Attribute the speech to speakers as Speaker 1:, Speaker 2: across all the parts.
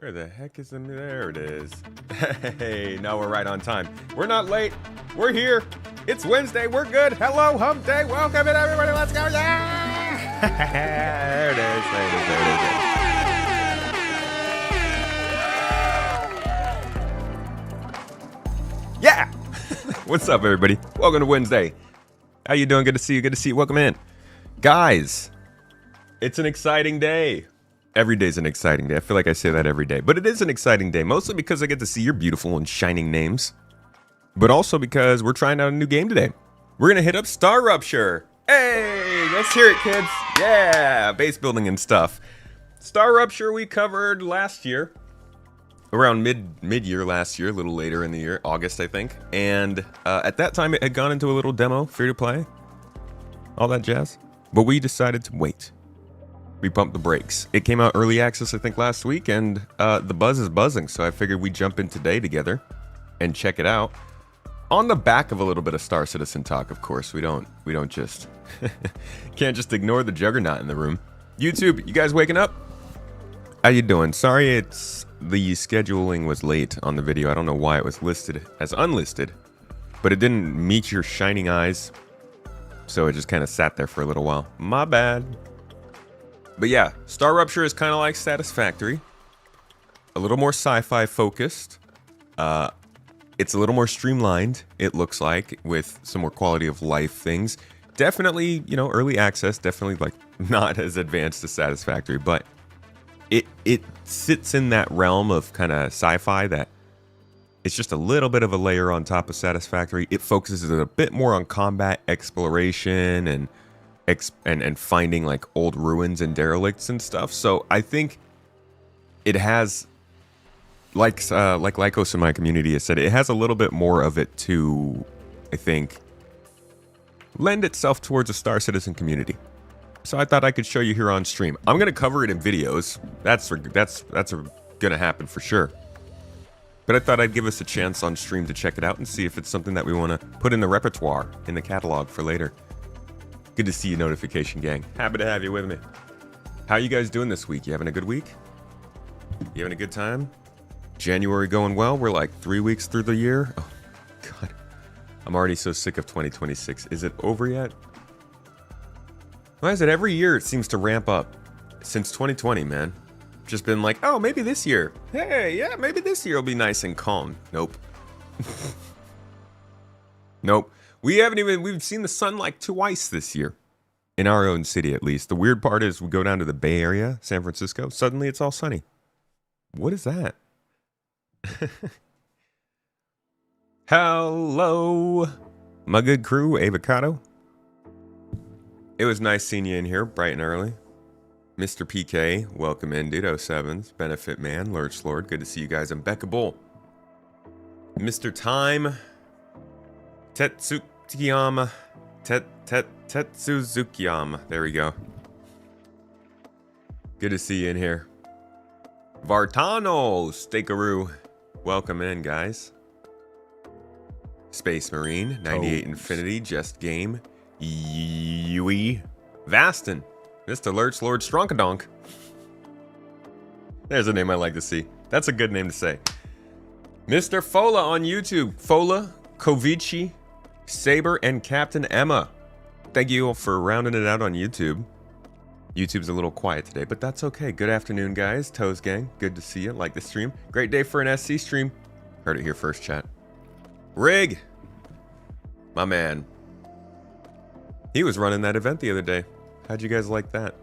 Speaker 1: Where the heck is the... There it is. Hey, now we're right on time. We're not late. We're here. It's Wednesday. We're good. Hello, hump day. Welcome in, everybody. Let's go. Yeah! There it is. There it is. There it is. Yeah! What's up, everybody? Welcome to Wednesday. How you doing? Good to see you. Good to see you. Welcome in. Guys, it's an exciting day. Every day's an exciting day. I feel like I say that every day. But it is an exciting day, mostly because I get to see your beautiful and shining names. But also because we're trying out a new game today. We're going to hit up Star Rupture. Hey, let's hear it, kids. Yeah, base building and stuff. Star Rupture we covered last year. Around mid-year last year, a little later in the year, August, I think. And at that time, it had gone into a little demo, free to play. All that jazz. But we decided to wait. We pumped the brakes. It came out early access, I think, last week, and the buzz is buzzing. So I figured we'd jump in today together and check it out. On the back of a little bit of Star Citizen talk, of course. We don't just can't just ignore the juggernaut in the room. YouTube, you guys waking up? How you doing? Sorry, the scheduling was late on the video. I don't know why it was listed as unlisted, but it didn't meet your shining eyes, so it just kind of sat there for a little while. My bad. But yeah, Star Rupture is kind of like Satisfactory. A little more sci-fi focused. It's a little more streamlined, it looks like, with some more quality of life things. Definitely, you know, early access. Definitely, like, not as advanced as Satisfactory. But it sits in that realm of kind of sci-fi that it's just a little bit of a layer on top of Satisfactory. It focuses a bit more on combat exploration and finding like old ruins and derelicts and stuff. So I think it has, like Lycos in my community has said, it has a little bit more of it to, I think, lend itself towards a Star Citizen community. So I thought I could show you here on stream. I'm gonna cover it in videos. That's gonna happen for sure. But I thought I'd give us a chance on stream to check it out and see if it's something that we want to put in the repertoire, in the catalog for later. Good to see you, Notification Gang. Happy to have you with me. How you guys doing this week? You having a good week? You having a good time? January going well? We're like 3 weeks through the year. Oh, God. I'm already so sick of 2026. Is it over yet? Why is it every year it seems to ramp up? Since 2020, man. Just been like, oh, maybe this year. Hey, yeah, maybe this year will be nice and calm. Nope. Nope. We've seen the sun like twice this year. In our own city, at least. The weird part is we go down to the Bay Area, San Francisco. Suddenly it's all sunny. What is that? Hello, my good crew, Avocado. It was nice seeing you in here, bright and early. Mr. PK, welcome in. Ditto Sevens, Benefit Man, Lurch Lord. Good to see you guys. Impeccable. Mr. Time. Tetsukiyama. Tetsuzukiyama. There we go. Good to see you in here. Vartano Stakeroo. Welcome in, guys. Space Marine, 98 Infinity, Just Game. Yui. Vastin. Mr. Lurch Lord Stronkadonk. There's a name I like to see. That's a good name to say. Mr. Fola on YouTube. Fola, Kovici, Saber, and Captain Emma. Thank you all for rounding it out on YouTube. YouTube's a little quiet today, but that's okay. Good afternoon, guys. Toes Gang, good to see you. Like the stream. Great day for an SC stream. Heard it here first, chat. Rig. My man. He was running that event the other day. How'd you guys like that?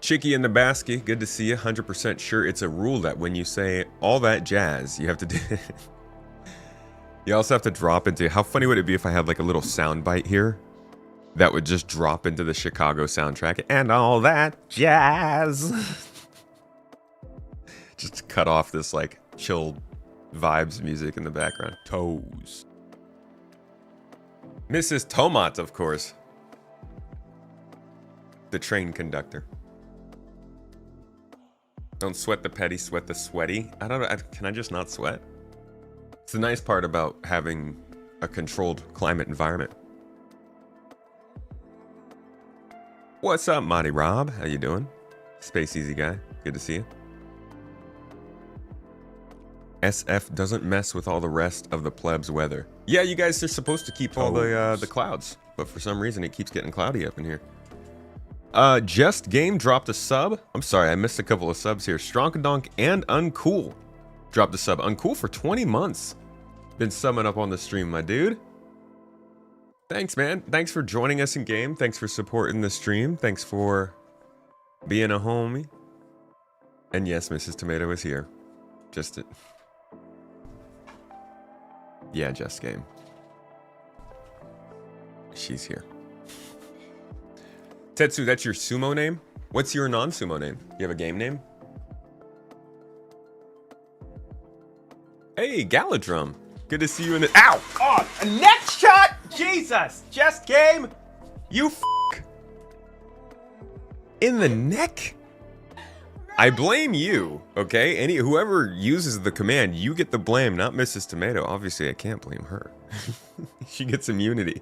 Speaker 1: Chicky in the basket, good to see you. 100% sure it's a rule that when you say all that jazz, you have to do... You also have to drop into... How funny would it be if I had like a little sound bite here that would just drop into the Chicago soundtrack and all that jazz? Just to cut off this like chill vibes music in the background. Toes. Mrs. Tomat, of course. The train conductor. Don't sweat the petty, sweat the sweaty. I don't know. Can I just not sweat? It's the nice part about having a controlled climate environment. What's up, Monty Rob? How you doing? Space Easy Guy. Good to see you. SF doesn't mess with all the rest of the plebs weather. Yeah, you guys are supposed to keep all the clouds, but for some reason it keeps getting cloudy up in here. Just Game dropped a sub. I'm sorry, I missed a couple of subs here. Stronkadonk and Uncool dropped a sub. Uncool for 20 months. Been summing up on the stream, my dude. Thanks, man. Thanks for joining us in game. Thanks for supporting the stream. Thanks for being a homie. And yes, Mrs. Tomato is here. Yeah, Just Game. She's here. Tetsu, that's your sumo name? What's your non-sumo name? You have a game name? Hey, Galadrum. Good to see you in the— Ow! Oh, a neck shot! Jesus! Just Game! You f***. In the neck? I blame you, okay? Whoever uses the command, you get the blame, not Mrs. Tomato. Obviously, I can't blame her. She gets immunity.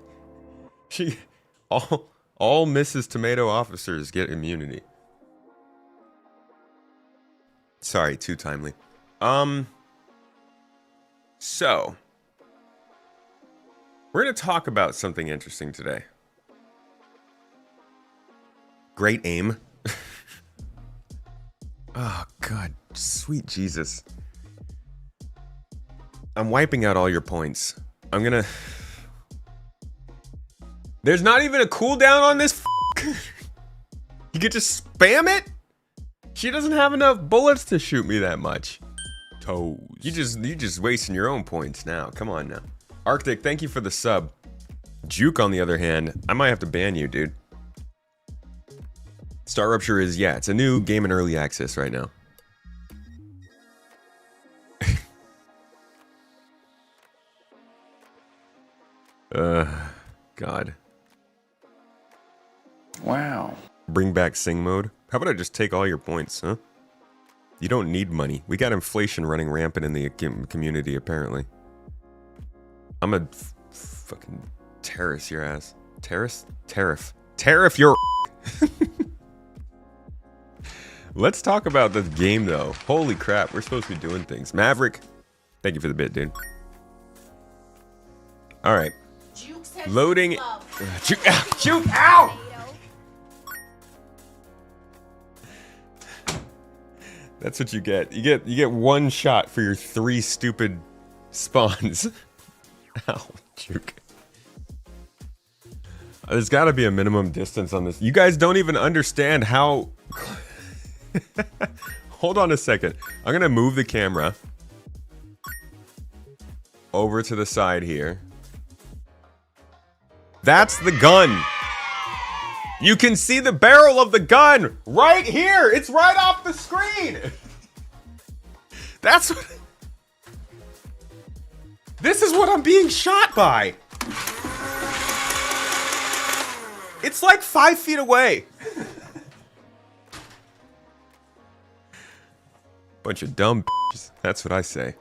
Speaker 1: All Mrs. Tomato officers get immunity. Sorry, too timely. So we're gonna talk about something interesting today. Great aim. Oh, God. Sweet Jesus. I'm wiping out all your points. I'm gonna... There's not even a cooldown on this You could just spam it? She doesn't have enough bullets to shoot me that much. Toes. You just wasting your own points now. Come on now. Arctic, thank you for the sub. Juke, on the other hand, I might have to ban you, dude. Star Rupture is, yeah, it's a new game in early access right now. God.
Speaker 2: Wow.
Speaker 1: Bring back sing mode. How about I just take all your points, huh? You don't need money. We got inflation running rampant in the community, apparently. I'm a fucking terrace your ass. Tariff your Let's talk about the game, though. Holy crap, we're supposed to be doing things. Maverick, thank you for the bit, dude. All right. Loading. Juke, ow! That's what you get. You get one shot for your 3 stupid spawns. Ow, Juke. There's got to be a minimum distance on this. You guys don't even understand how... Hold on a second. I'm going to move the camera over to the side here. That's the gun. You can see the barrel of the gun right here. It's right off the screen. That's what... This is what I'm being shot by. It's like 5 feet away. Bunch of dumb bitches. That's what I say.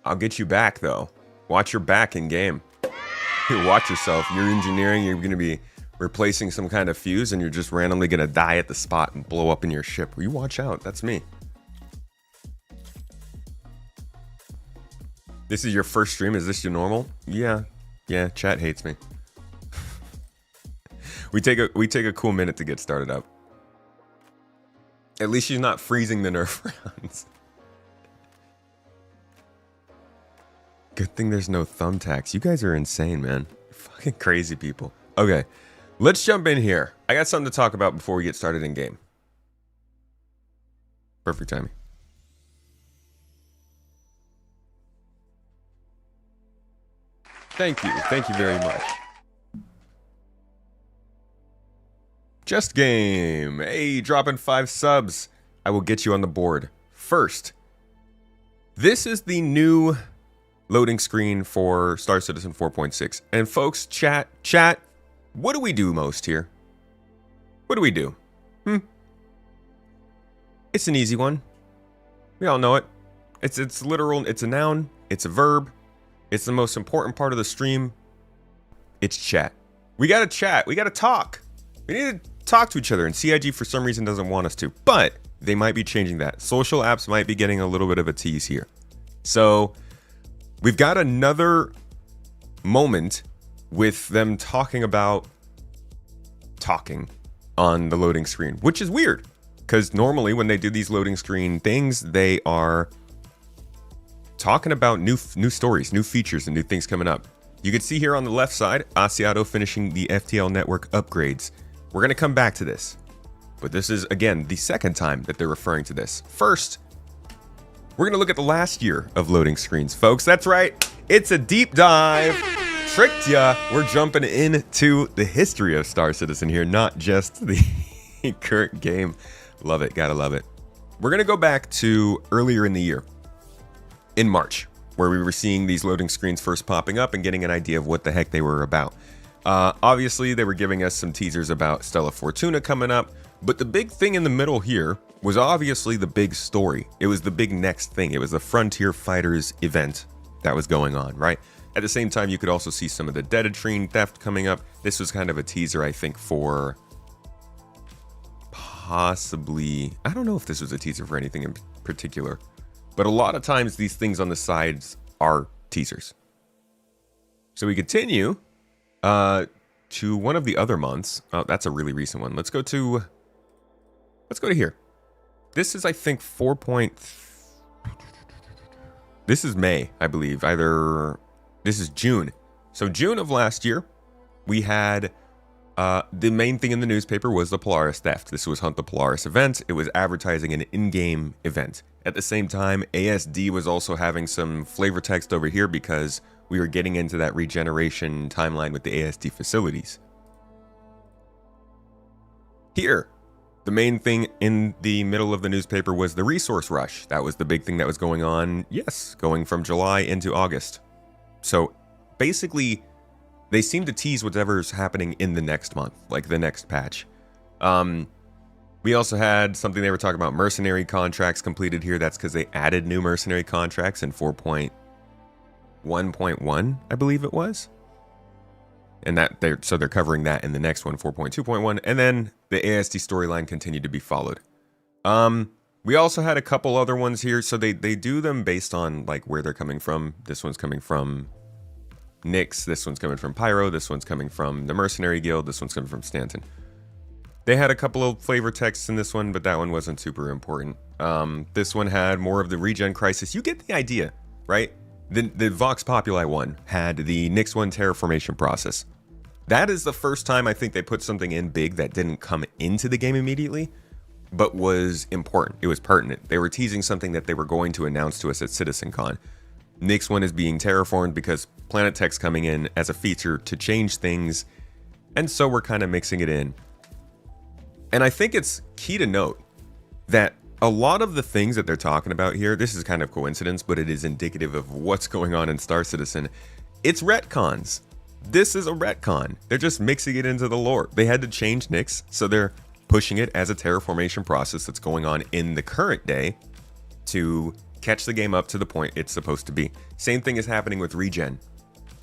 Speaker 1: I'll get you back, though. Watch your back in game. Watch yourself. You're engineering. You're going to be replacing some kind of fuse, and you're just randomly going to die at the spot and blow up in your ship. You watch out. That's me. This is your first stream? Is this your normal? Yeah. Yeah, chat hates me. We take a cool minute to get started up. At least she's not freezing the Nerf rounds. Good thing there's no thumbtacks. You guys are insane, man. You're fucking crazy people. Okay, let's jump in here. I got something to talk about before we get started in game. Perfect timing. Thank you. Thank you very much. Just Game. Hey, dropping 5 subs. I will get you on the board. First, this is the new loading screen for Star Citizen 4.6. And folks, chat, what do we do most here? What do we do? It's an easy one. We all know it. It's literal, it's a noun, it's a verb. It's the most important part of the stream. It's chat. We gotta chat, we gotta talk. We need to talk to each other, and CIG for some reason doesn't want us to. But they might be changing that. Social apps might be getting a little bit of a tease here. So we've got another moment with them talking on the loading screen, which is weird because normally when they do these loading screen things, they are talking about new stories, new features, and new things coming up. You can see here on the left side, Asiato finishing the FTL network upgrades. We're going to come back to this, but this is, again, the second time that they're referring to this. First, we're going to look at the last year of loading screens, folks. That's right. It's a deep dive. Tricked ya. We're jumping into the history of Star Citizen here, not just the current game. Love it. Gotta love it. We're going to go back to earlier in the year, in March, where we were seeing these loading screens first popping up and getting an idea of what the heck they were about. Obviously, they were giving us some teasers about Stella Fortuna coming up, but the big thing in the middle here was obviously the big story. It was the big next thing. It was the Frontier Fighters event that was going on, right? At the same time, you could also see some of the Dedatrine theft coming up. This was kind of a teaser, I think, for possibly... I don't know if this was a teaser for anything in particular, but a lot of times these things on the sides are teasers. So we continue to one of the other months. Oh, that's a really recent one. Let's go to here. This is, I think, 4. This is May, I believe. This is June. So June of last year, we had the main thing in the newspaper was the Polaris theft. This was Hunt the Polaris event. It was advertising an in-game event. At the same time, ASD was also having some flavor text over here because we were getting into that regeneration timeline with the ASD facilities. Here, the main thing in the middle of the newspaper was the resource rush. That was the big thing that was going on, yes, going from July into August. So basically, they seem to tease whatever's happening in the next month, like the next patch. We also had something they were talking about, mercenary contracts completed here. That's because they added new mercenary contracts in 4.1.1, I believe it was. And they're covering that in the next one, 4.2.1. And then the ASD storyline continued to be followed. We also had a couple other ones here. So they do them based on like where they're coming from. This one's coming from Nyx. This one's coming from Pyro. This one's coming from the Mercenary Guild. This one's coming from Stanton. They had a couple of flavor texts in this one, but that one wasn't super important. This one had more of the regen crisis. You get the idea, right? The Vox Populi one had the Nyx 1 terraformation process. That is the first time I think they put something in big that didn't come into the game immediately, but was important. It was pertinent. They were teasing something that they were going to announce to us at CitizenCon. Nyx 1 is being terraformed because Planet Tech's coming in as a feature to change things, and so we're kind of mixing it in. And I think it's key to note that a lot of the things that they're talking about here, this is kind of coincidence, but it is indicative of what's going on in Star Citizen. It's retcons. This is a retcon. They're just mixing it into the lore. They had to change Nyx, so they're pushing it as a terraformation process that's going on in the current day to catch the game up to the point it's supposed to be. Same thing is happening with regen.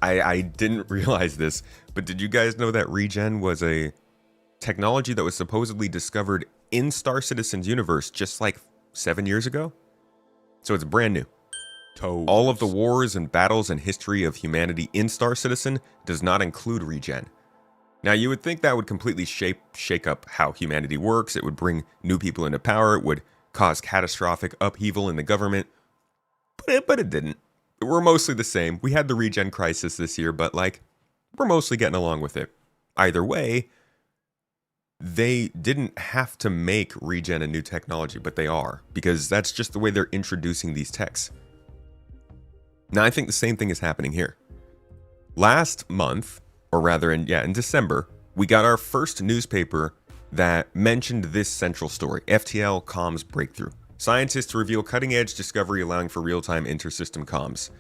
Speaker 1: I didn't realize this, but did you guys know that regen was a technology that was supposedly discovered in Star Citizen's universe just like 7 years ago? So it's brand new. All of the wars and battles and history of humanity in Star Citizen does not include regen. Now you would think that would completely shake up how humanity works. It would bring new people into power. It would cause catastrophic upheaval in the government. But it didn't. We're mostly the same. We had the regen crisis this year, but like we're mostly getting along with it. Either way, they didn't have to make regen a new technology, but they are, because that's just the way they're introducing these techs. Now, I think the same thing is happening here. Last month, or rather in December, we got our first newspaper that mentioned this central story, FTL comms breakthrough. Scientists reveal cutting-edge discovery allowing for real-time inter-system comms.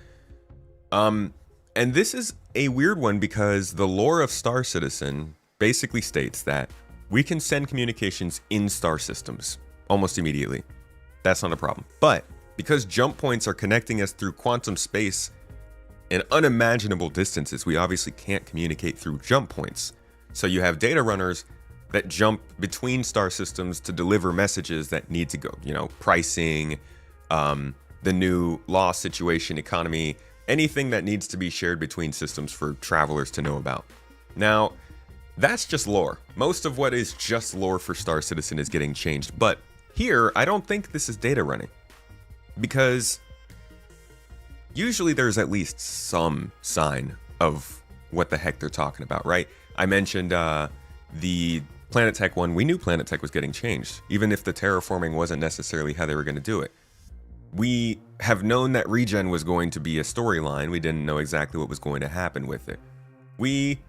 Speaker 1: And this is a weird one because the lore of Star Citizen basically states that we can send communications in star systems almost immediately. That's not a problem. But because jump points are connecting us through quantum space and unimaginable distances, we obviously can't communicate through jump points. So you have data runners that jump between star systems to deliver messages that need to go. You know, pricing, the new law situation, economy, anything that needs to be shared between systems for travelers to know about. Now, that's just lore. Most of what is just lore for Star Citizen is getting changed, but here, I don't think this is data running, because usually there's at least some sign of what the heck they're talking about, right? I mentioned the Planet Tech one. We knew Planet Tech was getting changed, even if the terraforming wasn't necessarily how they were going to do it. We have known that regen was going to be a storyline. We didn't know exactly what was going to happen with it. We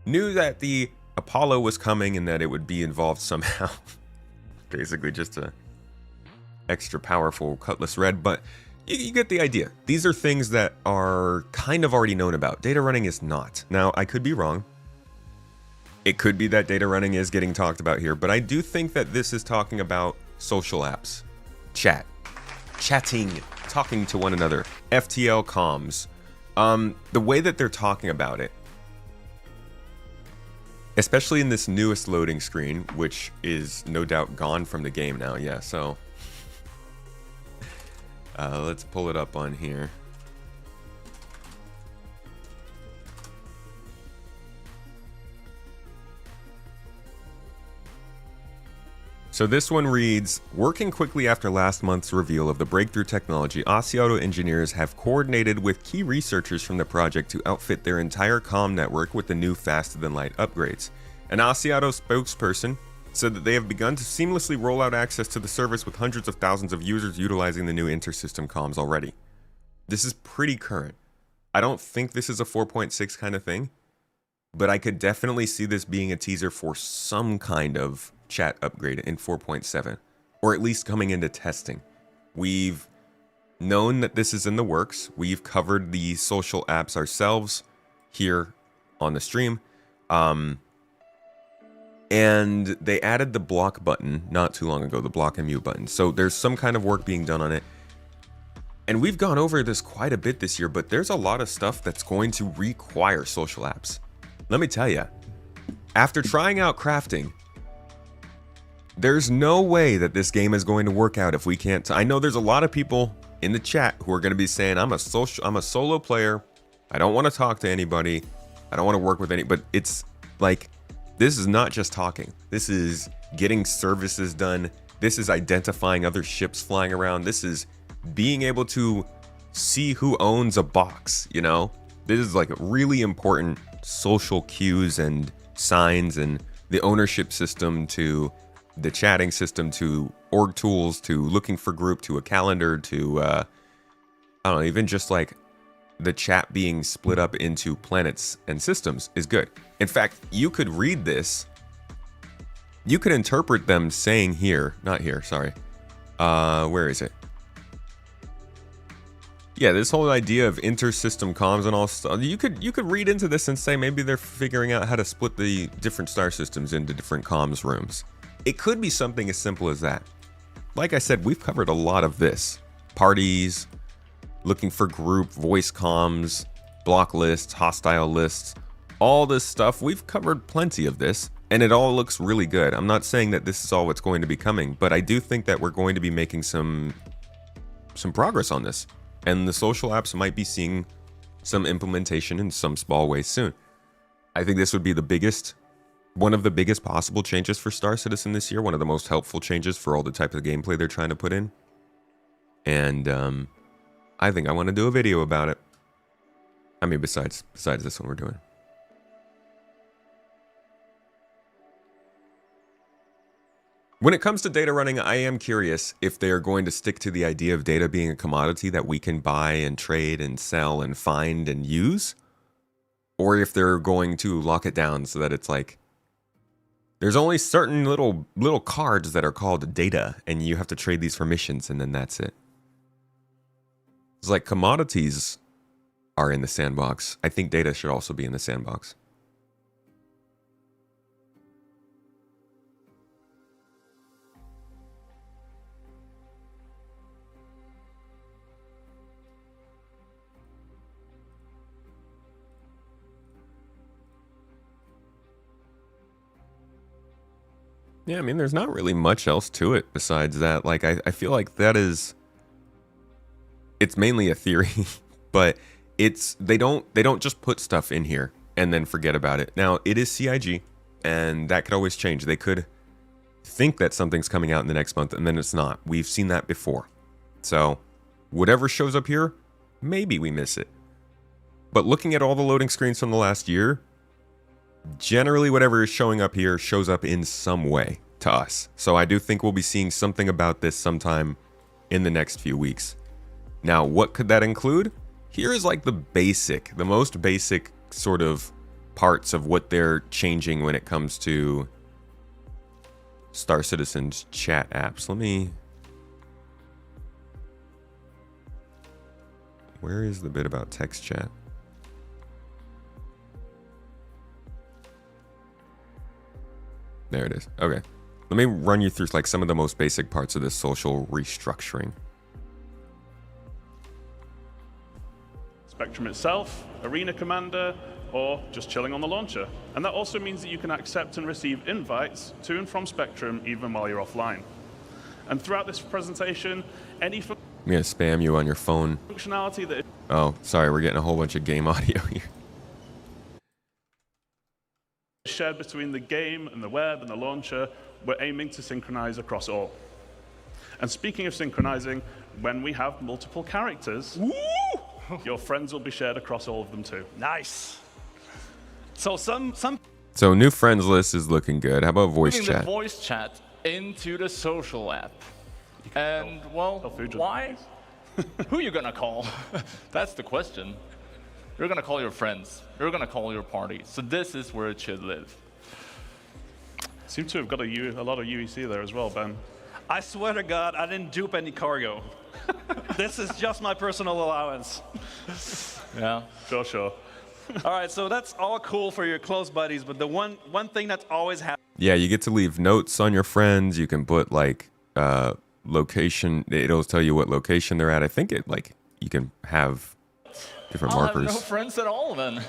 Speaker 1: knew that the Apollo was coming and that it would be involved somehow. Basically just a extra powerful Cutlass Red, but you get the idea. These are things that are kind of already known about. Data running is not. Now, I could be wrong. It could be that data running is getting talked about here, but I do think that this is talking about social apps. Chatting, talking to one another. FTL comms. The way that they're talking about it, especially in this newest loading screen, which is no doubt gone from the game now. Yeah, so let's pull it up on here. So this one reads, working quickly after last month's reveal of the breakthrough technology, Asiato engineers have coordinated with key researchers from the project to outfit their entire comm network with the new faster-than-light upgrades. An Asiato spokesperson said that they have begun to seamlessly roll out access to the service with hundreds of thousands of users utilizing the new inter-system comms already. This is pretty current. I don't think this is a 4.6 kind of thing, but I could definitely see this being a teaser for some kind of chat upgrade in 4.7, or at least coming into testing. We've known that this is in the works. We've covered the social apps ourselves here on the stream. And they added the block button not too long ago, the block and mute button. So there's some kind of work being done on it. And we've gone over this quite a bit this year, but there's a lot of stuff that's going to require social apps. Let me tell you, after trying out crafting, there's no way that this game is going to work out if we can't. I know there's a lot of people in the chat who are going to be saying, I'm a solo player. I don't want to talk to anybody. I don't want to work with any, but it's like, this is not just talking. This is getting services done. This is identifying other ships flying around. This is being able to see who owns a box, you know? This is like really important social cues and signs, and the ownership system to the chatting system to org tools to looking for group to a calendar to I don't know, even just like the chat being split up into planets and systems is good. In fact, you could read this, you could interpret them saying here, not here, sorry. Where is it? Yeah, this whole idea of inter-system comms and all stuff, you could read into this and say maybe they're figuring out how to split the different star systems into different comms rooms. It could be something as simple as that. Like I said, we've covered a lot of this. Parties, looking for group, voice comms, block lists, hostile lists, all this stuff. We've covered plenty of this, and it all looks really good. I'm not saying that this is all what's going to be coming, but I do think that we're going to be making some progress on this. And the social apps might be seeing some implementation in some small ways soon. I think this would be one of the biggest possible changes for Star Citizen this year, one of the most helpful changes for all the type of gameplay they're trying to put in. And I think I want to do a video about it. I mean, besides this one we're doing. When it comes to data running, I am curious if they are going to stick to the idea of data being a commodity that we can buy and trade and sell and find and use, or if they're going to lock it down so that it's like there's only certain little cards that are called data, and you have to trade these for missions, and then that's it. It's like commodities are in the sandbox. I think data should also be in the sandbox. Yeah, I mean, there's not really much else to it besides that. Like, I feel like it's mainly a theory, but they don't just put stuff in here and then forget about it. Now, it is CIG, and that could always change. They could think that something's coming out in the next month, and then it's not. We've seen that before. So, whatever shows up here, maybe we miss it. But looking at all the loading screens from the last year, generally whatever is showing up here shows up in some way to us. So I do think we'll be seeing something about this sometime in the next few weeks. Now, what could that include? Here is like the most basic sort of parts of what they're changing when it comes to Star Citizen's chat apps. Where is the bit about text chat? There it is. Okay. Let me run you through like some of the most basic parts of this social restructuring.
Speaker 2: Spectrum itself, Arena Commander, or just chilling on the launcher. And that also means that you can accept and receive invites to and from Spectrum even while you're offline. And throughout this presentation, any
Speaker 1: I'm going to spam you on your phone.
Speaker 2: Functionality that...
Speaker 1: Oh, sorry, we're getting a whole bunch of game audio here.
Speaker 2: Shared between the game and the web and the launcher, we're aiming to synchronize across all. And speaking of synchronizing, when we have multiple characters, your friends will be shared across all of them too.
Speaker 3: Nice. So
Speaker 1: So new friends list is looking good. How about voice chat?
Speaker 4: The voice chat into the social app. And well, why? Who are you gonna call? That's the question. You're gonna call your friends. You're gonna call your party. So this is where it should live.
Speaker 2: Seem to have got a lot of UEC there as well, Ben.
Speaker 3: I swear to God, I didn't dupe any cargo. This is just my personal allowance.
Speaker 4: Yeah.
Speaker 2: Sure.
Speaker 3: All right, so that's all cool for your close buddies, but the one thing that's always happened.
Speaker 1: Yeah, you get to leave notes on your friends. You can put like location. It'll tell you what location they're at. I think you can have different markers.
Speaker 4: I'll have no friends at all then.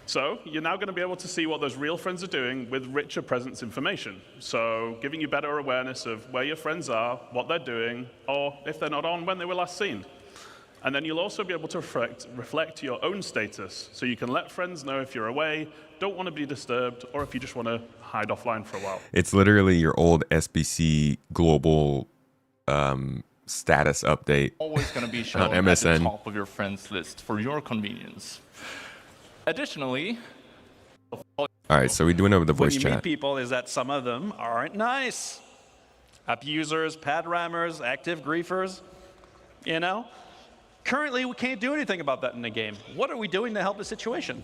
Speaker 2: So you're now going to be able to see what those real friends are doing with richer presence information. So giving you better awareness of where your friends are, what they're doing, or if they're not on, when they were last seen. And then you'll also be able to reflect your own status. So you can let friends know if you're away, don't want to be disturbed, or if you just want to hide offline for a while.
Speaker 1: It's literally your old SBC global status update.
Speaker 4: Always going to be shown at the top of your friends list for your convenience. Additionally,
Speaker 1: all right, so we went over the voice chat.
Speaker 3: When you meet people, is that some of them aren't nice. Abusers, pad rammers, active griefers, you know? Currently, we can't do anything about that in the game. What are we doing to help the situation?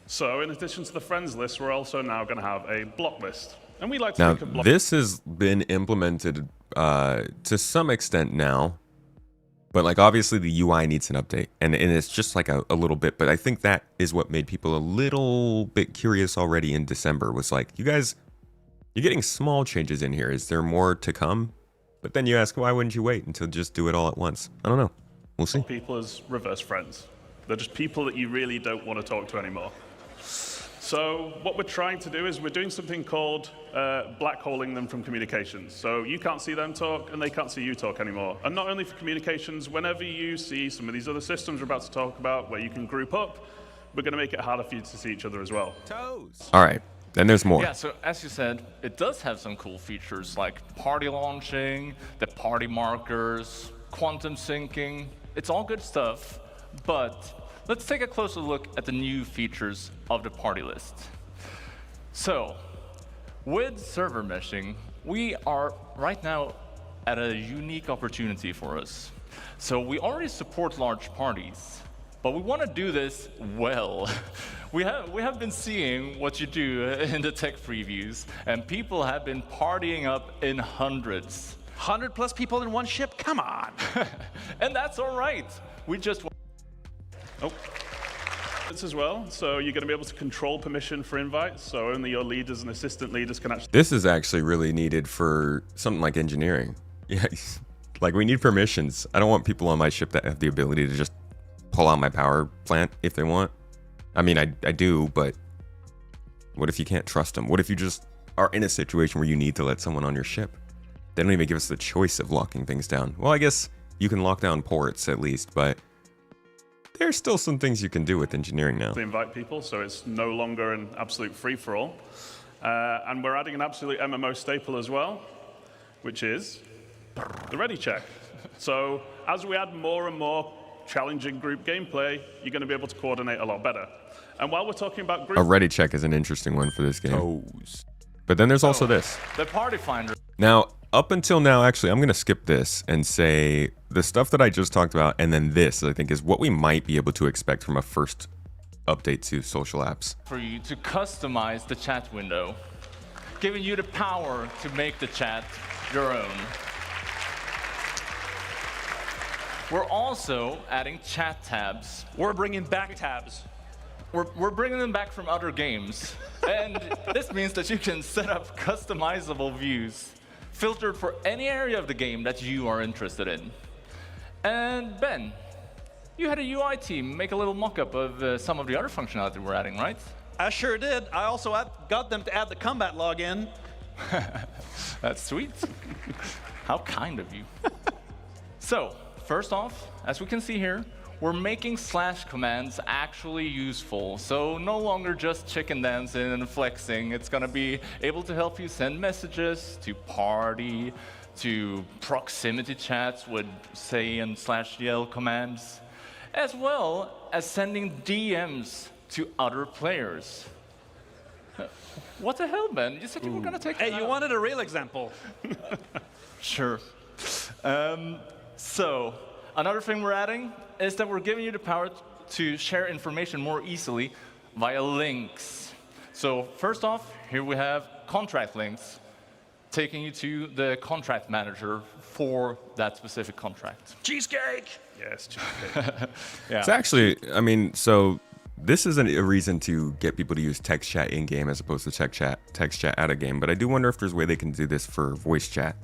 Speaker 2: So in addition to the friends list, we're also now going to have a block list. And we like to
Speaker 1: Now,
Speaker 2: make a block.
Speaker 1: this has been implemented to some extent now. But like obviously the UI needs an update, and it's just like a little bit. But I think that is what made people a little bit curious already in December. Was like, you guys, you're getting small changes in here. Is there more to come? But then you ask, why wouldn't you wait until just do it all at once? I don't know. We'll see.
Speaker 2: People as reverse friends. They're just people that you really don't want to talk to anymore. So what we're trying to do is we're doing something called black holing them from communications. So you can't see them talk, and they can't see you talk anymore. And not only for communications, whenever you see some of these other systems we're about to talk about where you can group up, we're going to make it harder for you to see each other as well.
Speaker 1: Toes. All right. Then there's more.
Speaker 4: Yeah, so as you said, it does have some cool features like party launching, the party markers, quantum syncing. It's all good stuff, but let's take a closer look at the new features of the party list. So, with server meshing, we are right now at a unique opportunity for us. So we already support large parties, but we want to do this well. We have been seeing what you do in the tech previews, and people have been partying up in hundreds.
Speaker 3: 100 plus people in one ship? Come on.
Speaker 4: And that's all right. We just...
Speaker 2: Oh. As well, so you're going to be able to control permission for invites, so only your leaders and assistant leaders can actually...
Speaker 1: This is actually really needed for something like engineering. Yeah, like we need permissions. I don't want people on my ship that have the ability to just pull out my power plant if they want. I mean, I do, but What if you can't trust them? What if you just are in a situation where you need to let someone on your ship? They don't even give us the choice of locking things down. Well, I guess you can lock down ports at least, but there's still some things you can do with engineering now.
Speaker 2: To invite people, so it's no longer an absolute free-for-all. And we're adding an absolute MMO staple as well, which is the ready check. So as we add more and more challenging group gameplay, you're going to be able to coordinate a lot better. And while we're talking about group...
Speaker 1: A ready check is an interesting one for this game. But then there's also this.
Speaker 4: The party finder.
Speaker 1: Now, up until now, actually, I'm going to skip this and say the stuff that I just talked about, and then this, I think, is what we might be able to expect from a first update to social apps.
Speaker 4: For you to customize the chat window, giving you the power to make the chat your own. We're also adding chat tabs.
Speaker 3: We're bringing back tabs.
Speaker 4: We're bringing them back from other games. And this means that you can set up customizable views, filtered for any area of the game that you are interested in. And Ben, you had a UI team make a little mock-up of some of the other functionality we're adding, right?
Speaker 3: I sure did. I also got them to add the combat login.
Speaker 4: That's sweet. How kind of you. So, first off, as we can see here, we're making slash commands actually useful. So no longer just chicken dancing and flexing. It's gonna be able to help you send messages to party, to proximity chats with say and /dl commands, as well as sending DMs to other players. What the hell, Ben? You said you were gonna take that
Speaker 3: Hey, you
Speaker 4: out.
Speaker 3: wanted a real example.
Speaker 4: Sure. So, another thing we're adding is that we're giving you the power to share information more easily via links. So, first off, here we have contract links, taking you to the contract manager for that specific contract.
Speaker 3: Cheesecake!
Speaker 2: Yes, cheesecake.
Speaker 4: Yeah.
Speaker 1: It's actually, I mean, so this isn't a reason to get people to use text chat in-game as opposed to text chat out of game, but I do wonder if there's a way they can do this for voice chat.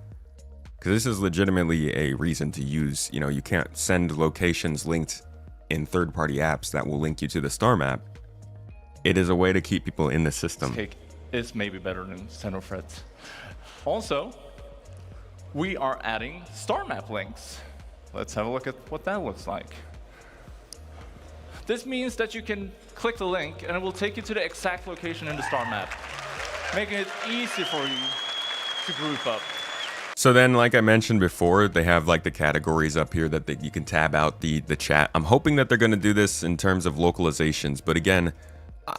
Speaker 1: Because this is legitimately a reason to use, you know, you can't send locations linked in third-party apps that will link you to the star map. It is a way to keep people in the system.
Speaker 4: Cake is maybe better than Xenofret. Also, we are adding star map links. Let's have a look at what that looks like. This means that you can click the link and it will take you to the exact location in the star map, making it easy for you to group up.
Speaker 1: So then, like I mentioned before, they have like the categories up here that you can tab out the chat. I'm hoping that they're going to do this in terms of localizations, but again,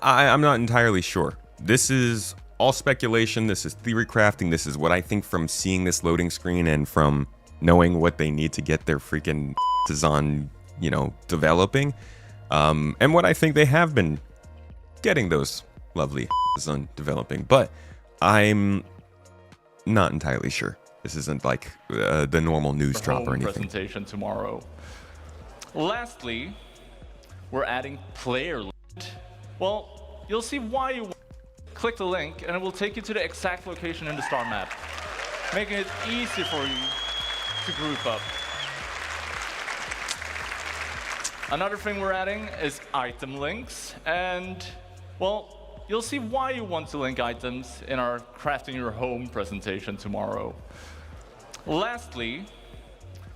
Speaker 1: I'm not entirely sure. This is all speculation. This is theory crafting. This is what I think from seeing this loading screen and from knowing what they need to get their freaking is on, you know, developing. And what I think they have been getting those lovely on developing, but I'm not entirely sure. This isn't like the normal news drop or anything.
Speaker 4: Presentation tomorrow. Lastly, we're adding player link. Well, you'll see why you click the link, and it will take you to the exact location in the star map, making it easy for you to group up. Another thing we're adding is item links, and well, you'll see why you want to link items in our Crafting Your Home presentation tomorrow. Lastly,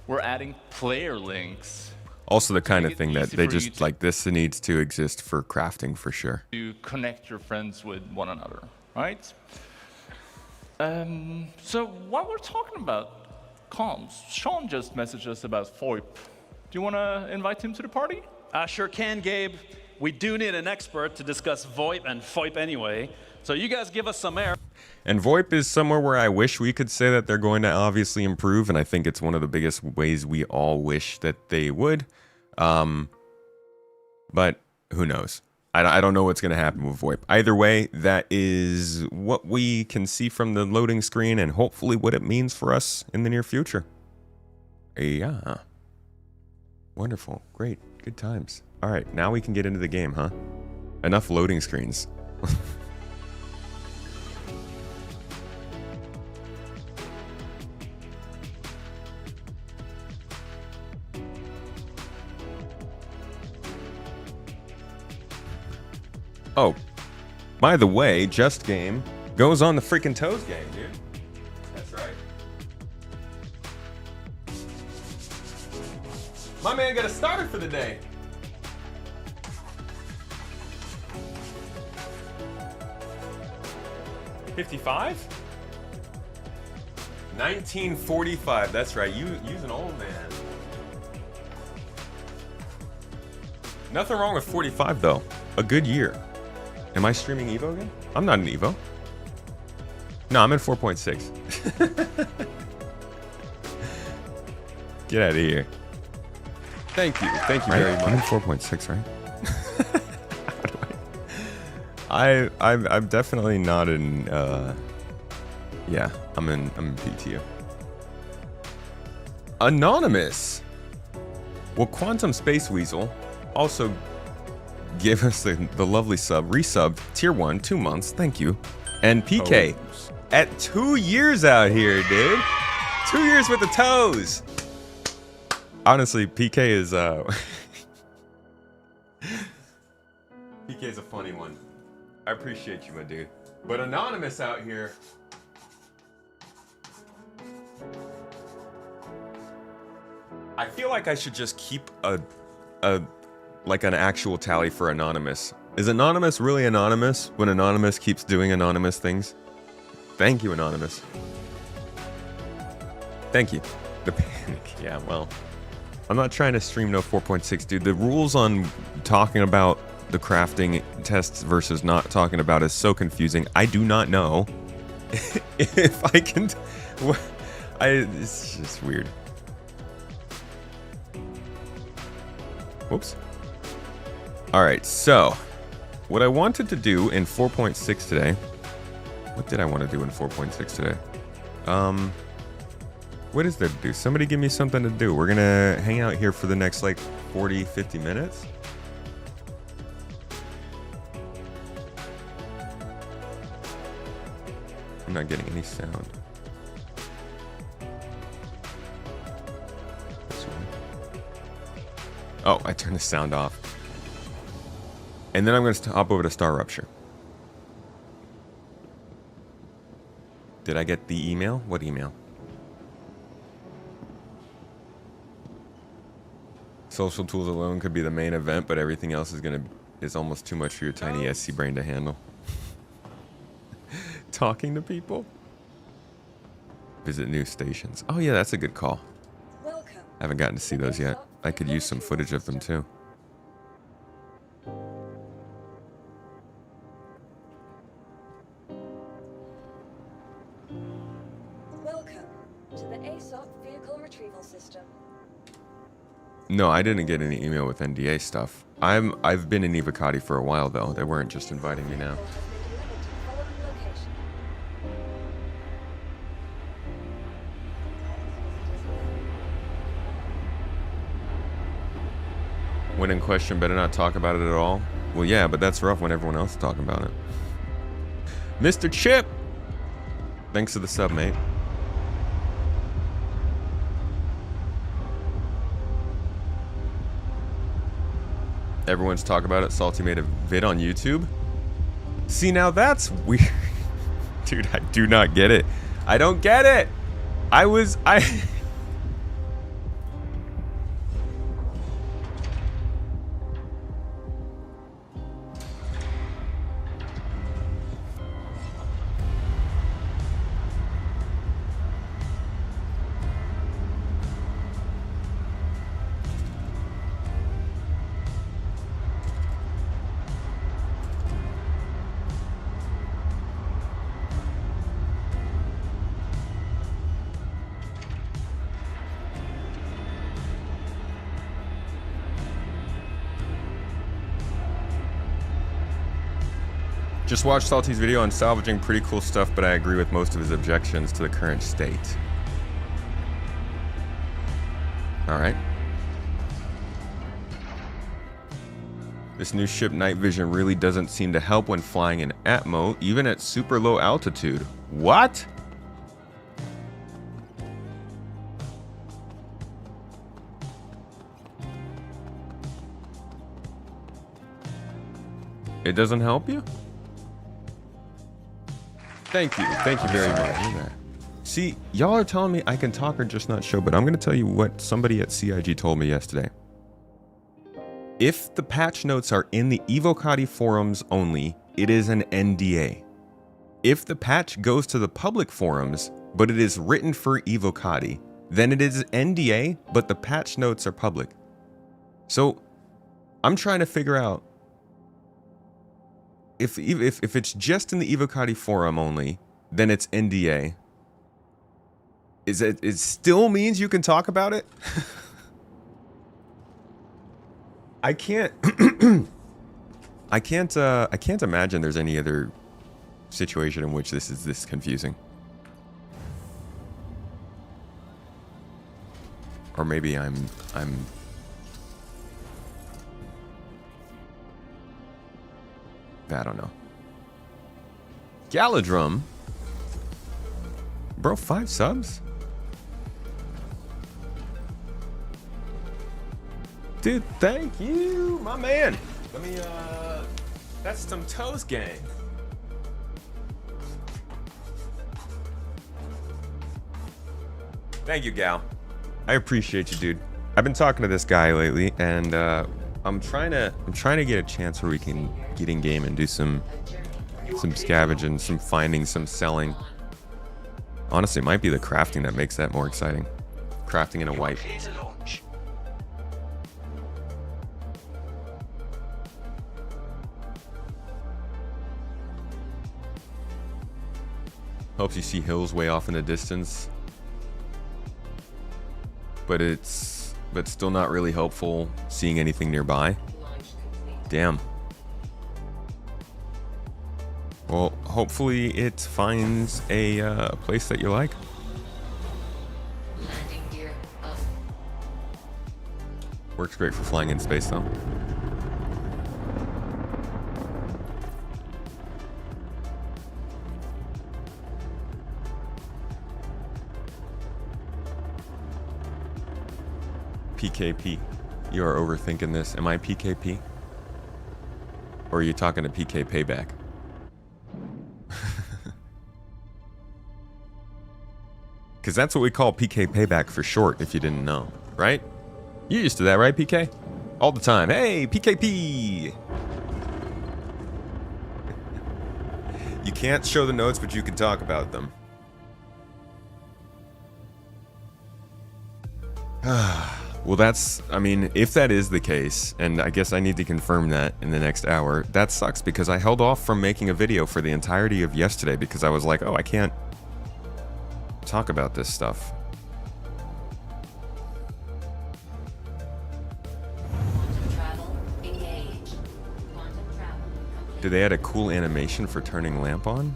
Speaker 4: we're adding player links.
Speaker 1: Also the kind of thing that
Speaker 4: easy
Speaker 1: they
Speaker 4: for you
Speaker 1: just
Speaker 4: to-
Speaker 1: like, this needs to exist for crafting for sure.
Speaker 4: To connect your friends with one another, right? So while we're talking about comms, Sean just messaged us about VoIP. Do you want to invite him to the party?
Speaker 3: I sure can, Gabe. We do need an expert to discuss VoIP and FOIP anyway. So you guys give us some air.
Speaker 1: And VoIP is somewhere where I wish we could say that they're going to obviously improve, and I think it's one of the biggest ways we all wish that they would. But who knows? I don't know what's going to happen with VoIP. Either way, that is what we can see from the loading screen and hopefully what it means for us in the near future. Yeah. Wonderful. Great. Good times. All right, now we can get into the game, huh? Enough loading screens. Oh, By the way, Just Game goes on the freaking Toes game, dude. That's right. My man got a starter for the day. $55? 1945. That's right. You's an old man. Nothing wrong with 45 though. A good year. Am I streaming Evo again? I'm not in Evo. No, I'm in 4.6. Get out of here. Thank you. Thank you very much. I'm in 4.6, right? I'm definitely not in yeah, I'm in PTU. Anonymous. Well, Quantum Space Weasel also give us the lovely sub, resubbed, tier 1, 2 months, thank you. And PK at 2 years out here, dude. 2 years with the toes. Honestly, PK is PK is a funny one. I appreciate you, my dude. But Anonymous out here. I feel like I should just keep a like an actual tally for Anonymous. Is Anonymous really anonymous when Anonymous keeps doing anonymous things? Thank you, Anonymous. Thank you. The panic. Yeah, well, I'm not trying to stream no 4.6, dude. The rules on talking about the crafting tests versus not talking about is so confusing. I do not know if I can. It's just weird. Whoops. All right, so what I wanted to do in 4.6 today. What did I want to do in 4.6 today? What is there to do? Somebody give me something to do. We're gonna hang out here for the next like 40, 50 minutes. I'm not getting any sound. Oh, I turned the sound off. And then I'm going to hop over to Star Rupture. Did I get the email? What email? Social tools alone could be the main event, but everything else is almost too much for your tiny SC brain to handle. Talking to people? Visit new stations. Oh yeah, that's a good call. I haven't gotten to see those yet. I could use some footage of them too.
Speaker 5: Welcome to the ASOP vehicle retrieval system.
Speaker 1: No, I didn't get any email with NDA stuff. I've been in Evocati for a while though. They weren't just inviting me now. When in question, better not talk about it at all. Well, yeah, but that's rough when everyone else is talking about it. Mr. Chip! Thanks to the sub, mate. Everyone's talking about it. Salty made a vid on YouTube. See, now that's weird. Dude, I do not get it. I don't get it. I just watched Salty's video on salvaging. Pretty cool stuff, but I agree with most of his objections to the current state. Alright. This new ship night vision really doesn't seem to help when flying in Atmo, even at super low altitude. What? It doesn't help you? Thank you very much. Look at that. See, y'all are telling me I can talk or just not show, but I'm going to tell you what somebody at CIG told me yesterday. If the patch notes are in the Evocati forums only, it is an NDA. If the patch goes to the public forums, but it is written for Evocati, then it is NDA, but the patch notes are public. So I'm trying to figure out if it's just in the Evocati forum only, then it's NDA. It still means you can talk about it? I can't imagine there's any other situation in which this is this confusing. Or maybe I'm I don't know. Galadrum? Bro, 5 subs? Dude, thank you, my man. Let me, that's some toes gang. Thank you, Gal. I appreciate you, dude. I've been talking to this guy lately, and I'm trying to get a chance where we can get in game and do some scavenging, some finding, some selling. Honestly, it might be the crafting that makes that more exciting. Crafting in a wipe. Hopes you see hills way off in the distance. But still not really helpful seeing anything nearby. Damn. Well, hopefully it finds a place that you like. Works great for flying in space though. PKP. You are overthinking this. Am I PKP? Or are you talking to PK Payback? Because that's what we call PK Payback for short, if you didn't know. Right? You're used to that, right, PK? All the time. Hey, PKP! You can't show the notes, but you can talk about them. Well, that's, I mean, if that is the case, and I guess I need to confirm that in the next hour, that sucks because I held off from making a video for the entirety of yesterday because I was like, oh, I can't talk about this stuff. Did they add a cool animation for turning lamp on?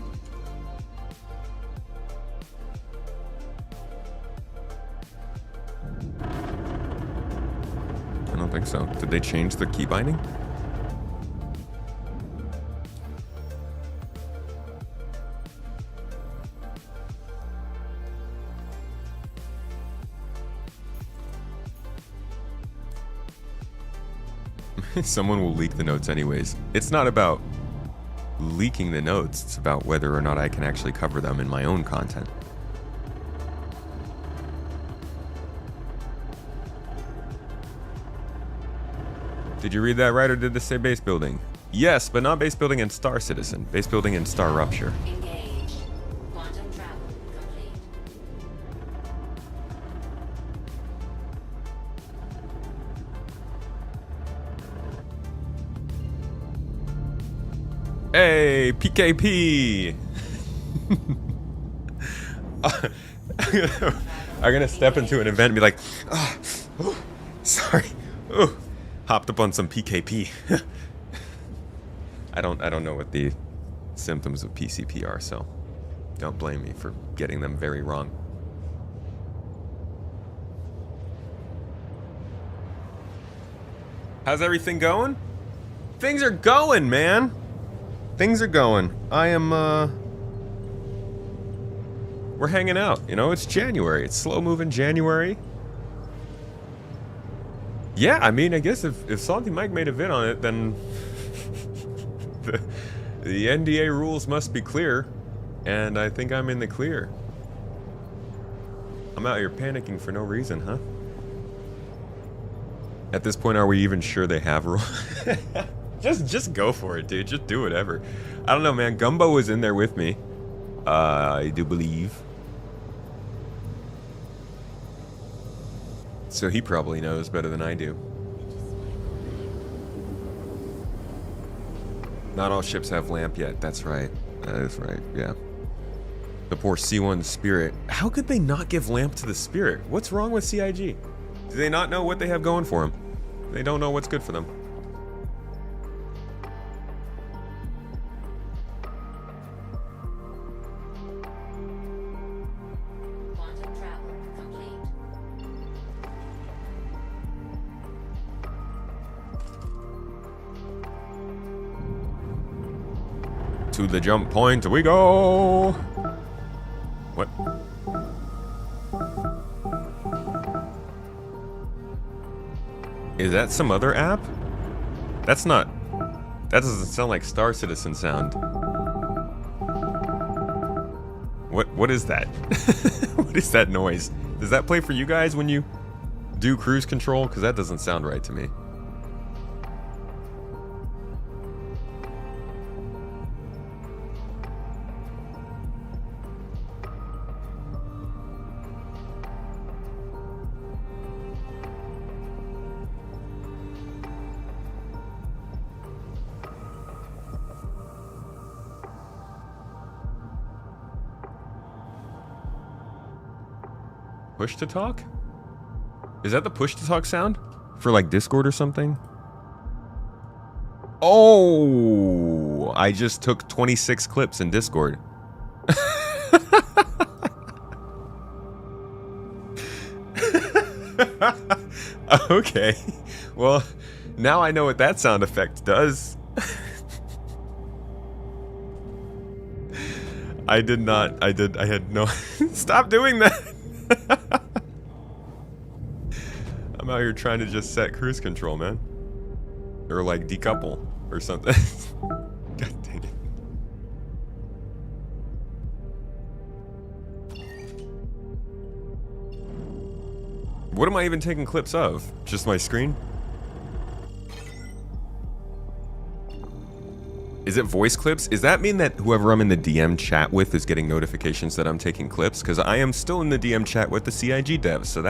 Speaker 1: I don't think so. Did they change the key binding? Someone will leak the notes anyways. It's not about leaking the notes, it's about whether or not I can actually cover them in my own content. Did you read that right, or did this say base building? Yes, but not base building in Star Citizen. Base building in Star Rupture.
Speaker 5: Engage. Quantum travel complete.
Speaker 1: Hey, PKP! I'm gonna step into an event and be like, oh, sorry. Oh. Hopped up on some PKP. I don't know what the symptoms of PCP are, so don't blame me for getting them very wrong. How's everything going? Things are going, man. Things are going. I am, we're hanging out, you know, it's January. It's slow-moving January. Yeah, I mean, I guess if Salty Mike made a vid on it, then the NDA rules must be clear. And I think I'm in the clear. I'm out here panicking for no reason, huh? At this point, are we even sure they have roll? Just go for it, dude. Just do whatever. I don't know, man. Gumbo was in there with me. I do believe. So he probably knows better than I do. Not all ships have lamp yet. That's right. That is right. Yeah. The poor C1 Spirit. How could they not give lamp to the Spirit? What's wrong with CIG? Do they not know what they have going for them? They don't know what's good for them.
Speaker 5: Quantum travel complete.
Speaker 1: To the jump point we go. What? Is that some other app? That's not. That doesn't sound like Star Citizen sound. What is that? What is that noise? Does that play for you guys when you do cruise control? Because that doesn't sound right to me. Push to talk? Is that the push to talk sound? For like Discord or something? Oh, I just took 26 clips in Discord. Okay. Well, now I know what that sound effect does. I had no... Stop doing that! I'm out here trying to just set cruise control, man. Or like decouple or something. God dang it. What am I even taking clips of? Just my screen? Is it voice clips? Does that mean that whoever I'm in the DM chat with is getting notifications that I'm taking clips? Because I am still in the DM chat with the CIG devs, so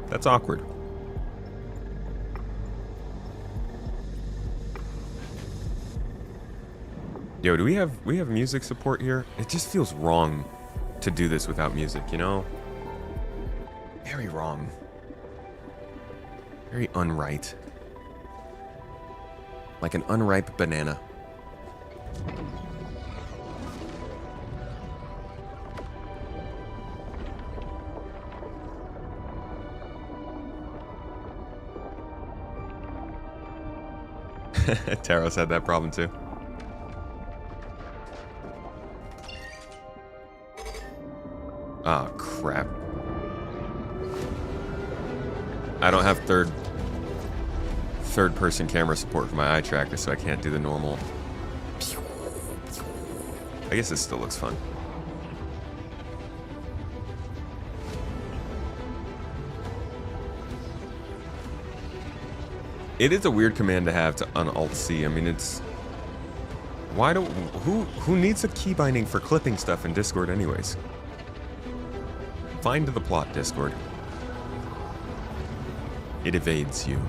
Speaker 1: that's awkward. Yo, do we have music support here? It just feels wrong to do this without music, you know? Very wrong. Very unright. Like an unripe banana. Taros had that problem too. Oh, crap. I don't have third-person camera support for my eye tracker, so I can't do the normal. I guess this still looks fun. It is a weird command to have to un-alt-C. I mean, it's... Who needs a key binding for clipping stuff in Discord anyways? Find the plot, Discord. It evades you.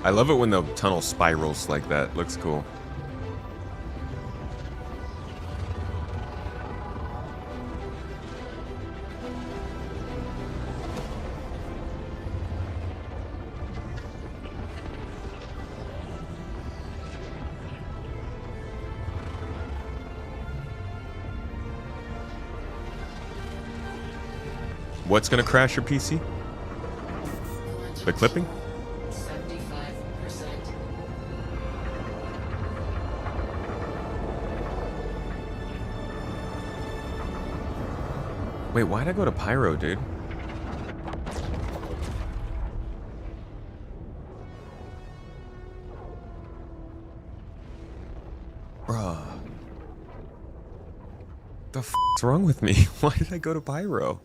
Speaker 1: I love it when the tunnel spirals like that. Looks cool. What's gonna crash your PC? The clipping?
Speaker 5: 75%.
Speaker 1: Wait, why'd I go to pyro, dude? Bruh. The f***'s wrong with me? Why did I go to pyro?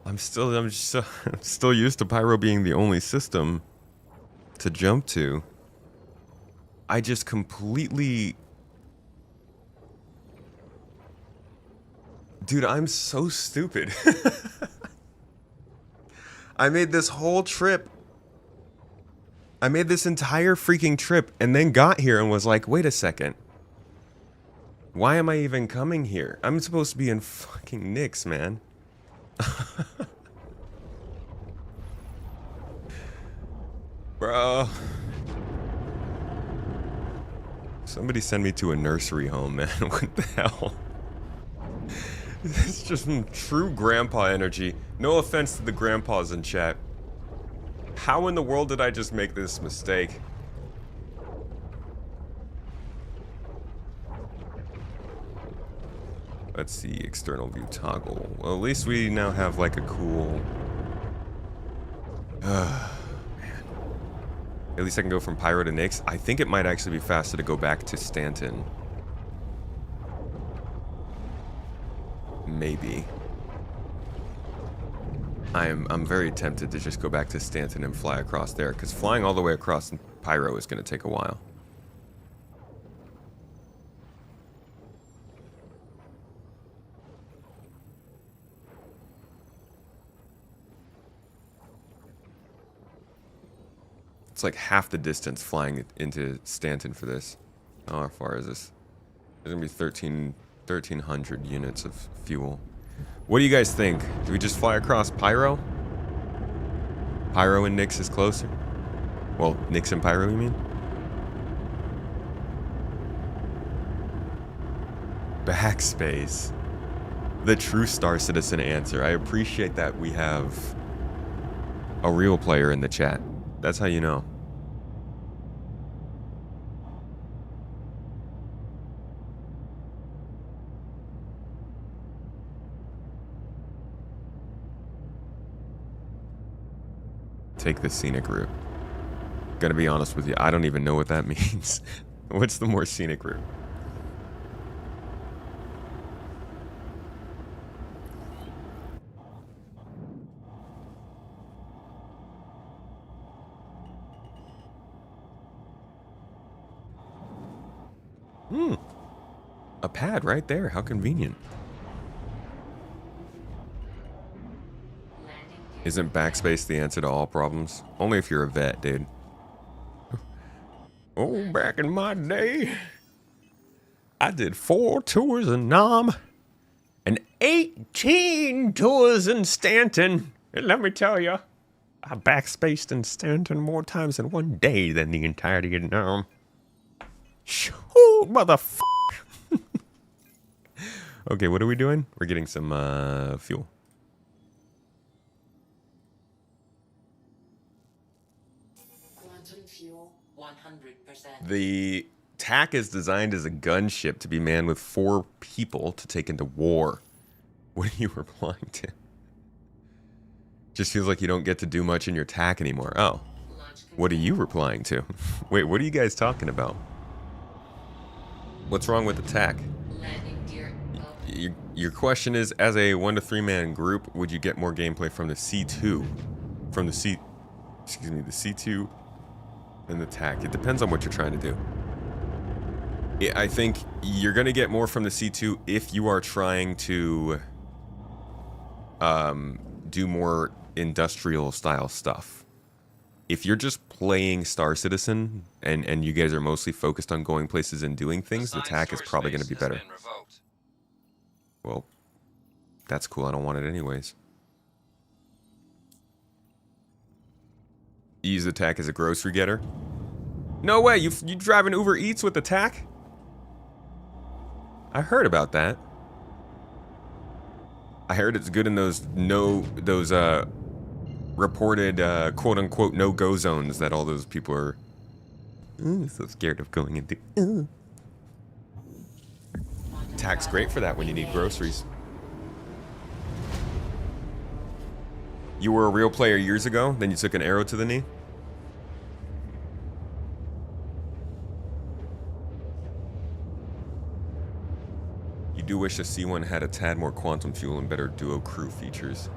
Speaker 1: I'm still used to pyro being the only system to jump to. I just completely... Dude, I'm so stupid. I made this whole trip. I made this entire freaking trip and then got here and was like, wait a second. Why am I even coming here? I'm supposed to be in fucking Nyx, man. Bro. Somebody send me to a nursery home, man. What the hell? It's just some true grandpa energy. No offense to the grandpas in chat. How in the world did I just make this mistake? Let's see, external view toggle. Well, at least we now have like a cool... man. At least I can go from Pyro to Nyx. I think it might actually be faster to go back to Stanton. Maybe. I'm very tempted to just go back to Stanton and fly across there, because flying all the way across Pyro is going to take a while. It's like half the distance flying into Stanton for this. Oh, how far is this? There's gonna be 1,300 units of fuel. What do you guys think? Do we just fly across Pyro? Pyro and Nyx is closer? Well, Nyx and Pyro, you mean? Backspace. The true Star Citizen answer. I appreciate that we have a real player in the chat. That's how you know. Take the scenic route. Gonna be honest with you, I don't even know what that means. What's the more scenic route? A pad right there. How convenient. Isn't backspace the answer to all problems? Only if you're a vet, dude. Oh, back in my day, I did 4 tours in Nam and 18 tours in Stanton. And let me tell you, I backspaced in Stanton more times in one day than the entirety of Nam. Shoot, motherfucker. Okay, what are we doing? We're getting some fuel.
Speaker 6: Quantum fuel, 100%.
Speaker 1: The TAC is designed as a gunship to be manned with 4 people to take into war. What are you replying to? Just feels like you don't get to do much in your TAC anymore. Oh. What are you replying to? Wait, what are you guys talking about? What's wrong with the TAC? Your question is, as a 1 to 3 man group, would you get more gameplay from the C2? From the the C2 and the TAC. It depends on what you're trying to do. I think you're going to get more from the C2 if you are trying to do more industrial style stuff. If you're just playing Star Citizen and you guys are mostly focused on going places and doing things, the TAC is probably going to be better. Well, that's cool. I don't want it anyways. You use the TAC as a grocery getter? No way! You drive an Uber Eats with the TAC? I heard about that. I heard it's good in those reported quote unquote no-go zones that all those people are so scared of going into. Tack's great for that when you need groceries. You were a real player years ago, then you took an arrow to the knee? You do wish the C1 had a tad more quantum fuel and better duo crew features.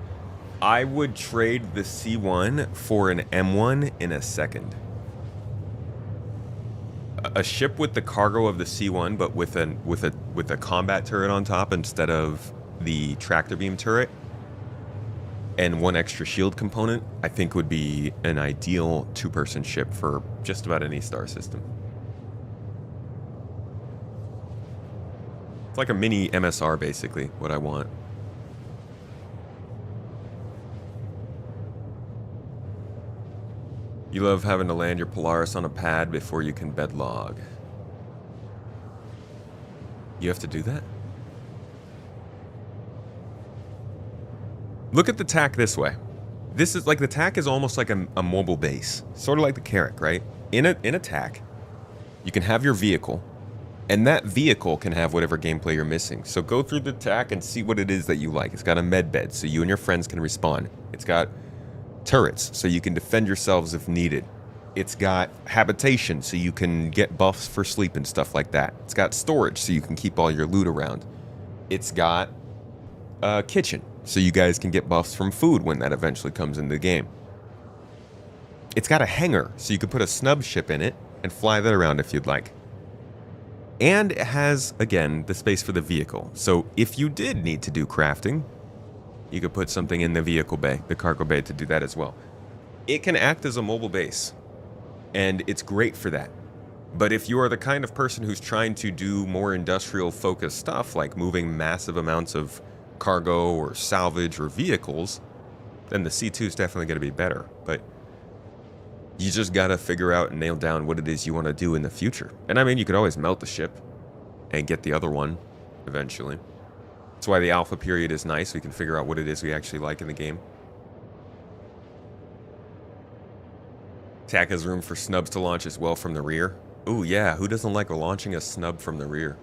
Speaker 1: I would trade the C1 for an M1 in a second. A ship with the cargo of the C1, but with a combat turret on top instead of the tractor beam turret, and one extra shield component, I think would be an ideal two-person ship for just about any star system. It's like a mini MSR, basically, what I want. You love having to land your Polaris on a pad before you can bed log. You have to do that? Look at the tack this way. This is like, the tack is almost like a mobile base. Sort of like the Carrack, right? In a tack, you can have your vehicle, and that vehicle can have whatever gameplay you're missing. So go through the tack and see what it is that you like. It's got a med bed, so you and your friends can respawn. It's got turrets, so you can defend yourselves if needed. It's got habitation, so you can get buffs for sleep and stuff like that. It's got storage, so you can keep all your loot around. It's got a kitchen, so you guys can get buffs from food when that eventually comes in the game. It's got a hangar, so you can put a snub ship in it and fly that around if you'd like. And it has, again, the space for the vehicle. So if you did need to do crafting, you could put something in the vehicle bay, the cargo bay, to do that as well. It can act as a mobile base, and it's great for that. But if you are the kind of person who's trying to do more industrial-focused stuff, like moving massive amounts of cargo or salvage or vehicles, then the C2 is definitely going to be better. But you just got to figure out and nail down what it is you want to do in the future. And I mean, you could always melt the ship and get the other one eventually. That's why the alpha period is nice. We can figure out what it is we actually like in the game. TAC has room for snubs to launch as well from the rear. Ooh, yeah. Who doesn't like launching a snub from the rear?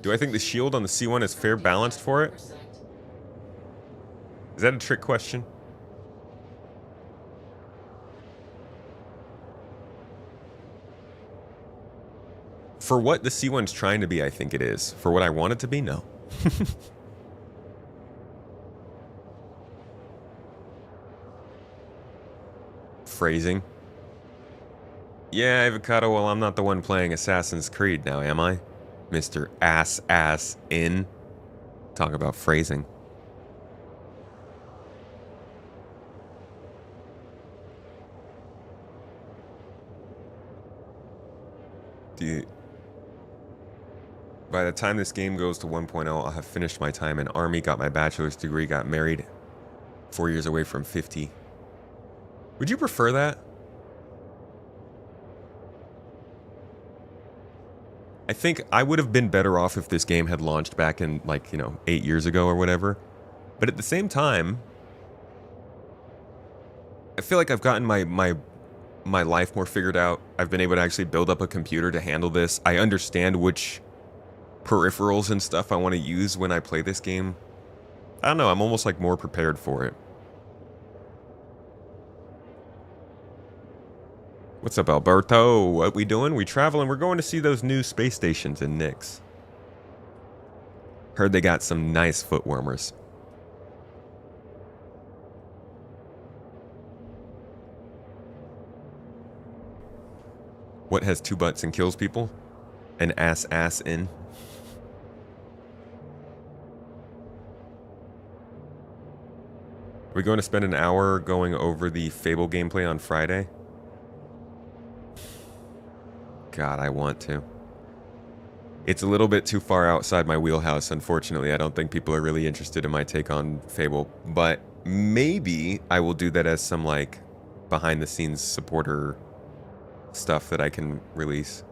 Speaker 1: Do I think the shield on the C1 is fair balanced for it? Is that a trick question? For what the C1's trying to be, I think it is. For what I want it to be, no. Phrasing. Yeah, Avocado, well, I'm not the one playing Assassin's Creed now, am I? Mr. Ass in. Talk about phrasing. By the time this game goes to 1.0, I'll have finished my time in Army, got my bachelor's degree, got married. 4 years away from 50. Would you prefer that? I think I would have been better off if this game had launched back in, like, 8 years ago or whatever. But at the same time, I feel like I've gotten my life more figured out. I've been able to actually build up a computer to handle this. I understand which peripherals and stuff I want to use when I play this game. I don't know, I'm almost like more prepared for it. What's up, Alberto? What we doing? We traveling? We're going to see those new space stations in Nix. Heard they got some nice foot warmers. What has two butts and kills people? An ass in. Are we going to spend an hour going over the Fable gameplay on Friday? God, I want to. It's a little bit too far outside my wheelhouse, unfortunately. I don't think people are really interested in my take on Fable, but maybe I will do that as some, like, behind-the-scenes supporter stuff that I can release.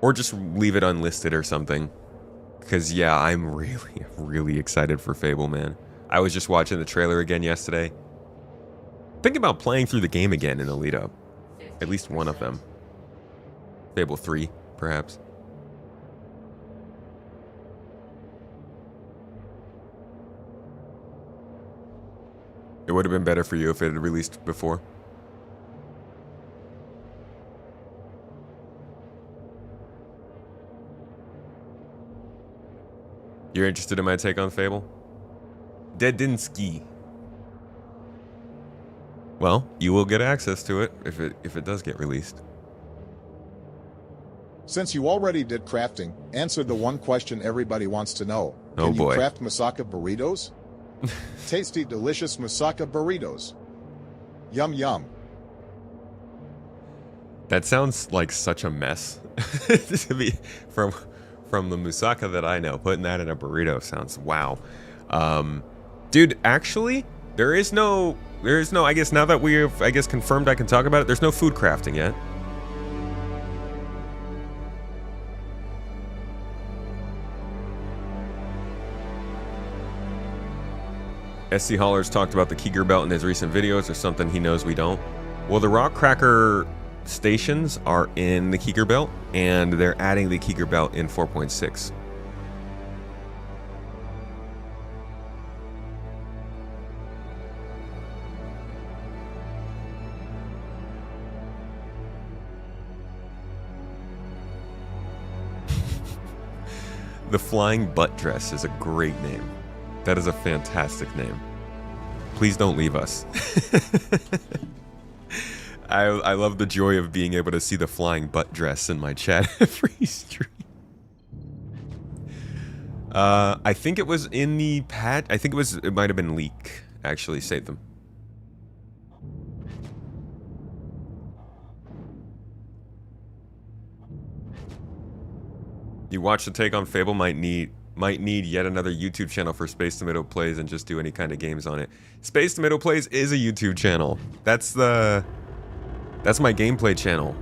Speaker 1: Or just leave it unlisted or something. Because, yeah, I'm really, really excited for Fable, man. I was just watching the trailer again yesterday. Think about playing through the game again in the lead-up. At least one of them. Fable 3, perhaps. It would have been better for you if it had released before. You're interested in my take on Fable? Dedinsky. Well, you will get access to it if it does get released.
Speaker 7: Since you already did crafting, answer the one question everybody wants to know.
Speaker 1: Oh,
Speaker 7: Can
Speaker 1: boy.
Speaker 7: you craft moussaka burritos? Tasty, delicious moussaka burritos. Yum yum.
Speaker 1: That sounds like such a mess. To be from the moussaka that I know, putting that in a burrito sounds wow. Dude, actually, there is no, I guess now that we've, confirmed I can talk about it, there's no food crafting yet. SC Holler's talked about the Keeger belt in his recent videos, or something he knows we don't. Well, the rock cracker stations are in the Keeger belt, and they're adding the Keeger belt in 4.6. The Flying Butt Dress is a great name. That is a fantastic name. Please don't leave us. I love the joy of being able to see the flying butt dress in my chat every stream. I think it was in the patch. I think it might have been leak. Actually, save them. You watch the take on Fable might need yet another YouTube channel for Space Tomato Plays and just do any kind of games on it. Space Tomato Plays is a YouTube channel. That's my gameplay channel.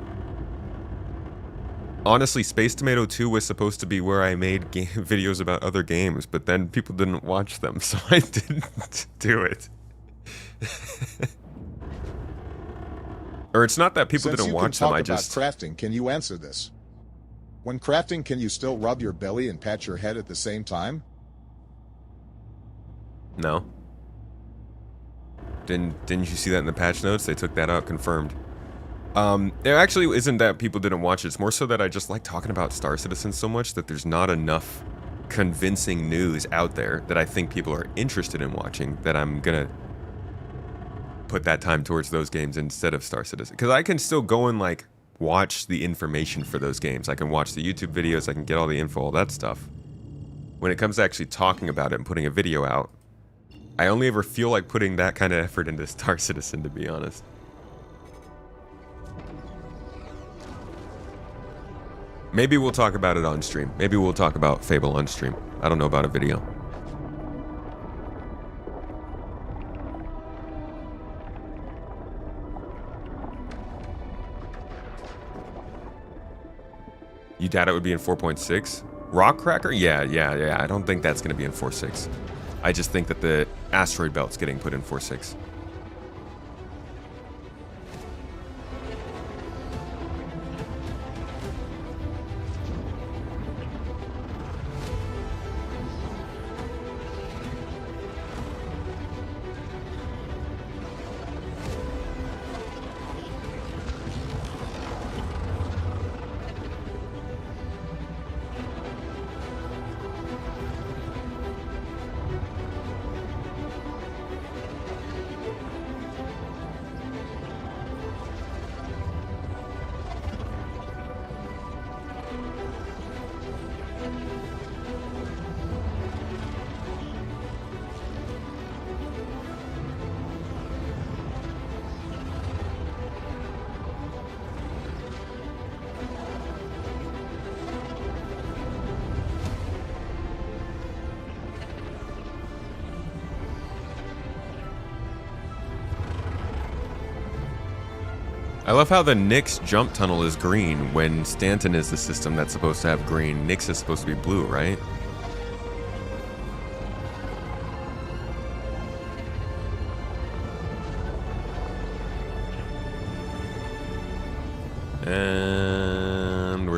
Speaker 1: Honestly, Space Tomato 2 was supposed to be where I made videos about other games, but then people didn't watch them, so I didn't do it. Or it's not that people didn't watch them, I just...
Speaker 7: Since you can talk about crafting, can you answer this? When crafting, can you still rub your belly and pat your head at the same time?
Speaker 1: No. Didn't you see that in the patch notes? They took that out, confirmed. It actually isn't that people didn't watch it. It's more so that I just like talking about Star Citizen so much that there's not enough convincing news out there that I think people are interested in watching, that I'm gonna put that time towards those games instead of Star Citizen. Because I can still go and like watch the information for those games. I can watch the YouTube videos, I can get all the info, all that stuff. When it comes to actually talking about it and putting a video out, I only ever feel like putting that kind of effort into Star Citizen, to be honest. Maybe we'll talk about it on stream. Maybe we'll talk about Fable on stream. I don't know about a video. You doubt it would be in 4.6? Rock Cracker? Yeah. I don't think that's going to be in 4.6. I just think that the asteroid belt's getting put in 4.6. I love how the Nyx jump tunnel is green when Stanton is the system that's supposed to have green. Nyx is supposed to be blue, right?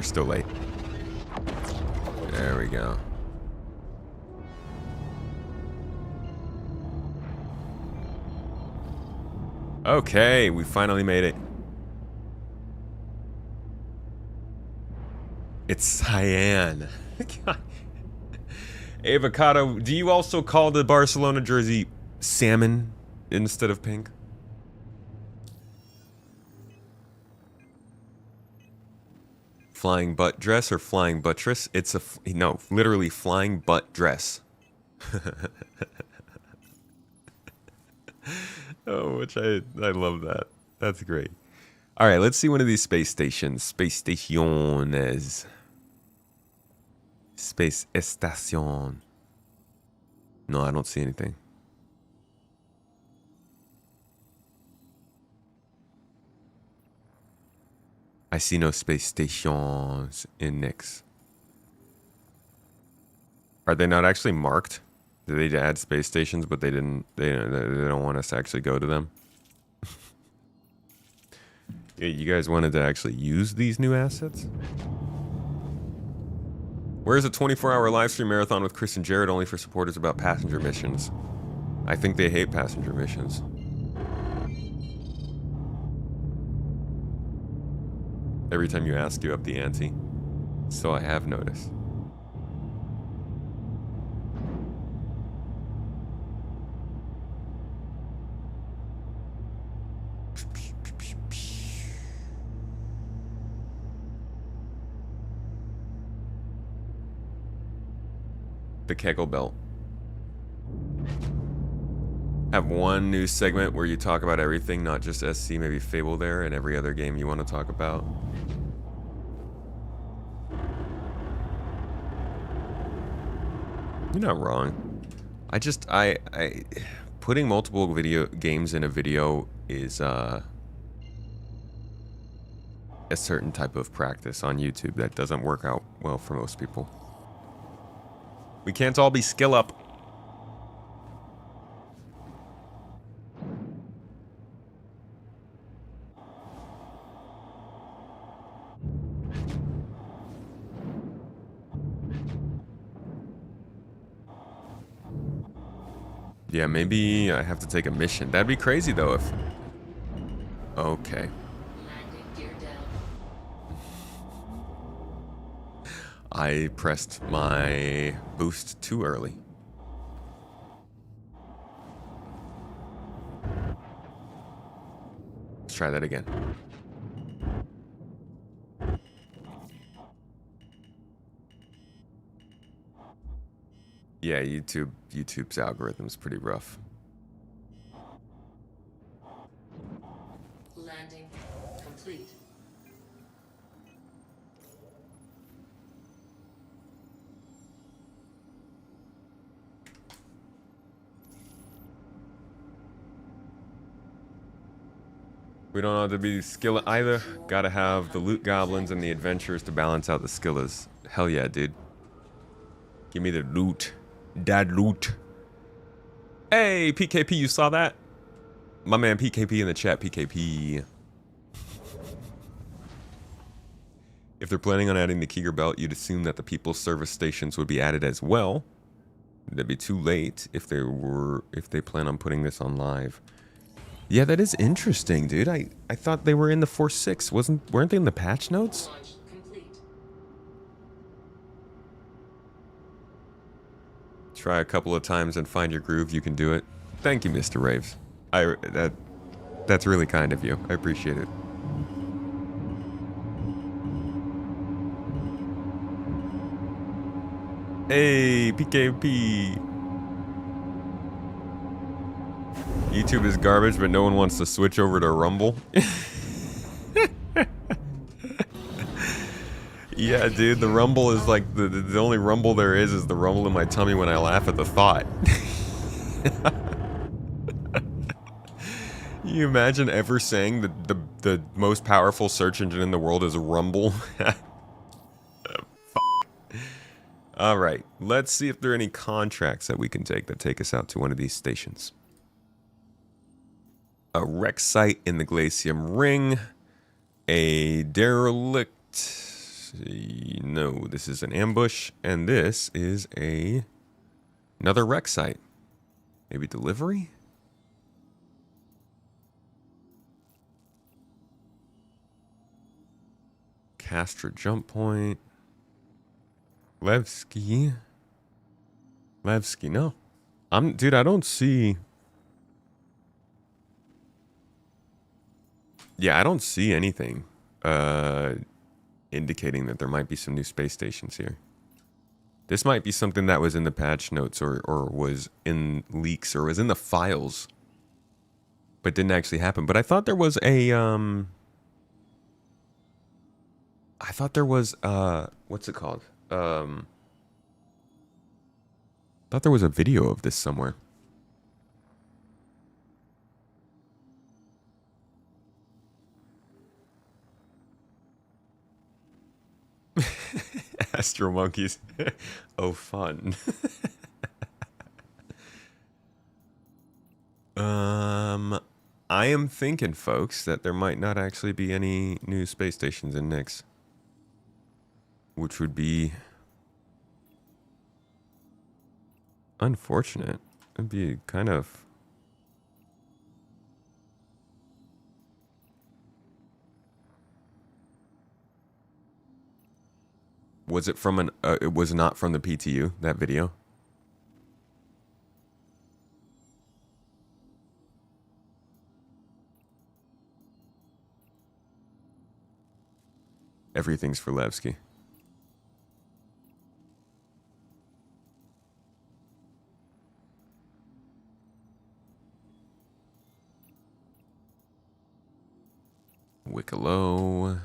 Speaker 1: still late. There we go. Okay, we finally made it. It's cyan. God. Avocado, do you also call the Barcelona jersey salmon instead of pink? Flying butt dress or flying buttress? It's a, no, literally flying butt dress. Oh, which I love that. That's great. All right, let's see one of these space stations. Space staciones. Space estación. No, I don't see anything. I see no space stations in Nyx. Are they not actually marked? Did they add space stations, but they didn't? They don't want us to actually go to them. Yeah, you guys wanted to actually use these new assets? Where's a 24-hour live stream marathon with Chris and Jared only for supporters about passenger missions? I think they hate passenger missions. Every time you ask, you up the ante. So I have noticed. The Kegel Belt. Have one news segment where you talk about everything, not just SC, maybe Fable there, and every other game you want to talk about. You're not wrong. I putting multiple video games in a video is a certain type of practice on YouTube that doesn't work out well for most people. We can't all be skill up. Yeah, maybe I have to take a mission. That'd be crazy though if... Okay. I pressed my boost too early. Let's try that again. Yeah, YouTube's algorithm's pretty rough.
Speaker 6: Landing complete.
Speaker 1: We don't have to be skill either. Gotta have the loot goblins and the adventurers to balance out the skillas. Hell yeah, dude. Give me the loot. Dad loot. Hey, PKP, you saw that? My man PKP in the chat, PKP. If they're planning on adding the Keeger belt, you'd assume that the people's service stations would be added as well. That'd be too late if they plan on putting this on live. Yeah, that is interesting, dude. I thought they were in the 4.6. Weren't they in the patch notes?
Speaker 6: Launch complete.
Speaker 1: Try a couple of times and find your groove. You can do it. Thank you, Mr. Raves. That's really kind of you. I appreciate it. Hey, PKP. YouTube is garbage, but no one wants to switch over to Rumble. Yeah, dude, the Rumble is like the only Rumble there is the rumble in my tummy when I laugh at the thought. You imagine ever saying that the most powerful search engine in the world is Rumble? All right, let's see if there are any contracts that we can take that take us out to one of these stations. A wreck site in the Glacium Ring, a derelict see. No, this is an ambush, and this is another wreck site. Maybe delivery? Castra jump point. Levki, no. Dude, I don't see. Yeah, I don't see anything indicating that there might be some new space stations here. This might be something that was in the patch notes or was in leaks or was in the files, but didn't actually happen. But I thought there was a what's it called? Thought there was a video of this somewhere. Astro monkeys. Oh, fun. I am thinking, folks, that there might not actually be any new space stations in Nyx, which would be unfortunate. It'd be kind of... Was it from an... it was not from the PTU, that video? Everything's for Levki. Wicklow,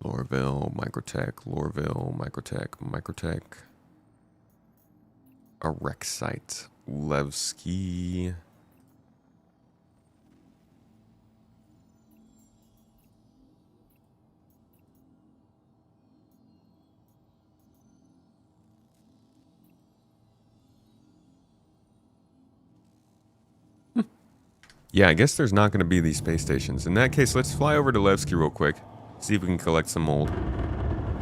Speaker 1: Lorville, Microtech, Lorville, Microtech. A wreck site, Levki. Yeah, I guess there's not going to be these space stations. In that case, let's fly over to Levki real quick. See if we can collect some mold.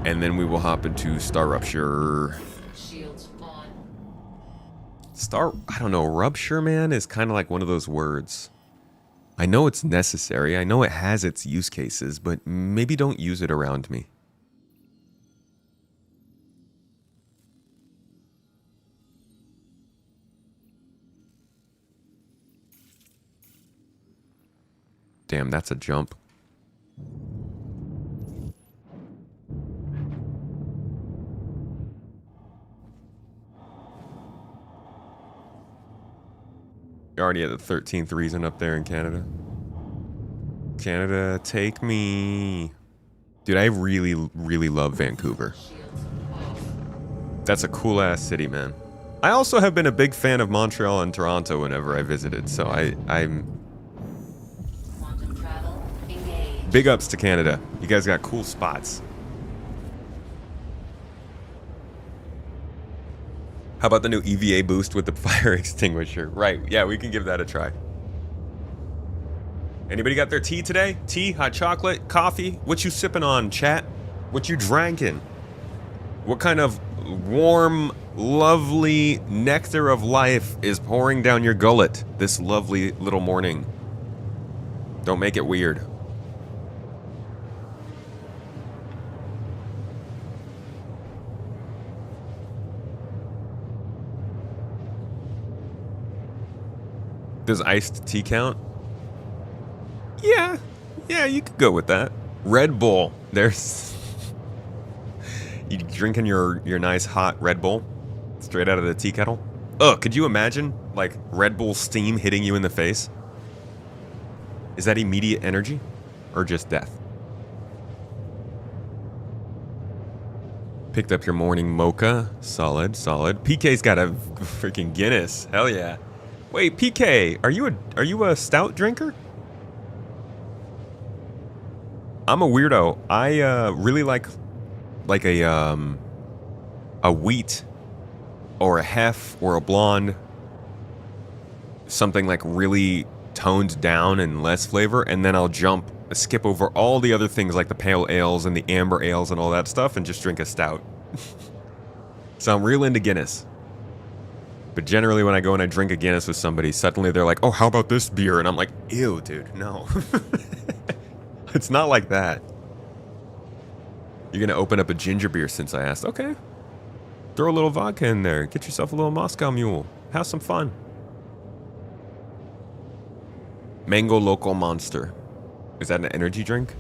Speaker 1: And then we will hop into Star Rupture.
Speaker 6: Shields on.
Speaker 1: I don't know, Rupture, man, is kind of like one of those words. I know it's necessary. I know it has its use cases, but maybe don't use it around me. Damn, that's a jump. You're already at the 13th reason up there in Canada. Canada, take me. Dude, I really, really love Vancouver. That's a cool-ass city, man. I also have been a big fan of Montreal and Toronto whenever I visited, so I'm... Big ups to Canada. You guys got cool spots. How about the new EVA boost with the fire extinguisher? Right, yeah, we can give that a try. Anybody got their tea today? Tea, hot chocolate, coffee? What you sipping on, chat? What you drinking? What kind of warm, lovely nectar of life is pouring down your gullet this lovely little morning? Don't make it weird. Does iced tea count? Yeah, you could go with that. Red Bull. There's... You drinking your nice hot Red Bull straight out of the tea kettle? Ugh, could you imagine, like, Red Bull steam hitting you in the face? Is that immediate energy or just death? Picked up your morning mocha. Solid. PK's got a freaking Guinness. Hell yeah. Wait, PK, are you a stout drinker? I'm a weirdo. I really like a wheat or a hef or a blonde, something like really toned down and less flavor, and then I'll jump skip over all the other things like the pale ales and the amber ales and all that stuff and just drink a stout. So I'm real into Guinness. But generally when I go and I drink a Guinness with somebody, suddenly they're like, oh, how about this beer? And I'm like, ew, dude, no. It's not like that. You're going to open up a ginger beer since I asked. Okay. Throw a little vodka in there. Get yourself a little Moscow Mule. Have some fun. Mango Local Monster. Is that an energy drink?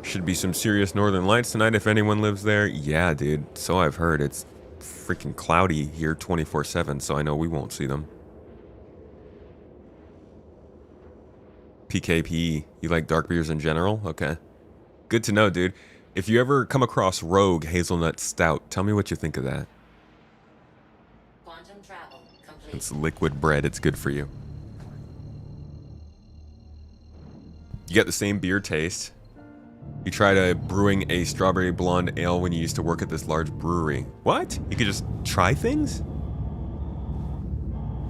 Speaker 1: Should be some serious northern lights tonight if anyone lives there. Yeah, dude. So I've heard. It's freaking cloudy here 24/7, so I know we won't see them. PKP. You like dark beers in general? Okay. Good to know, dude. If you ever come across Rogue Hazelnut Stout, tell me what you think of that.
Speaker 6: Quantum travel complete.
Speaker 1: It's liquid bread. It's good for you. You get the same beer taste. You tried brewing a strawberry blonde ale when you used to work at this large brewery. What? You could just try things?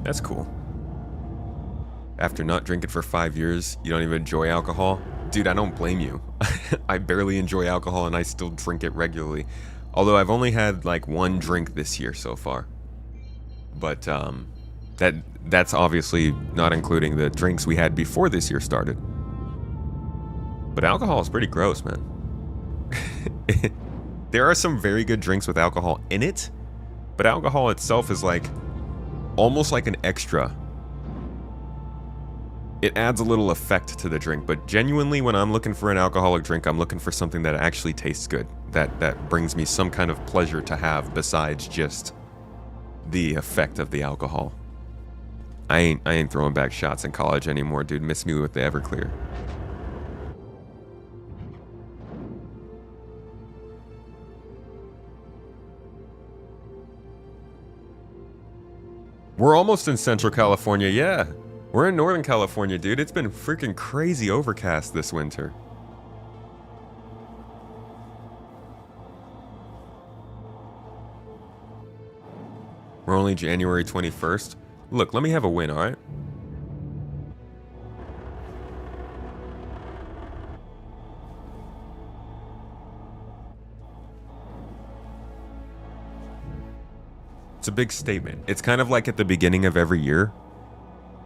Speaker 1: That's cool. After not drinking for 5 years, you don't even enjoy alcohol? Dude, I don't blame you. I barely enjoy alcohol and I still drink it regularly. Although I've only had like one drink this year so far. But that's obviously not including the drinks we had before this year started. But alcohol is pretty gross, man. There are some very good drinks with alcohol in it, but alcohol itself is like almost like an extra. It adds a little effect to the drink, but genuinely when I'm looking for an alcoholic drink, I'm looking for something that actually tastes good, that brings me some kind of pleasure to have besides just the effect of the alcohol. I ain't throwing back shots in college anymore, dude. Miss me with the Everclear. We're almost in Central California, yeah. We're in Northern California, dude. It's been freaking crazy overcast this winter. We're only January 21st. Look, let me have a win, alright? It's a big statement. It's kind of like at the beginning of every year.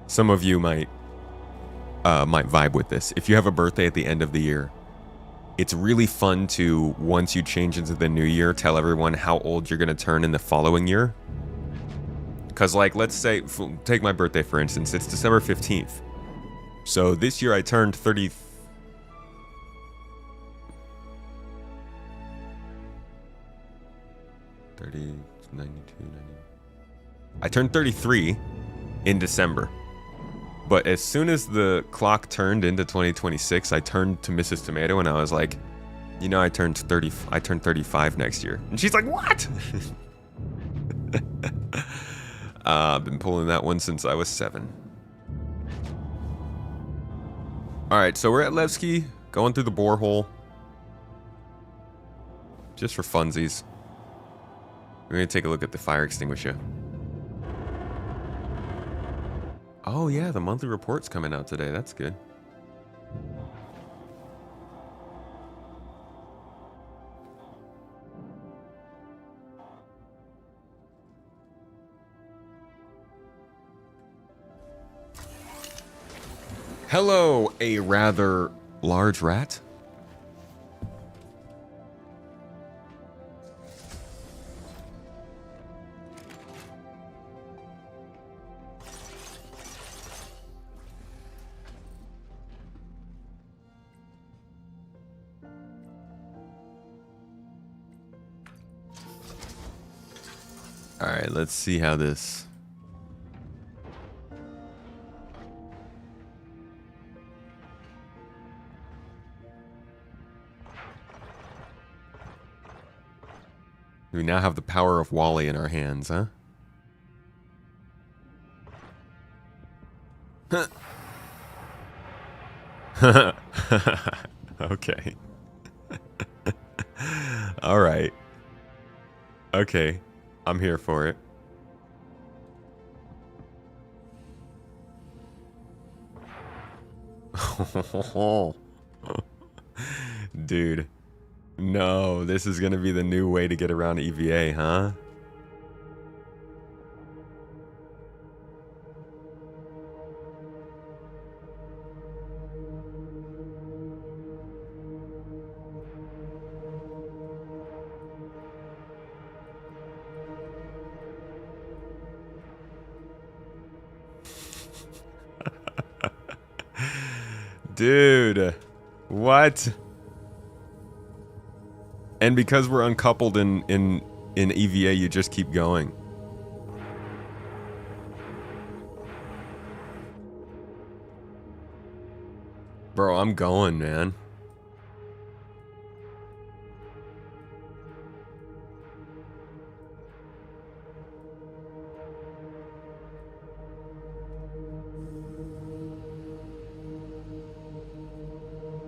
Speaker 1: Some of you might vibe with this. If you have a birthday at the end of the year, it's really fun to, once you change into the new year, tell everyone how old you're going to turn in the following year. Because, like, let's say, take my birthday for instance. It's December 15th. So this year I turned 30... 30, 92, 90... I turned 33 in December. But as soon as the clock turned into 2026, I turned to Mrs. Tomato and I was like, you know, I turned 35 next year. And she's like, what? I've been pulling that one since I was 7. Alright, so we're at Levki, going through the borehole. Just for funsies. We're going to take a look at the fire extinguisher. Oh yeah, the monthly report's coming out today. That's good. Hello, a rather large rat. All right, let's see how this... We now have the power of Wally in our hands, huh? Okay. All right. Okay. I'm here for it. Dude. No, this is gonna be the new way to get around EVA, huh? Dude, what? And because we're uncoupled in EVA, you just keep going. Bro, I'm going, man.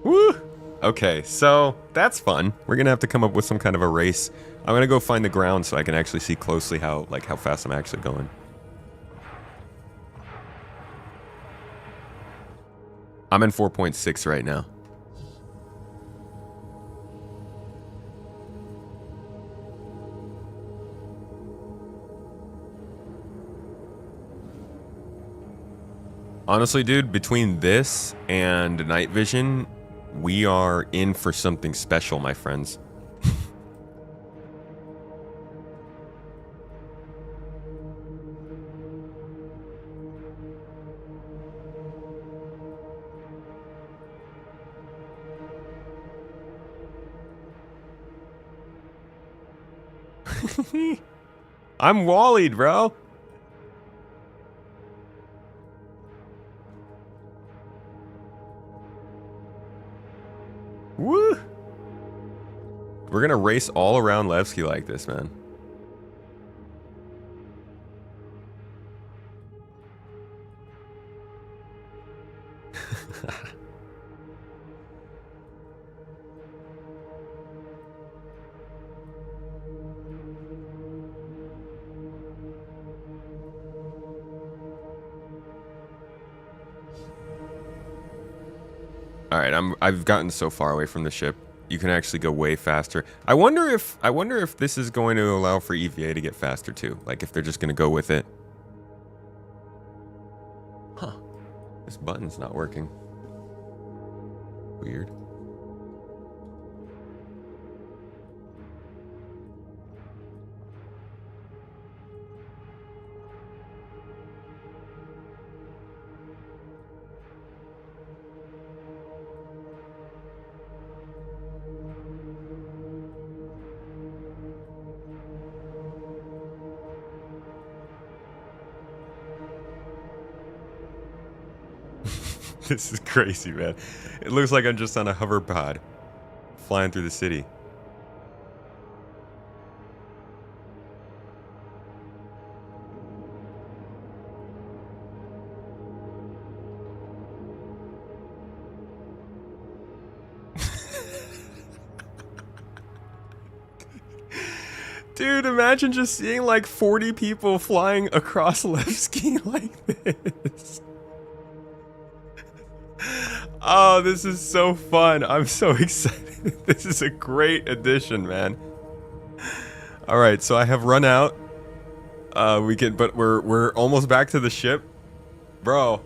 Speaker 1: Woo! Okay, so that's fun. We're gonna have to come up with some kind of a race. I'm gonna go find the ground so I can actually see closely how fast I'm actually going. I'm in 4.6 right now. Honestly, dude, between this and night vision, we are in for something special, my friends. I'm Wallied, bro. Woo! We're gonna race all around Levki like this, man. All right, I've gotten so far away from the ship. You can actually go way faster. I wonder if this is going to allow for EVA to get faster too. Like if they're just going to go with it. Huh. This button's not working. Weird. This is crazy, man. It looks like I'm just on a hover pod flying through the city. Dude, imagine just seeing like 40 people flying across Levski like this. Oh, this is so fun. I'm so excited. This is a great addition, man. All right, so I have run out. But we're almost back to the ship. Bro.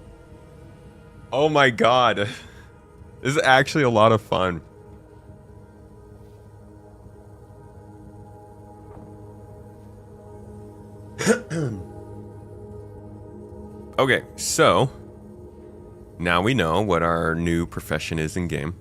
Speaker 1: Oh my god. This is actually a lot of fun. Okay, so now we know what our new profession is in game.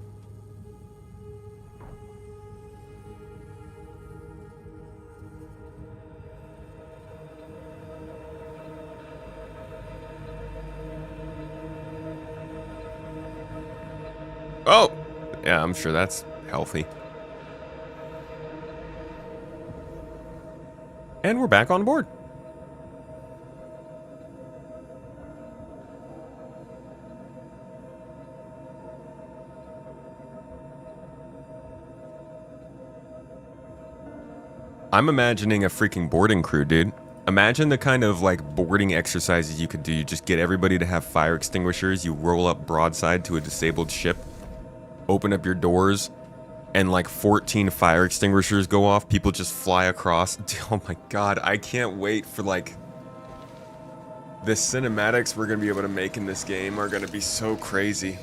Speaker 1: Oh! Yeah, I'm sure that's healthy. And we're back on board. I'm imagining a freaking boarding crew, dude. Imagine the kind of like boarding exercises you could do. You just get everybody to have fire extinguishers. You roll up broadside to a disabled ship, open up your doors, and like 14 fire extinguishers go off. People just fly across. Oh my god, I can't wait for like the cinematics we're gonna be able to make in this game are gonna be so crazy.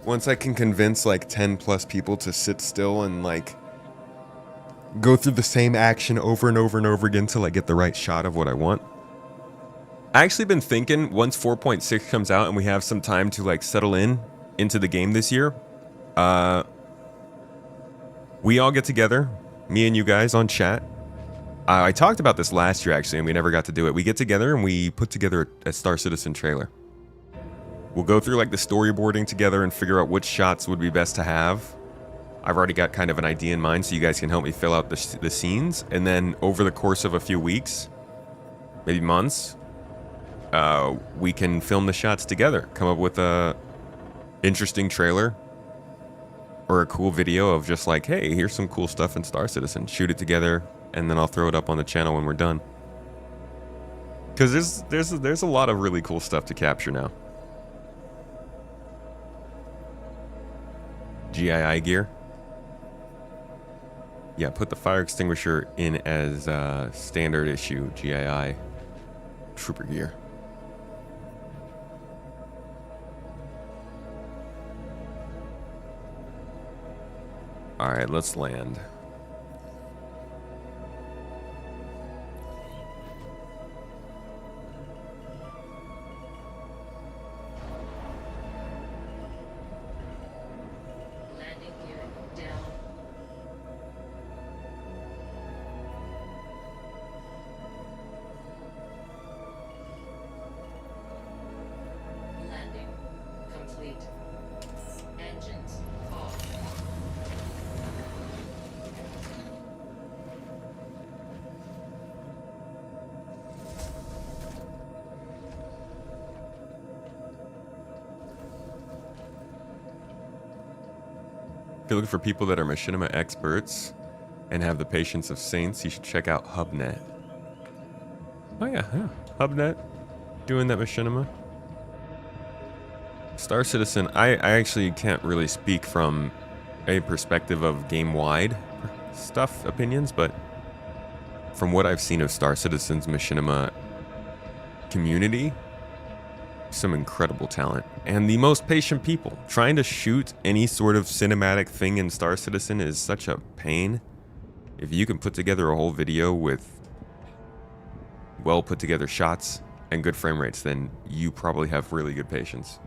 Speaker 1: Once I can convince like 10 plus people to sit still and like go through the same action over and over and over again till I get the right shot of what I want. I actually been thinking once 4.6 comes out and we have some time to like settle into the game this year, we all get together, me and you guys on chat. I talked about this last year actually and we never got to do it. We get together and we put together a Star Citizen trailer. We'll go through like the storyboarding together and figure out which shots would be best to have. I've already got kind of an idea in mind, so you guys can help me fill out the scenes. And then over the course of a few weeks, maybe months, we can film the shots together. Come up with a interesting trailer or a cool video of just like, hey, here's some cool stuff in Star Citizen. Shoot it together, and then I'll throw it up on the channel when we're done. Because there's a lot of really cool stuff to capture now. GII gear. Yeah, put the fire extinguisher in as standard issue GII trooper gear. Alright, let's land.
Speaker 6: Landing gear down. Landing complete. Engines off.
Speaker 1: If you're looking for people that are machinima experts and have the patience of saints, you should check out HubNet. Oh yeah. HubNet doing that machinima. Star Citizen, I actually can't really speak from a perspective of game-wide stuff opinions, but from what I've seen of Star Citizen's machinima community, some incredible talent and the most patient people. Trying to shoot any sort of cinematic thing in Star Citizen is such a pain. If you can put together a whole video with well put together shots and good frame rates, then you probably have really good patience.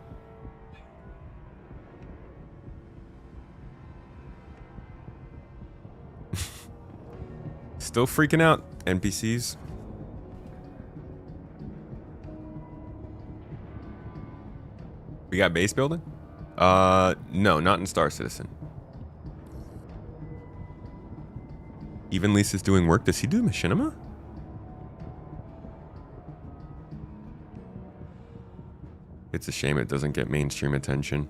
Speaker 1: Still freaking out, NPCs. We got base building? No, not in Star Citizen. Even Lisa's doing work. Does he do machinima? It's a shame it doesn't get mainstream attention.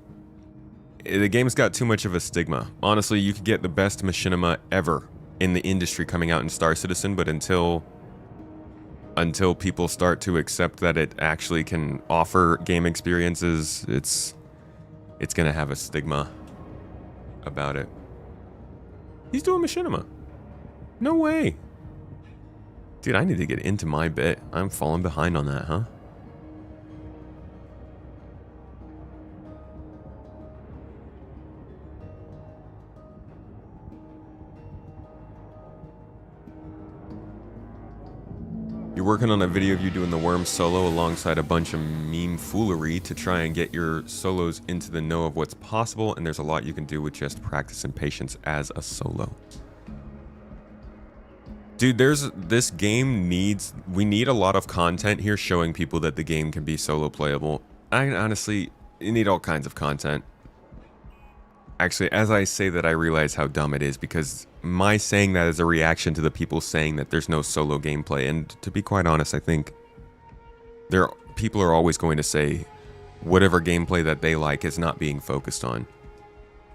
Speaker 1: The game's got too much of a stigma. Honestly, you could get the best machinima ever in the industry coming out in Star Citizen, but until people start to accept that it actually can offer game experiences, it's gonna have a stigma about it. He's doing machinima. No way. Dude, I need to get into my bit. I'm falling behind on that, huh? You're working on a video of you doing the worm solo alongside a bunch of meme foolery to try and get your solos into the know of what's possible, and there's a lot you can do with just practice and patience as a solo. Dude, this game we need a lot of content here showing people that the game can be solo playable. Honestly, you need all kinds of content. Actually, as I say that, I realize how dumb it is, because my saying that is a reaction to the people saying that there's no solo gameplay. And to be quite honest, I think people are always going to say whatever gameplay that they like is not being focused on.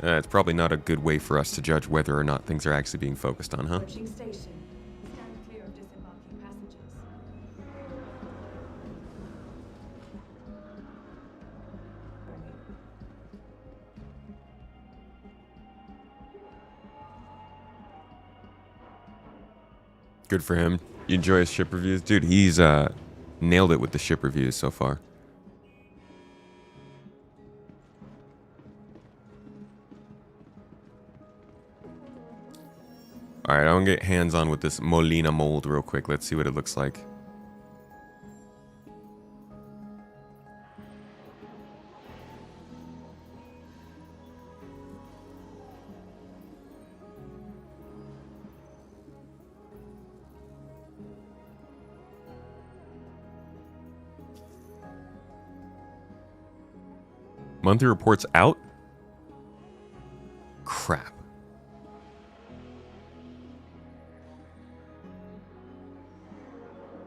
Speaker 1: It's probably not a good way for us to judge whether or not things are actually being focused on, huh?
Speaker 8: Approaching station. Stand clear of disembarking passengers.
Speaker 1: Good for him. You enjoy his ship reviews? Dude, he's nailed it with the ship reviews so far. Alright, I'm gonna get hands-on with this Molina mold real quick. Let's see what it looks like. Monthly reports out? Crap.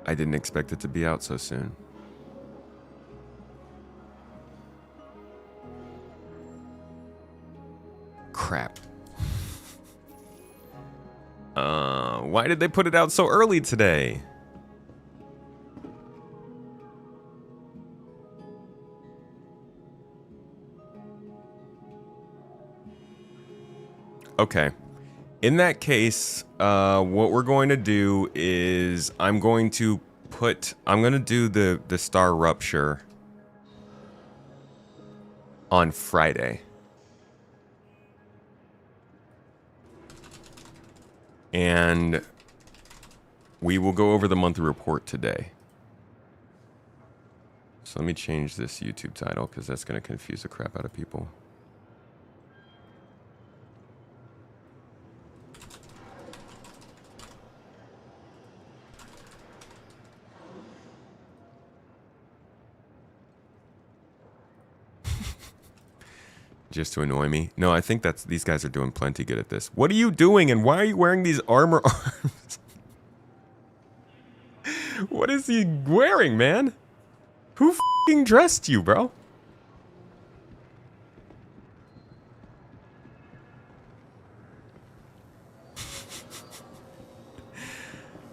Speaker 1: I didn't expect it to be out so soon. Crap. Why did they put it out so early today? Okay. In that case, what we're going to do is I'm going to do the star rupture on Friday. And we will go over the monthly report today. So let me change this YouTube title because that's going to confuse the crap out of people. Just to annoy me. No, I think these guys are doing plenty good at this. What are you doing and why are you wearing these armor arms? What is he wearing, man? Who f***ing dressed you, bro?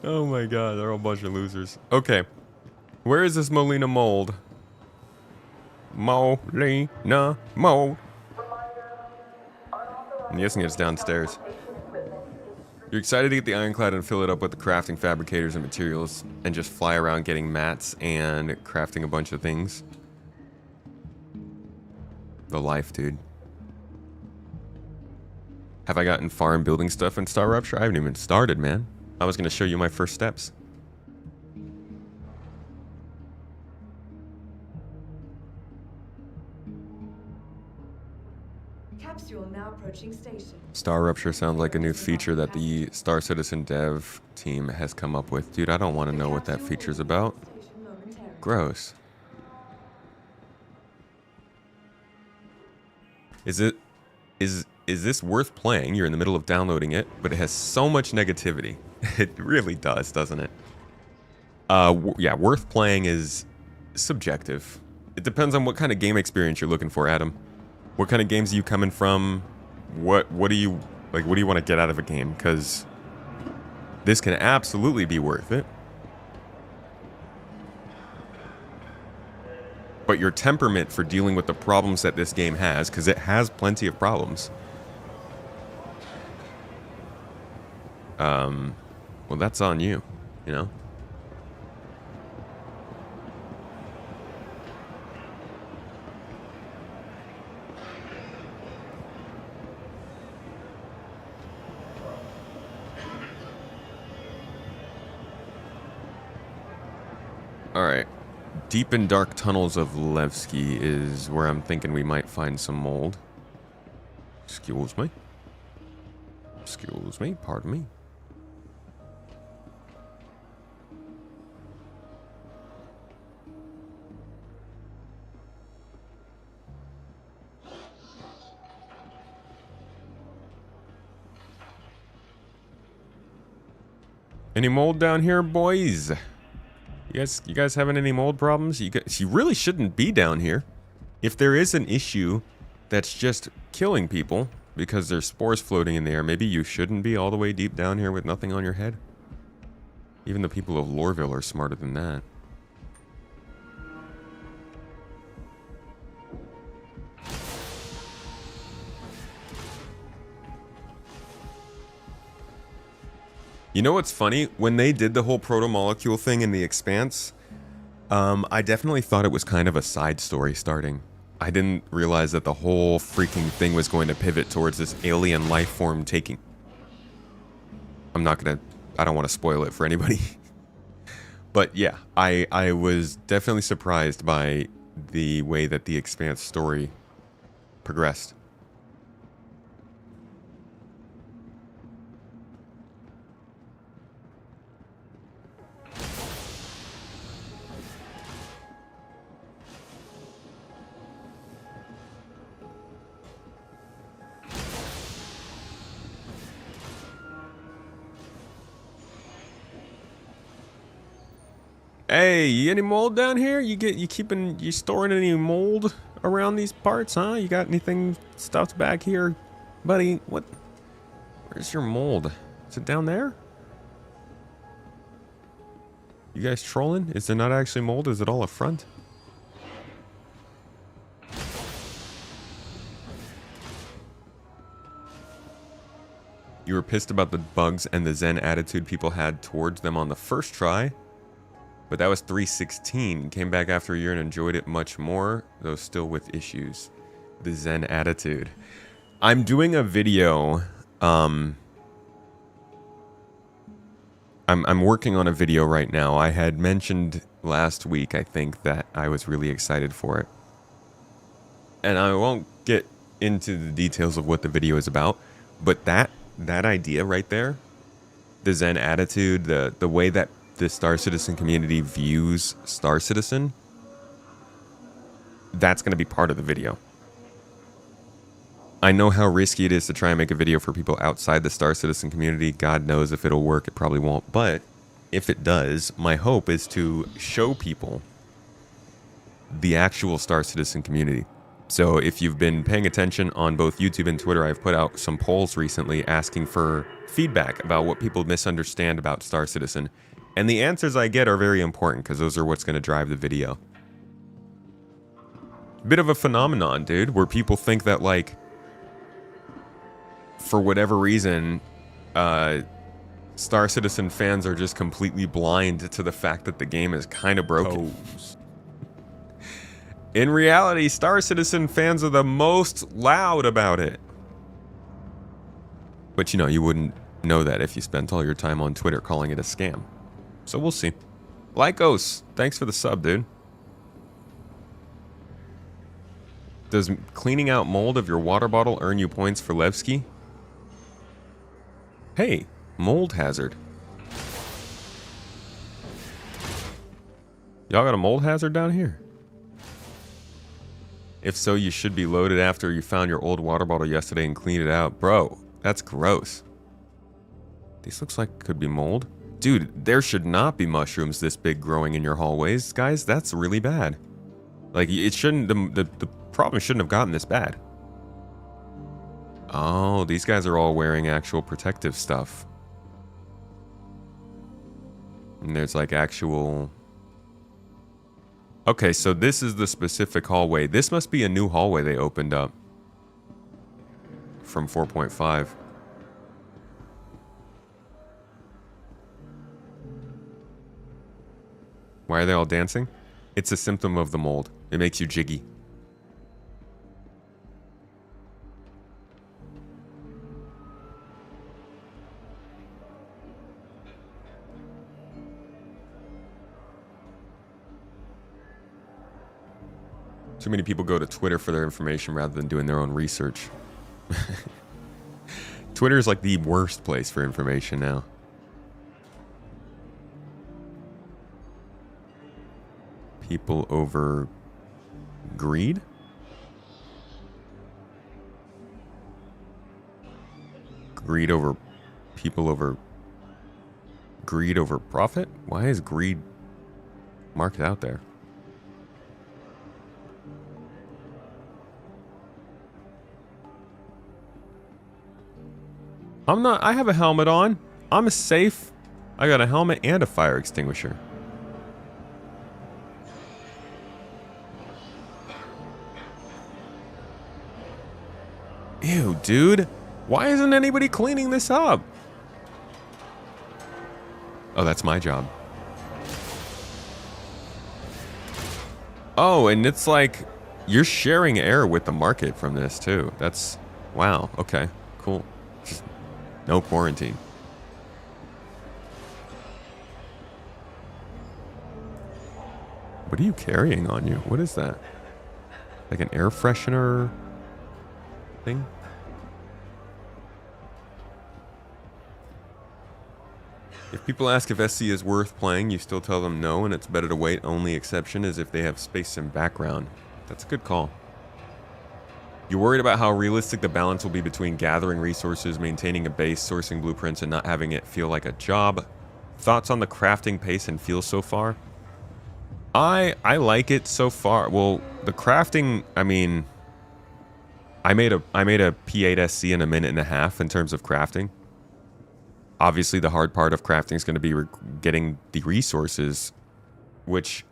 Speaker 1: Oh my god, they're all a bunch of losers. Okay. Where is this Molina mold? Molina mold. I'm guessing it's downstairs. You're excited to get the ironclad and fill it up with the crafting fabricators and materials and just fly around getting mats and crafting a bunch of things. The life, dude. Have I gotten far in building stuff in Star Rupture? I haven't even started, man. I was going to show you my first steps.
Speaker 5: Capsule now approaching station.
Speaker 1: Star Rupture sounds like a new feature that the Star Citizen dev team has come up with. Dude, I don't want to know what that feature's about. Gross. Is this worth playing? You're in the middle of downloading it, but it has so much negativity. It really does, doesn't it? Yeah, worth playing is subjective. It depends on what kind of game experience you're looking for, Adam. What kind of games are you coming from? What do you like? What do you want to get out of a game? Because this can absolutely be worth it. But your temperament for dealing with the problems that this game has, because it has plenty of problems. Well, that's on you, you know? All right. Deep and dark tunnels of Levki is where I'm thinking we might find some mold. Excuse me. Excuse me, pardon me. Any mold down here, boys? You guys having any mold problems? You really shouldn't be down here. If there is an issue that's just killing people because there's spores floating in the air, maybe you shouldn't be all the way deep down here with nothing on your head. Even the people of Lorville are smarter than that. You know what's funny? When they did the whole proto-molecule thing in The Expanse, I definitely thought it was kind of a side story starting. I didn't realize that the whole freaking thing was going to pivot towards this alien life form taking... I don't want to spoil it for anybody. But yeah, I was definitely surprised by the way that The Expanse story progressed. Hey, any mold down here? You storing any mold around these parts, huh? You got anything stuffed back here, buddy? What? Where's your mold? Is it down there? You guys trolling? Is there not actually mold? Is it all a front? You were pissed about the bugs and the Zen attitude people had towards them on the first try. But that was 316. Came back after a year and enjoyed it much more, though still with issues. The Zen attitude. I'm doing a video. I'm working on a video right now. I had mentioned last week, I think, that I was really excited for it. And I won't get into the details of what the video is about, but that idea right there, the Zen attitude, the way that the Star Citizen community views Star Citizen, that's going to be part of the video. I know how risky it is to try and make a video for people outside the Star Citizen community. God knows if it'll work, it probably won't. But if it does, my hope is to show people the actual Star Citizen community. So if you've been paying attention on both YouTube and Twitter, I've put out some polls recently asking for feedback about what people misunderstand about Star Citizen. And the answers I get are very important because those are what's going to drive the video. Bit of a phenomenon, dude, where people think that, like, for whatever reason, Star Citizen fans are just completely blind to the fact that the game is kind of broken. In reality, Star Citizen fans are the most loud about it. But, you know, you wouldn't know that if you spent all your time on Twitter calling it a scam. So we'll see. Lycos, thanks for the sub, dude. Does cleaning out mold of your water bottle earn you points for Levki? Hey, mold hazard. Y'all got a mold hazard down here? If so, you should be loaded after you found your old water bottle yesterday and cleaned it out. Bro, that's gross. This looks like it could be mold. Dude, there should not be mushrooms this big growing in your hallways. Guys, that's really bad. Like, it shouldn't, the problem shouldn't have gotten this bad. Oh, these guys are all wearing actual protective stuff. And there's like actual... Okay, so this is the specific hallway. This must be a new hallway they opened up. From 4.5. Why are they all dancing? It's a symptom of the mold. It makes you jiggy. Too many people go to Twitter for their information rather than doing their own research. Twitter is like the worst place for information now. People over greed? Greed over people over greed over profit? Why is greed marked out there? I have a helmet on. I'm safe. I got a helmet and a fire extinguisher. Ew, dude. Why isn't anybody cleaning this up? Oh, that's my job. Oh, and it's like you're sharing air with the market from this too. That's wow. Okay, cool. Just no quarantine. What are you carrying on you? What is that? Like an air freshener thing? If people ask if SC is worth playing, you still tell them no, and it's better to wait. Only exception is if they have space and background. That's a good call. You're worried about how realistic the balance will be between gathering resources, maintaining a base, sourcing blueprints, and not having it feel like a job. Thoughts on the crafting pace and feel so far? I like it so far. Well, the crafting, I mean, I made a P8 SC in a minute and a half in terms of crafting. Obviously, the hard part of crafting is going to be getting the resources, which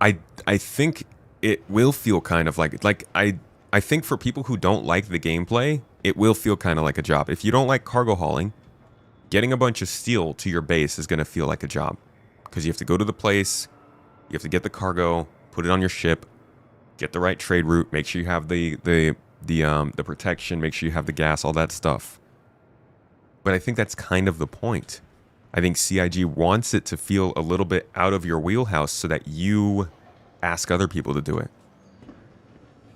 Speaker 1: I think it will feel kind of like I think for people who don't like the gameplay, it will feel kind of like a job. If you don't like cargo hauling, getting a bunch of steel to your base is going to feel like a job because you have to go to the place, you have to get the cargo, put it on your ship, get the right trade route, make sure you have the protection, make sure you have the gas, all that stuff. But I think that's kind of the point. I think CIG wants it to feel a little bit out of your wheelhouse so that you ask other people to do it.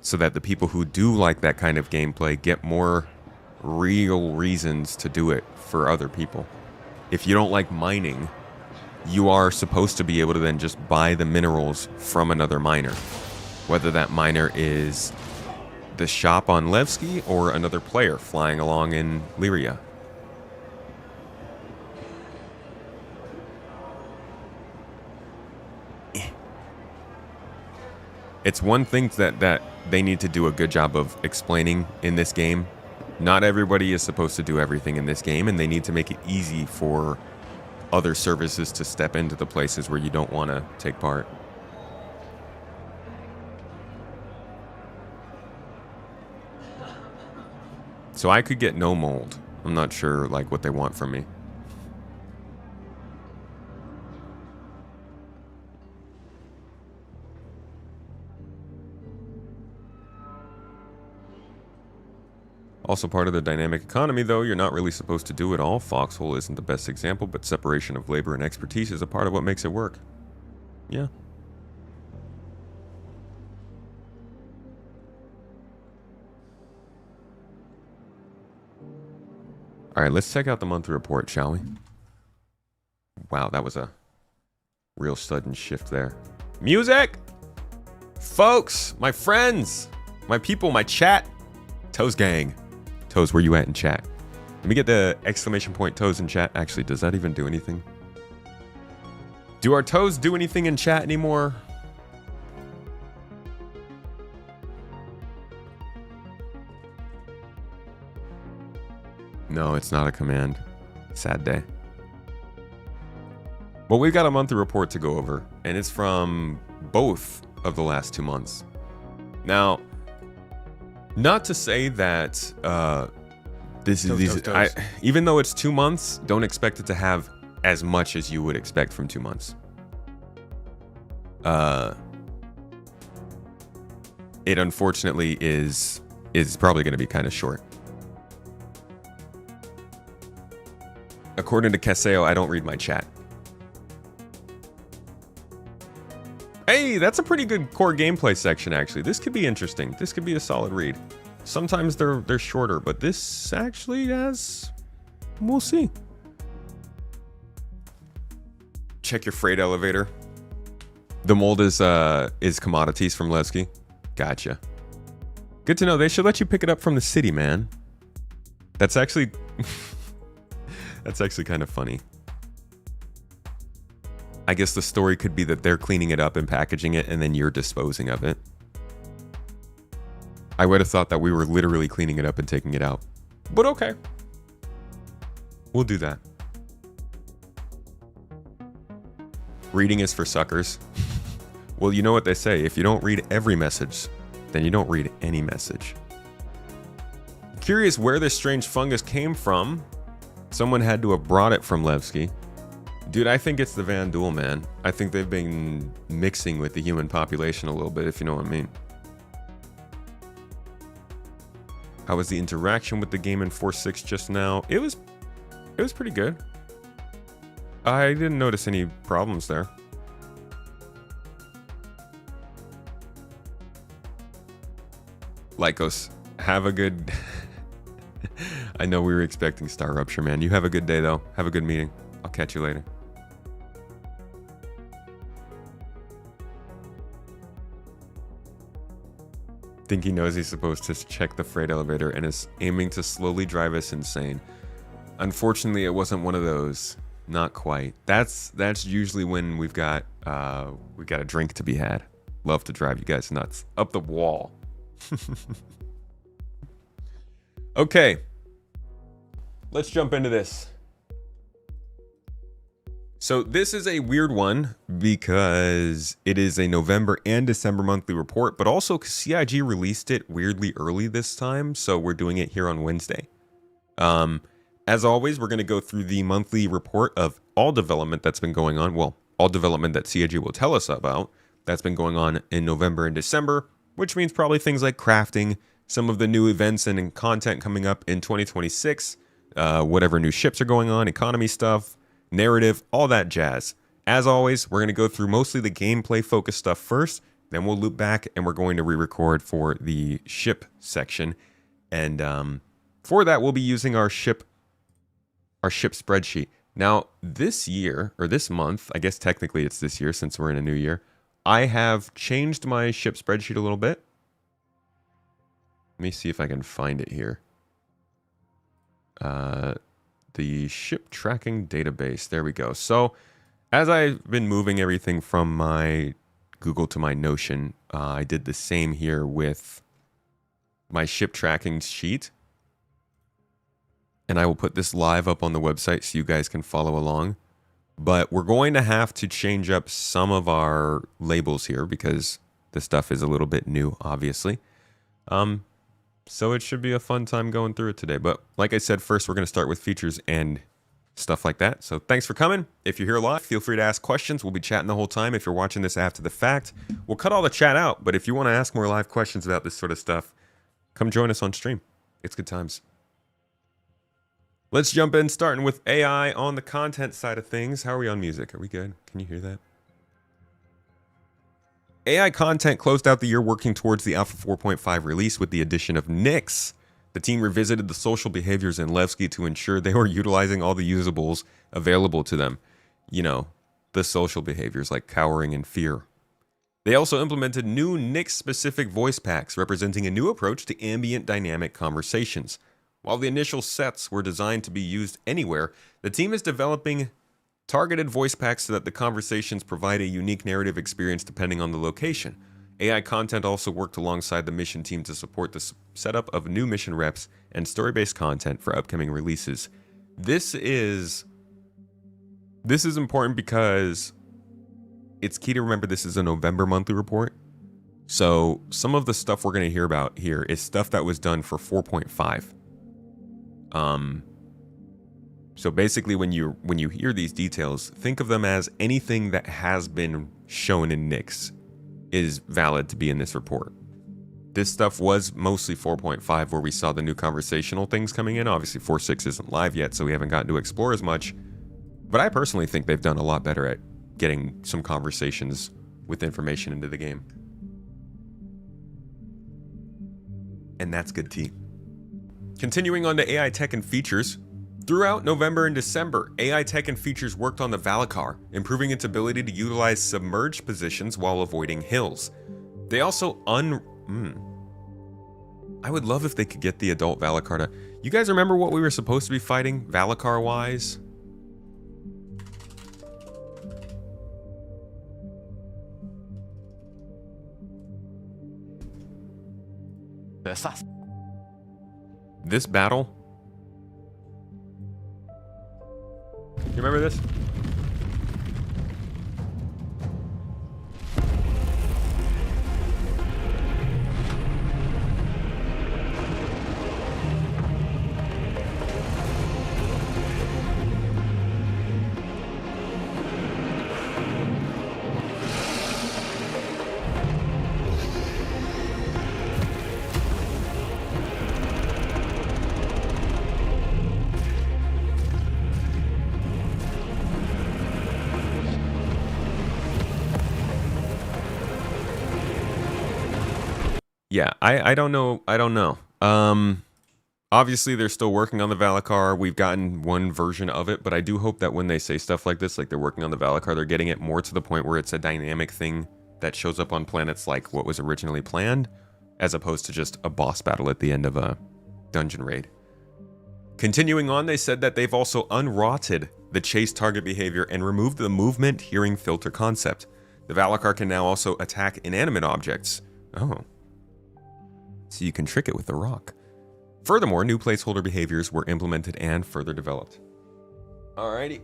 Speaker 1: So that the people who do like that kind of gameplay get more real reasons to do it for other people. If you don't like mining, you are supposed to be able to then just buy the minerals from another miner. Whether that miner is the shop on Levki or another player flying along in Lyria. It's one thing that they need to do a good job of explaining in this game. Not everybody is supposed to do everything in this game, and they need to make it easy for other services to step into the places where you don't want to take part. So I could get no mold. I'm not sure like what they want from me. Also part of the dynamic economy, though, you're not really supposed to do it all. Foxhole isn't the best example, but separation of labor and expertise is a part of what makes it work. Yeah. All right, let's check out the monthly report, shall we? Wow, that was a real sudden shift there. Music! Folks, my friends, my people, my chat. Toes gang. Toes, where you at in chat? Let me get the exclamation point Toes in chat. Actually, does that even do anything? Do our Toes do anything in chat anymore? No, it's not a command. Sad day. Well, we've got a monthly report to go over, and it's from both of the last 2 months. Now, not to say that even though it's 2 months, don't expect it to have as much as you would expect from 2 months. It unfortunately is probably going to be kind of short. According to Caseo, I don't read my chat. Hey, that's a pretty good core gameplay section, actually. This could be interesting. This could be a solid read. Sometimes they're shorter, but this actually has... We'll see. Check your freight elevator. The mold is commodities from Levki. Gotcha. Good to know. They should let you pick it up from the city, man. That's actually... That's actually kind of funny. I guess the story could be that they're cleaning it up and packaging it, and then you're disposing of it. I would have thought that we were literally cleaning it up and taking it out. But okay. We'll do that. Reading is for suckers. Well, you know what they say. If you don't read every message, then you don't read any message. Curious where this strange fungus came from. Someone had to have brought it from Levki. Dude, I think it's the Van Duel, man. I think they've been mixing with the human population a little bit, if you know what I mean. How was the interaction with the game in 4.6 just now? It was pretty good. I didn't notice any problems there. Lycos, have a good... I know we were expecting Star Rupture, man. You have a good day, though. Have a good meeting. I'll catch you later. Think he knows he's supposed to check the freight elevator and is aiming to slowly drive us insane. Unfortunately, it wasn't one of those. Not quite. That's usually when we've got a drink to be had. Love to drive you guys nuts. Up the wall. Okay. Let's jump into this. So this is a weird one because it is a November and December monthly report, but also CIG released it weirdly early this time, so we're doing it here on Wednesday. As always, we're going to go through the monthly report of all development that's been going on. Well, all development that CIG will tell us about that's been going on in November and December, which means probably things like crafting, some of the new events and content coming up in 2026, whatever new ships are going on, economy stuff, narrative, all that jazz. As always, we're going to go through mostly the gameplay focused stuff first, then we'll loop back and we're going to re-record for the ship section. And for that, we'll be using our ship spreadsheet. Now, this year, or this month, I guess technically it's this year since we're in a new year, I have changed my ship spreadsheet a little bit. Let me see if I can find it here. The ship tracking database. There we go. So, as I've been moving everything from my Google to my Notion, I did the same here with my ship tracking sheet. And I will put this live up on the website so you guys can follow along. But we're going to have to change up some of our labels here because the stuff is a little bit new, obviously. So it should be a fun time going through it today. But like I said, first we're going to start with features and stuff like that. So thanks for coming. If you're here live, feel free to ask questions. We'll be chatting the whole time. If you're watching this after the fact, we'll cut all the chat out. But if you want to ask more live questions about this sort of stuff, come join us on stream. It's good times. Let's jump in, starting with AI on the content side of things. How are we on music? Are we good? Can you hear that? AI content closed out the year working towards the Alpha 4.5 release with the addition of Nyx. The team revisited the social behaviors in Levki to ensure they were utilizing all the usables available to them. You know, the social behaviors like cowering and fear. They also implemented new Nyx-specific voice packs representing a new approach to ambient dynamic conversations. While the initial sets were designed to be used anywhere, the team is developing targeted voice packs so that the conversations provide a unique narrative experience depending on the location. AI content also worked alongside the mission team to support the setup of new mission reps and story-based content for upcoming releases. This is important because it's key to remember this is a November monthly report. So some of the stuff we're going to hear about here is stuff that was done for 4.5. So basically when you hear these details, think of them as anything that has been shown in Nyx is valid to be in this report. This stuff was mostly 4.5 where we saw the new conversational things coming in. Obviously 4.6 isn't live yet, so we haven't gotten to explore as much. But I personally think they've done a lot better at getting some conversations with information into the game. And that's good tea. Continuing on to AI tech and features. Throughout November and December, AI tech and features worked on the Valakar, improving its ability to utilize submerged positions while avoiding hills. They also I would love if they could get the adult Valakar to... You guys remember what we were supposed to be fighting Valakar-wise? This battle? You remember this? Yeah, I don't know. I don't know. Obviously, they're still working on the Valacar. We've gotten one version of it, but I do hope that when they say stuff like this, like they're working on the Valacar, they're getting it more to the point where it's a dynamic thing that shows up on planets like what was originally planned, as opposed to just a boss battle at the end of a dungeon raid. Continuing on, they said that they've also unrotted the chase target behavior and removed the movement hearing filter concept. The Valacar can now also attack inanimate objects. Oh. So you can trick it with the rock. Furthermore, new placeholder behaviors were implemented and further developed. Alrighty.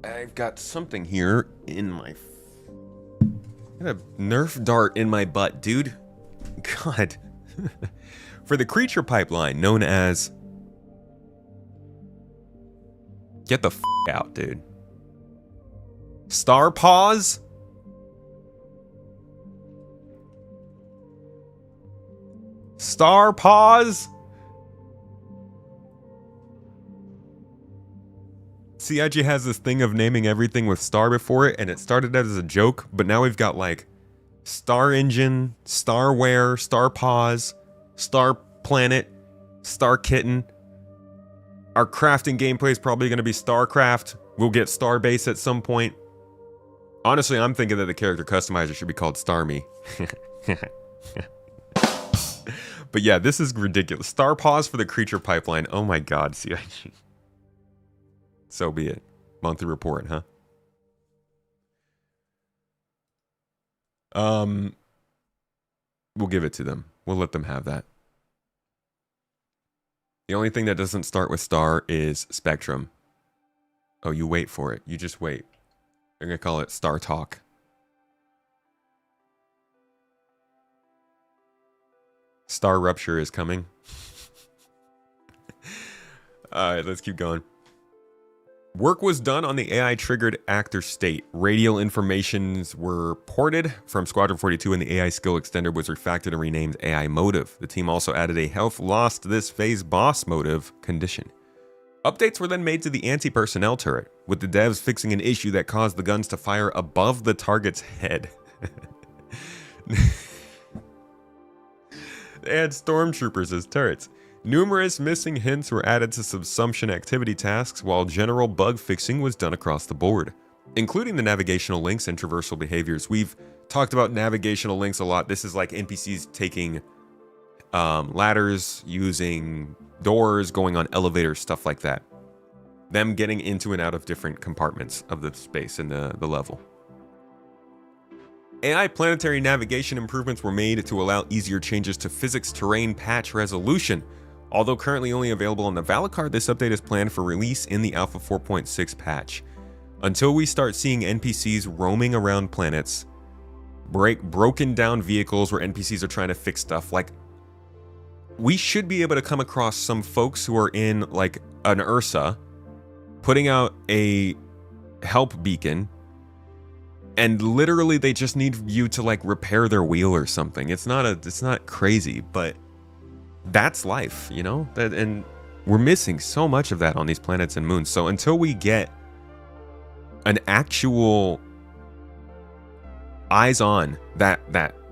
Speaker 1: I've got something here in my... I got a Nerf dart in my butt, dude. God. For the creature pipeline, known as... Get the f*** out, dude. Star Paws? Star Paws? CIG has this thing of naming everything with star before it, and it started out as a joke, but now we've got like Star Engine, Starware, Star Paws, Star Planet, Star Kitten. Our crafting gameplay is probably going to be StarCraft. We'll get Starbase at some point. Honestly, I'm thinking that the character customizer should be called Starmie. But yeah, this is ridiculous. Star Paws for the creature pipeline. Oh my god, CIG. So be it. Monthly report, huh? We'll give it to them. We'll let them have that. The only thing that doesn't start with star is Spectrum. Oh, you wait for it. You just wait. They're gonna call it Star Talk. Star Rupture is coming. Alright, let's keep going. Work was done on the AI-triggered actor state. Radial informations were ported from Squadron 42 and the AI skill extender was refactored and renamed AI motive. The team also added a health lost this phase boss motive condition. Updates were then made to the anti-personnel turret, with the devs fixing an issue that caused the guns to fire above the target's head. They had stormtroopers as turrets. Numerous missing hints were added to subsumption activity tasks, while general bug fixing was done across the board, including the navigational links and traversal behaviors. We've talked about navigational links a lot. This is like NPCs taking ladders, using doors, going on elevators, stuff like that. Them getting into and out of different compartments of the space and the level. AI planetary navigation improvements were made to allow easier changes to physics terrain patch resolution. Although currently only available on the Valacar, this update is planned for release in the Alpha 4.6 patch. Until we start seeing NPCs roaming around planets, broken down vehicles where NPCs are trying to fix stuff, like, we should be able to come across some folks who are in, like, an Ursa, putting out a help beacon, and literally they just need you to, like, repair their wheel or something. It's not crazy, but that's life, you know? And we're missing so much of that on these planets and moons. So until we get an actual eyes on that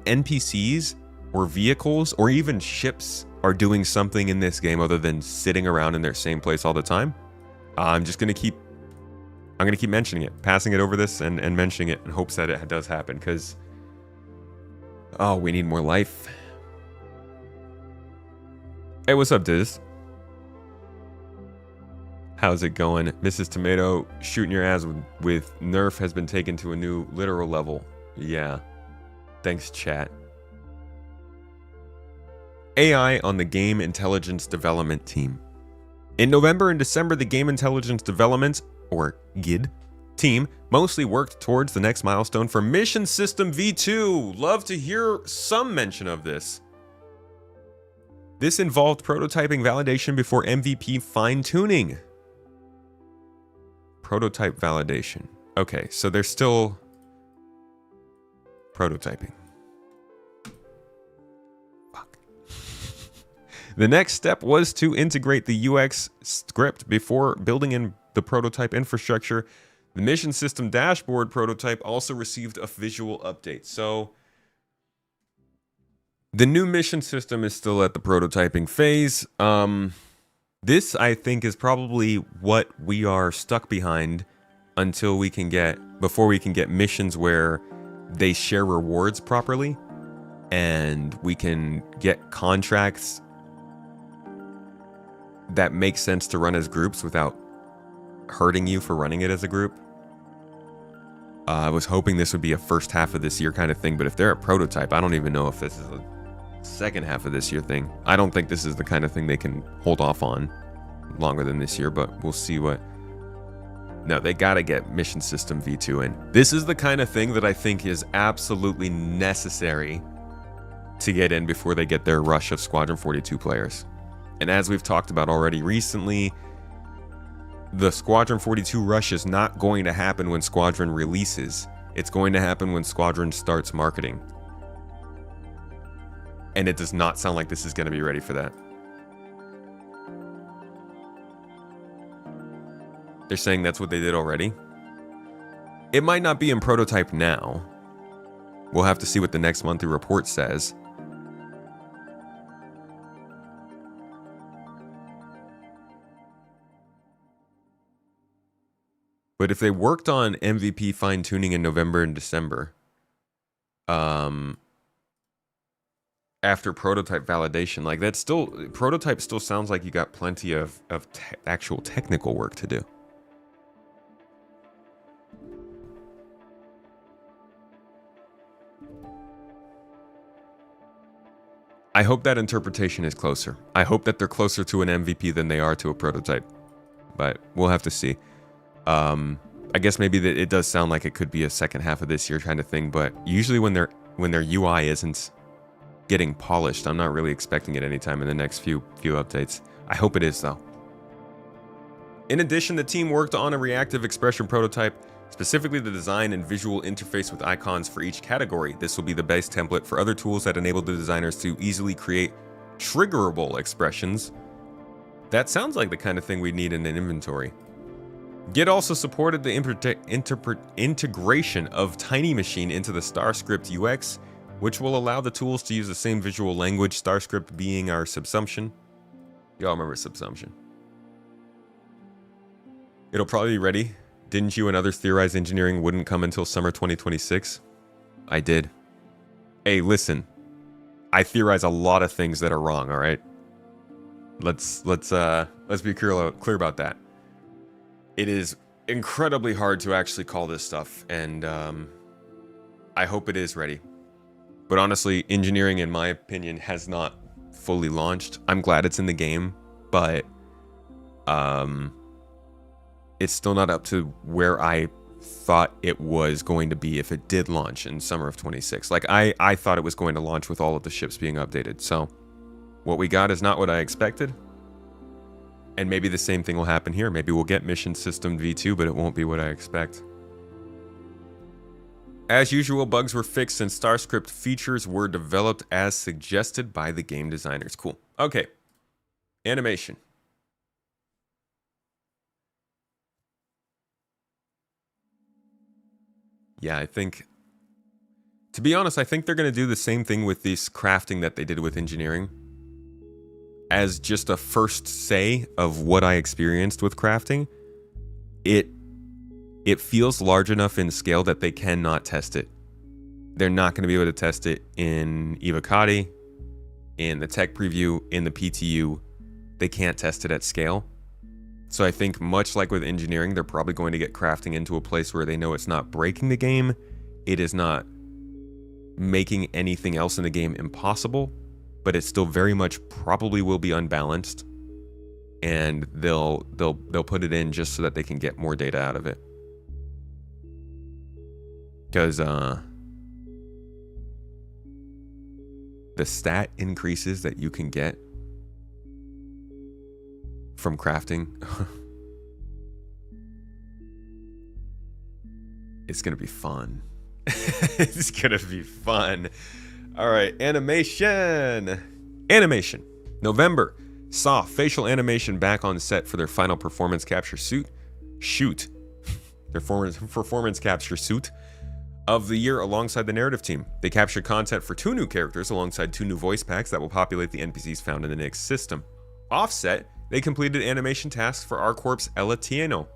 Speaker 1: NPCs or vehicles or even ships are doing something in this game other than sitting around in their same place all the time, I'm gonna keep mentioning it, passing it over this and mentioning it in hopes that it does happen, because we need more life. Hey, what's up, Diz? How's it going? Mrs. Tomato, shooting your ass with Nerf has been taken to a new literal level. Yeah. Thanks, chat. AI on the Game Intelligence Development Team. In November and December, the Game Intelligence Development, or GID, team mostly worked towards the next milestone for Mission System V2. Love to hear some mention of this. This involved prototyping validation before MVP fine-tuning. Prototype validation. Okay, so they're still prototyping. Fuck. The next step was to integrate the UX script before building in the prototype infrastructure. The mission system dashboard prototype also received a visual update. So The new mission system is still at the prototyping phase. This, I think, is probably what we are stuck behind before we can get missions where they share rewards properly and we can get contracts that make sense to run as groups without hurting you for running it as a group. I was hoping this would be a first half of this year kind of thing, but if they're a prototype, I don't even know if this is a second half of this year thing. I don't think this is the kind of thing they can hold off on longer than this year, but we'll see what... No, they gotta get Mission System V2 in. This is the kind of thing that I think is absolutely necessary to get in before they get their rush of Squadron 42 players. And as we've talked about already recently, the Squadron 42 rush is not going to happen when Squadron releases. It's going to happen when Squadron starts marketing. And it does not sound like this is going to be ready for that. They're saying that's what they did already. It might not be in prototype now. We'll have to see what the next monthly report says. But if they worked on MVP fine-tuning in November and December, after prototype validation, like that's still, prototype still sounds like you got plenty of actual technical work to do. I hope that interpretation is closer. I hope that they're closer to an MVP than they are to a prototype, but we'll have to see. I guess maybe that it does sound like it could be a second half of this year kind of thing, but usually when their UI isn't getting polished, I'm not really expecting it anytime in the next few updates. I hope it is though. In addition, the team worked on a reactive expression prototype, specifically the design and visual interface with icons for each category. This will be the base template for other tools that enable the designers to easily create triggerable expressions. That sounds like the kind of thing we need in an inventory. Git also supported the integration of Tiny Machine into the StarScript UX, which will allow the tools to use the same visual language, StarScript being our subsumption. Y'all remember subsumption. It'll probably be ready. Didn't you and others theorize engineering wouldn't come until summer 2026? I did. Hey, listen. I theorize a lot of things that are wrong, all right? Let's be clear about that. It is incredibly hard to actually call this stuff, and I hope it is ready. But honestly, engineering, in my opinion, has not fully launched. I'm glad it's in the game, but it's still not up to where I thought it was going to be if it did launch in summer of 26. Like, I thought it was going to launch with all of the ships being updated. So what we got is not what I expected. And maybe the same thing will happen here. Maybe we'll get Mission System V2, but it won't be what I expect. As usual, bugs were fixed and StarScript features were developed as suggested by the game designers. Cool. Okay. Animation. Yeah, I think... To be honest, I think they're going to do the same thing with this crafting that they did with engineering. As just a first say of what I experienced with crafting, it feels large enough in scale that they cannot test it. They're not going to be able to test it in Evocati, in the tech preview, in the PTU. They can't test it at scale. So I think much like with engineering, they're probably going to get crafting into a place where they know it's not breaking the game. It is not making anything else in the game impossible. But it still very much probably will be unbalanced, and they'll put it in just so that they can get more data out of it. Because the stat increases that you can get from crafting, it's gonna be fun. It's gonna be fun. All right, animation. Animation. November saw facial animation back on set for their final performance capture shoot. Their performance capture suit. of the year alongside the narrative team. They captured content for 2 new characters alongside 2 new voice packs that will populate the NPCs found in the Nyx system. Offset, they completed animation tasks for ArcCorp's Ella Tieno,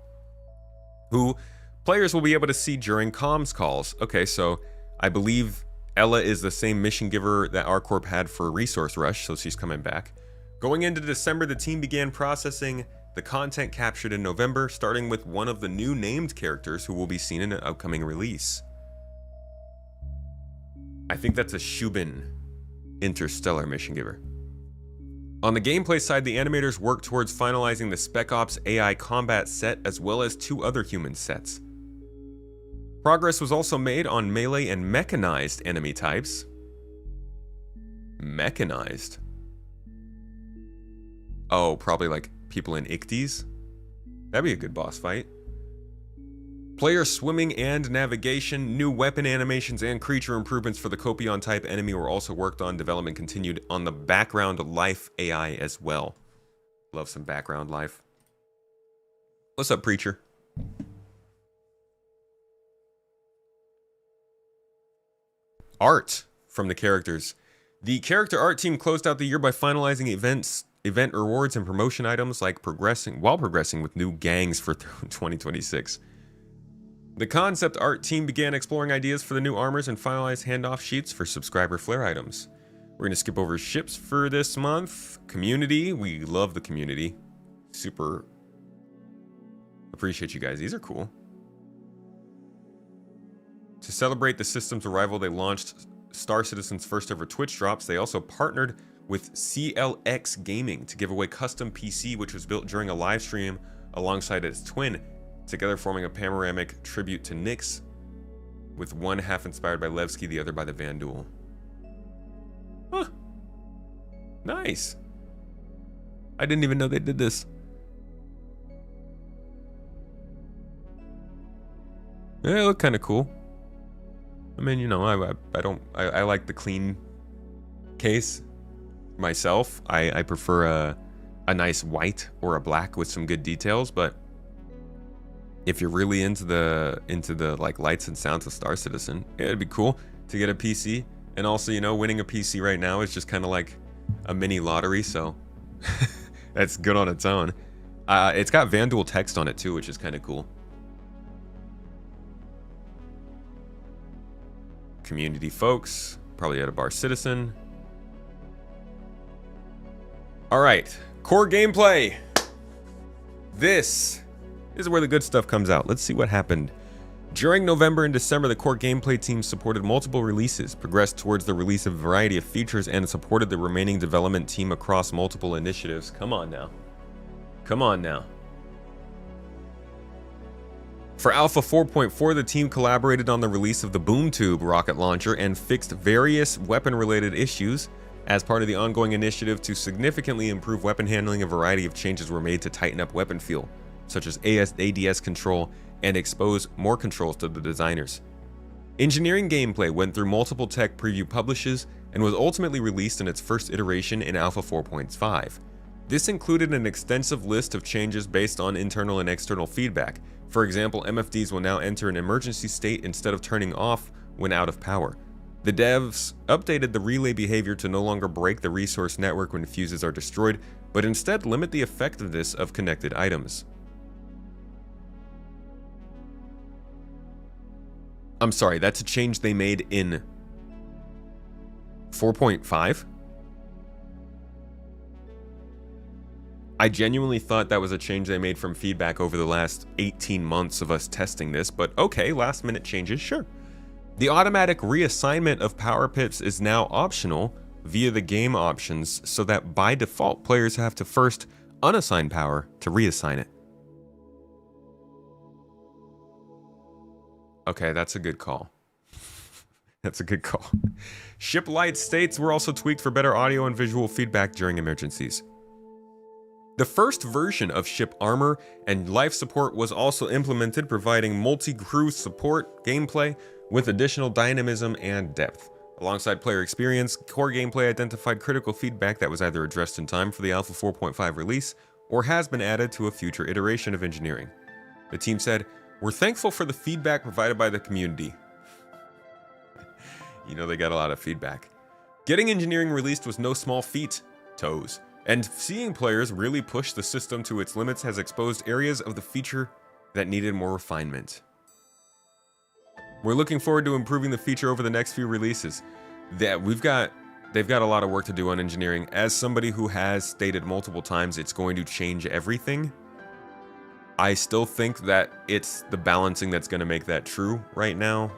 Speaker 1: who players will be able to see during comms calls. Okay, so I believe Ella is the same mission giver that ArcCorp had for Resource Rush, so she's coming back. Going into December, the team began processing the content captured in November, starting with one of the new named characters who will be seen in an upcoming release. I think that's a Shubin Interstellar mission giver. On the gameplay side, the animators worked towards finalizing the Spec Ops AI combat set as well as 2 other human sets. Progress was also made on melee and mechanized enemy types. Mechanized? Oh, probably like people in Icties? That'd be a good boss fight. Player swimming and navigation, new weapon animations, and creature improvements for the Copion type enemy were also worked on. Development continued on the background life AI as well. Love some background life. What's up, Preacher? Art from the characters. The character art team closed out the year by finalizing event rewards and promotion items while progressing with new gangs for 2026. The concept art team began exploring ideas for the new armors and finalized handoff sheets for subscriber flare items. We're going to skip over ships for this month. Community, we love the community. Super appreciate you guys. These are cool. To celebrate the system's arrival, they launched Star Citizen's first ever Twitch drops. They also partnered with CLX Gaming to give away custom PC, which was built during a live stream alongside its twin, together forming a panoramic tribute to Nyx, with one half inspired by Levki, the other by the Vandal. Huh. Nice. I didn't even know they did this. Yeah, they look kind of cool. I mean, you know, I like the clean case myself. I prefer a nice white or a black with some good details, but if you're really into the like lights and sounds of Star Citizen, it'd be cool to get a PC. And also, you know, winning a PC right now is just kind of like a mini lottery, so that's good on its own. It's got Vandal text on it too, which is kind of cool. Community folks, probably at a Bar Citizen. All right, core gameplay. This is where the good stuff comes out. Let's see what happened. During November and December, the core gameplay team supported multiple releases, progressed towards the release of a variety of features, and supported the remaining development team across multiple initiatives. Come on now. Come on now. For Alpha 4.4, the team collaborated on the release of the Boom Tube rocket launcher and fixed various weapon-related issues. As part of the ongoing initiative to significantly improve weapon handling, a variety of changes were made to tighten up weapon feel, such as ADS control, and expose more controls to the designers. Engineering gameplay went through multiple tech preview publishes and was ultimately released in its first iteration in Alpha 4.5. This included an extensive list of changes based on internal and external feedback. For example, MFDs will now enter an emergency state instead of turning off when out of power. The devs updated the relay behavior to no longer break the resource network when fuses are destroyed, but instead limit the effectiveness of connected items. I'm sorry, that's a change they made in 4.5? I genuinely thought that was a change they made from feedback over the last 18 months of us testing this, but okay, last minute changes, sure. The automatic reassignment of power pips is now optional via the game options, so that by default players have to first unassign power to reassign it. Okay, that's a good call. That's a good call. Ship light states were also tweaked for better audio and visual feedback during emergencies. The first version of ship armor and life support was also implemented, providing multi-crew support gameplay with additional dynamism and depth. Alongside player experience, core gameplay identified critical feedback that was either addressed in time for the Alpha 4.5 release or has been added to a future iteration of engineering. The team said, "We're thankful for the feedback provided by the community." You know they got a lot of feedback. Getting engineering released was no small feat, Toes. And seeing players really push the system to its limits has exposed areas of the feature that needed more refinement. We're looking forward to improving the feature over the next few releases. They've got a lot of work to do on engineering. As somebody who has stated multiple times it's going to change everything, I still think that it's the balancing that's going to make that true right now.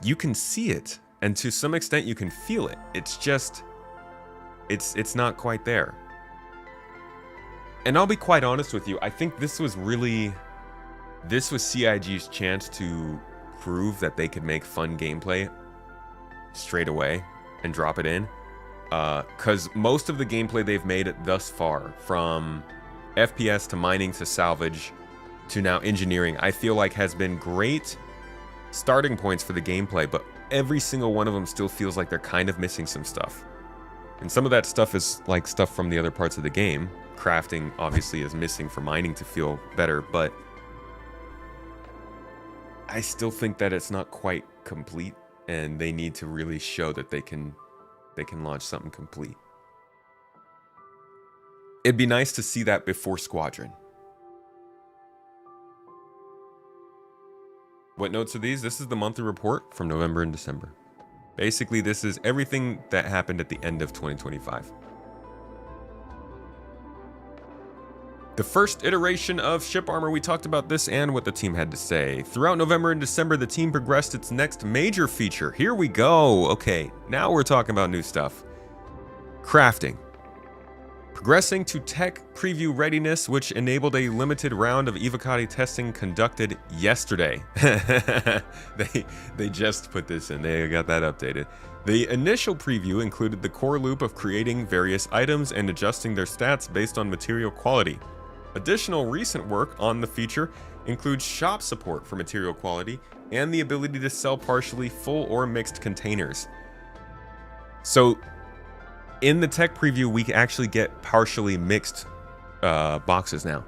Speaker 1: You can see it, and to some extent you can feel it. It's just, it's not quite there. And I'll be quite honest with you, I think this was CIG's chance to prove that they could make fun gameplay straight away and drop it in. Because most of the gameplay they've made thus far, from FPS to mining to salvage to now engineering, I feel like has been great starting points for the gameplay, but every single one of them still feels like they're kind of missing some stuff. And some of that stuff is like stuff from the other parts of the game. Crafting obviously is missing for mining to feel better, but I still think that it's not quite complete, and they need to really show that they can launch something complete. It'd be nice to see that before Squadron. What notes are these? This is the monthly report from November and December. Basically, this is everything that happened at the end of 2025. The first iteration of ship armor, we talked about this and what the team had to say. Throughout November and December, the team progressed its next major feature. Here we go. Okay, now we're talking about new stuff. Crafting. Progressing to tech preview readiness, which enabled a limited round of Evocati testing conducted yesterday. They just put this in. They got that updated. The initial preview included the core loop of creating various items and adjusting their stats based on material quality. Additional recent work on the feature includes shop support for material quality and the ability to sell partially full or mixed containers. So in the tech preview, we actually get partially mixed boxes now.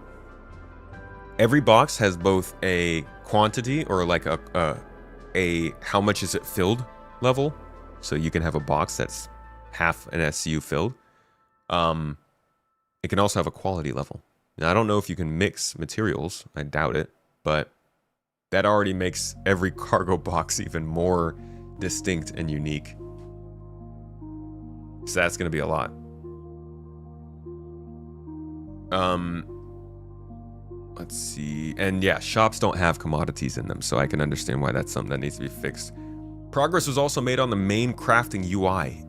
Speaker 1: Every box has both a quantity or like a how much is it filled level. So you can have a box that's half an SCU filled. It can also have a quality level. Now, I don't know if you can mix materials. I doubt it. But that already makes every cargo box even more distinct and unique. So that's going to be a lot. Let's see. And yeah, shops don't have commodities in them, so I can understand why that's something that needs to be fixed. Progress was also made on the main crafting UI.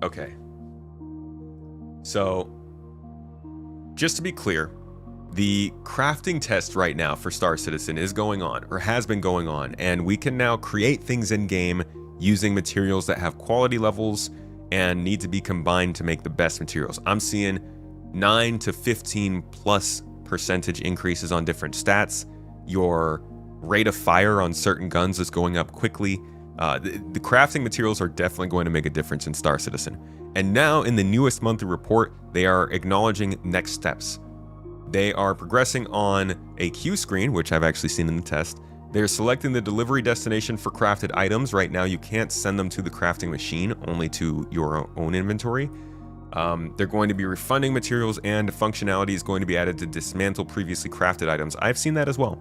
Speaker 1: Okay. So, just to be clear, the crafting test right now for Star Citizen is going on, or has been going on, and we can now create things in-game using materials that have quality levels and need to be combined to make the best materials. I'm seeing 9 to 15+% increases on different stats. Your rate of fire on certain guns is going up quickly. The crafting materials are definitely going to make a difference in Star Citizen. And now in the newest monthly report, they are acknowledging next steps. They are progressing on a queue screen, which I've actually seen in the test. They're selecting the delivery destination for crafted items. Right now, you can't send them to the crafting machine, only to your own inventory. They're going to be refunding materials, and functionality is going to be added to dismantle previously crafted items. I've seen that as well.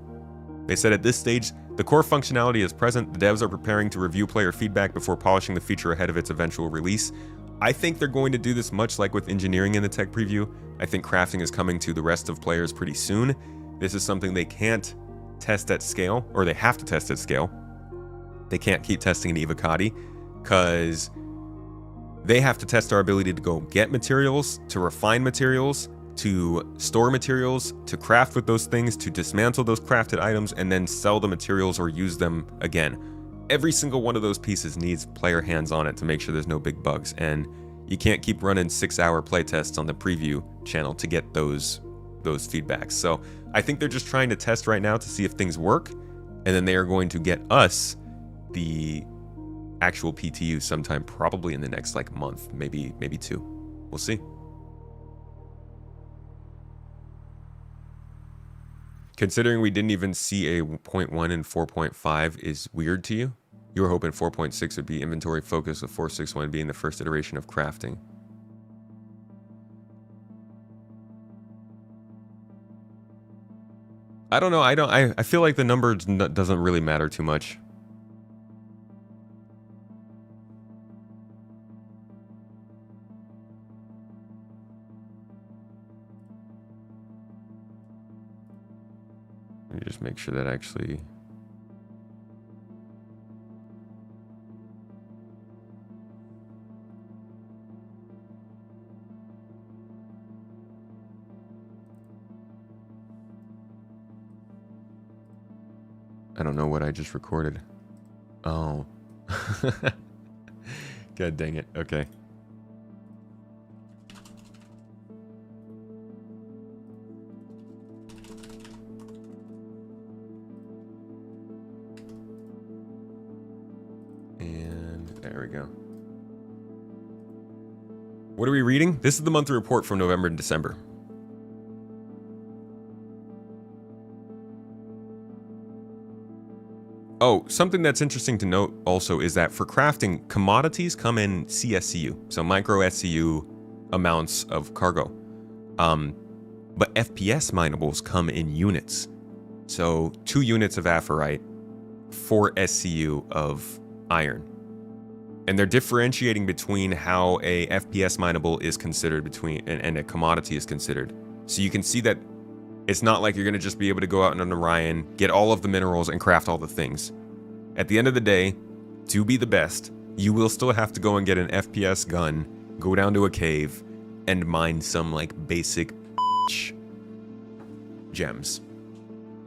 Speaker 1: They said at this stage, the core functionality is present. The devs are preparing to review player feedback before polishing the feature ahead of its eventual release. I think they're going to do this much like with engineering in the tech preview. I think crafting is coming to the rest of players pretty soon. This is something they can't test at scale, or they have to test at scale. They can't keep testing in Evocati because they have to test our ability to go get materials, to refine materials, to store materials, to craft with those things, to dismantle those crafted items, and then sell the materials or use them again. Every single one of those pieces needs player hands on it to make sure there's no big bugs, and you can't keep running 6-hour playtests on the preview channel to get those feedbacks. So I think they're just trying to test right now to see if things work, and then they are going to get us the actual PTU sometime probably in the next like month, maybe 2. We'll see. Considering we didn't even see a 0.1 and 4.5 is weird to you? You were hoping 4.6 would be inventory focus, with 461 being the first iteration of crafting. I don't know. I feel like the number doesn't really matter too much. Let me just make sure that actually... I don't know what I just recorded. Oh. God dang it. Okay. And there we go. What are we reading? This is the monthly report from November and December. Oh, something that's interesting to note also is that for crafting, commodities come in CSCU, so micro SCU amounts of cargo. But FPS minables come in units. So 2 units of aphrite, 4 SCU of iron. And they're differentiating between how a FPS mineable is considered and a commodity is considered. So you can see that it's not like you're going to just be able to go out on Orion, get all of the minerals, and craft all the things. At the end of the day, to be the best, you will still have to go and get an FPS gun, go down to a cave, and mine some, like, basic gems.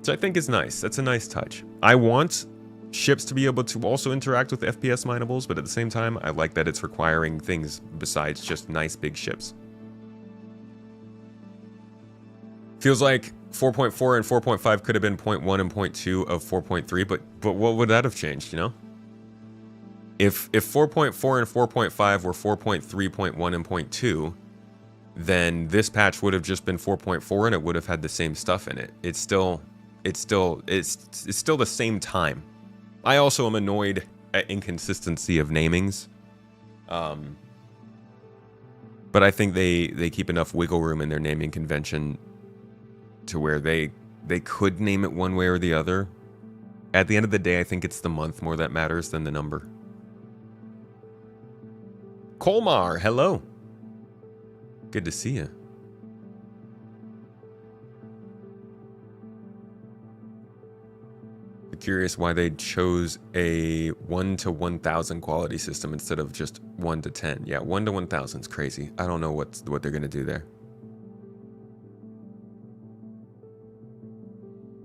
Speaker 1: So I think it's nice. That's a nice touch. I want ships to be able to also interact with FPS minables, but at the same time, I like that it's requiring things besides just nice big ships. Feels like 4.4 and 4.5 could have been 0.1 and 0.2 of 4.3, but what would that have changed, you know? If 4.4 and 4.5 were 4.3, 0.1, and 0.2, then this patch would have just been 4.4 and it would have had the same stuff in it. It's still the same time. I also am annoyed at inconsistency of namings. But I think they keep enough wiggle room in their naming convention to where they could name it one way or the other. At the end of the day, I think it's the month more that matters than the number. Colmar, hello. Good to see you. I'm curious why they chose a 1 to 1,000 quality system instead of just 1 to 10. Yeah, 1 to 1,000 is crazy. I don't know what they're going to do there.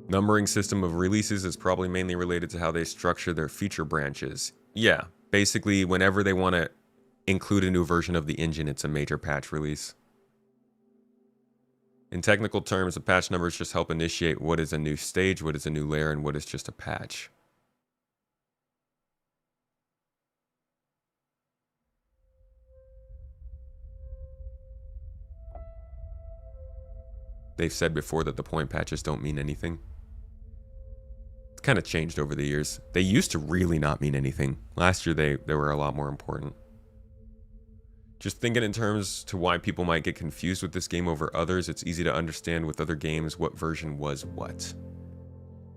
Speaker 1: Numbering system of releases is probably mainly related to how they structure their feature branches. Yeah, basically whenever they want to include a new version of the engine, it's a major patch release. In technical terms, the patch numbers just help initiate what is a new stage, what is a new layer, and what is just a patch. They've said before that the point patches don't mean anything. It's kind of changed over the years. They used to really not mean anything. Last year they were a lot more important. Just thinking in terms to why people might get confused with this game over others, it's easy to understand with other games what version was what.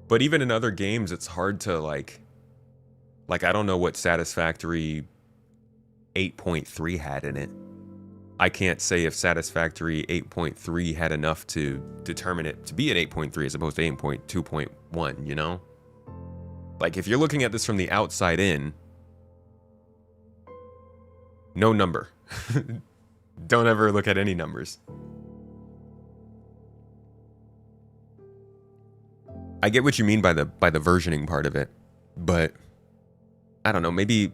Speaker 1: But even in other games, it's hard to like I don't know what Satisfactory 8.3 had in it. I can't say if Satisfactory 8.3 had enough to determine it to be an 8.3 as opposed to 8.2.1, you know? Like, if you're looking at this from the outside in, no number. Don't ever look at any numbers. I get what you mean by the versioning part of it, but I don't know, maybe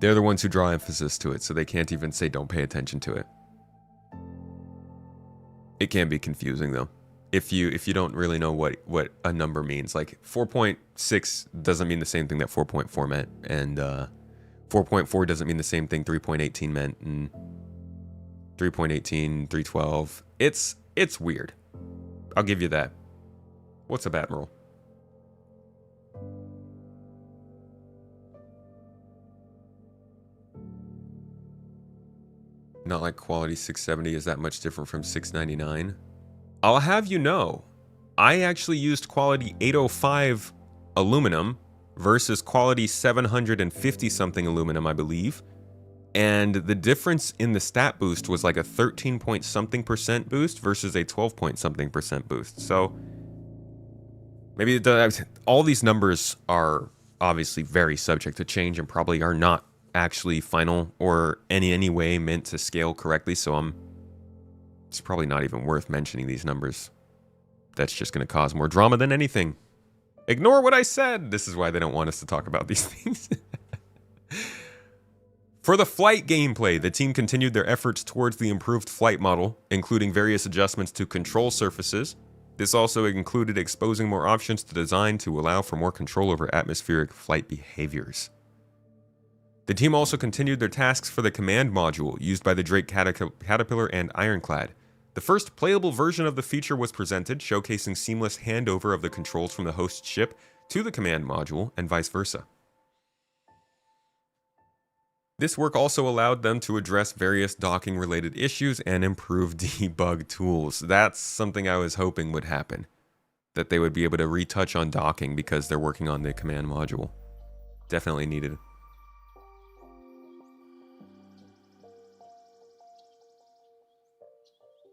Speaker 1: they're the ones who draw emphasis to it, so they can't even say don't pay attention to it. It can be confusing though. If you don't really know what a number means. Like 4.6 doesn't mean the same thing that 4.4 meant, and 4.4 doesn't mean the same thing 3.18 meant, and 3.18, 312. It's weird. I'll give you that. What's up, Admiral? Not like quality 670 is that much different from 699. I'll have you know, I actually used quality 805 aluminum versus quality 750 something aluminum, I believe. And the difference in the stat boost was like a 13 point something percent boost versus a 12 point something percent boost. So maybe all these numbers are obviously very subject to change and probably are not actually final or any way meant to scale correctly. So it's probably not even worth mentioning these numbers. That's just going to cause more drama than anything. Ignore what I said. This is why they don't want us to talk about these things. For the flight gameplay, the team continued their efforts towards the improved flight model, including various adjustments to control surfaces. This also included exposing more options to design to allow for more control over atmospheric flight behaviors. The team also continued their tasks for the command module used by the Drake Caterpillar and Ironclad. The first playable version of the feature was presented, showcasing seamless handover of the controls from the host ship to the command module and vice versa. This work also allowed them to address various docking-related issues and improve debug tools. That's something I was hoping would happen, that they would be able to retouch on docking because they're working on the command module. Definitely needed.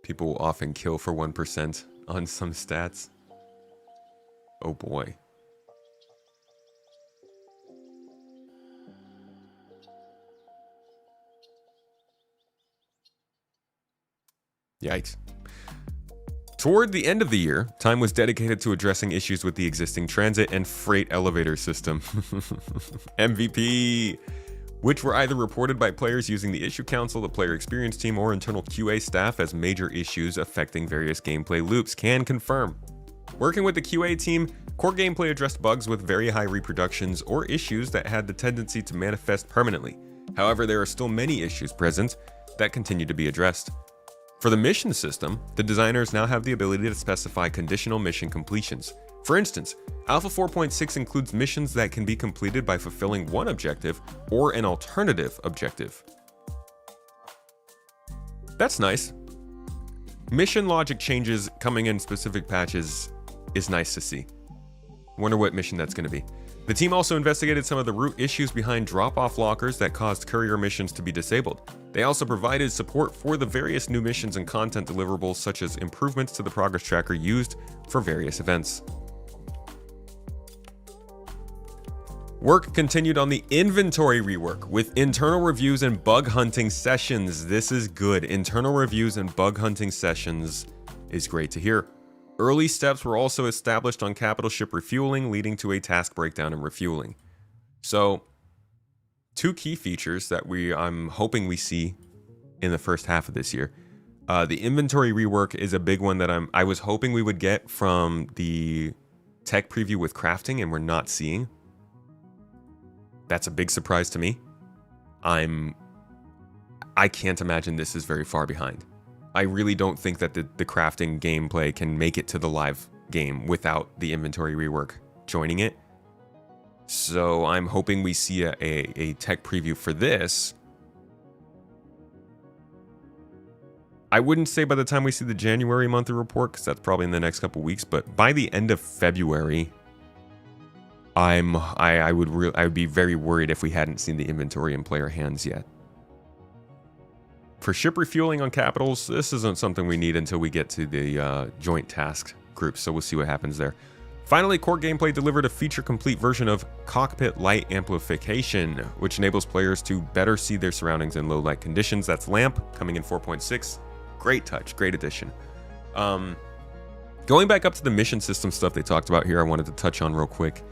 Speaker 1: People will often kill for 1% on some stats. Oh boy. Yikes. Toward the end of the year, time was dedicated to addressing issues with the existing transit and freight elevator system. MVP! Which were either reported by players using the issue council, the player experience team, or internal QA staff as major issues affecting various gameplay loops. Can confirm. Working with the QA team, core gameplay addressed bugs with very high reproductions or issues that had the tendency to manifest permanently. However, there are still many issues present that continue to be addressed. For the mission system, the designers now have the ability to specify conditional mission completions. For instance, Alpha 4.6 includes missions that can be completed by fulfilling one objective or an alternative objective. That's nice. Mission logic changes coming in specific patches is nice to see. Wonder what mission that's going to be. The team also investigated some of the root issues behind drop-off lockers that caused courier missions to be disabled. They also provided support for the various new missions and content deliverables, such as improvements to the progress tracker used for various events. Work continued on the inventory rework with internal reviews and bug hunting sessions. This is good. Internal reviews and bug hunting sessions is great to hear. Early steps were also established on capital ship refueling, leading to a task breakdown and refueling. So, two key features that I'm hoping we see in the first half of this year. The inventory rework is a big one that I was hoping we would get from the tech preview with crafting, and we're not seeing. That's a big surprise to me. I can't imagine this is very far behind. I really don't think that the crafting gameplay can make it to the live game without the inventory rework joining it. So I'm hoping we see a tech preview for this. I wouldn't say by the time we see the January monthly report, because that's probably in the next couple weeks, but by the end of February, I would be very worried if we hadn't seen the inventory in player hands yet. For ship refueling on capitals, this isn't something we need until we get to the joint task group, so we'll see what happens there. Finally, core gameplay delivered a feature-complete version of cockpit light amplification, which enables players to better see their surroundings in low light conditions. That's LAMP, coming in 4.6. Great touch, great addition. Going back up to the mission system stuff they talked about here, I wanted to touch on real quick.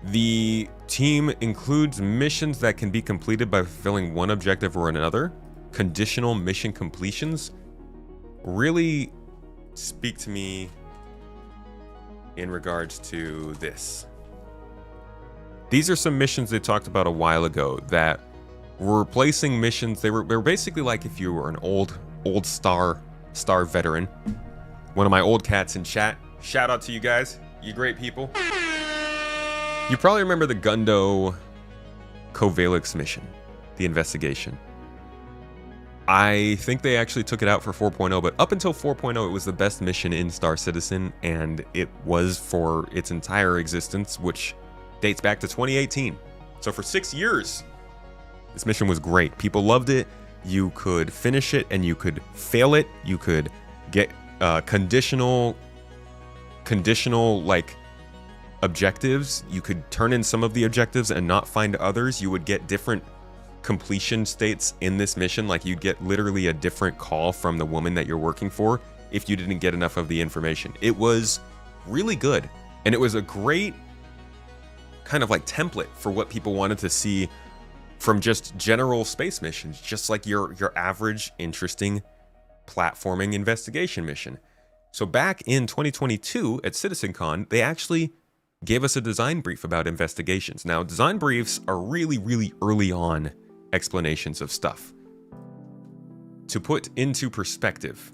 Speaker 1: The team includes missions that can be completed by fulfilling one objective or another. Conditional mission completions really speak to me in regards to this. These are some missions they talked about a while ago that were replacing missions. They were basically like if you were an old star Star veteran. One of my old cats in chat. Shout out to you guys. You great people. You probably remember the Gundo Covalix mission, the investigation. I think they actually took it out for 4.0, but up until 4.0, it was the best mission in Star Citizen, and it was for its entire existence, which dates back to 2018. So for 6 years, this mission was great. People loved it. You could finish it and you could fail it. You could get conditional like objectives. You could turn in some of the objectives and not find others. You would get different completion states in this mission. Like you'd get literally a different call from the woman that you're working for if you didn't get enough of the information. It was really good, and it was a great kind of like template for what people wanted to see from just general space missions, just like your average interesting platforming investigation mission. So back in 2022 at CitizenCon, they actually gave us a design brief about investigations. Now, design briefs are really, really early on explanations of stuff. To put into perspective,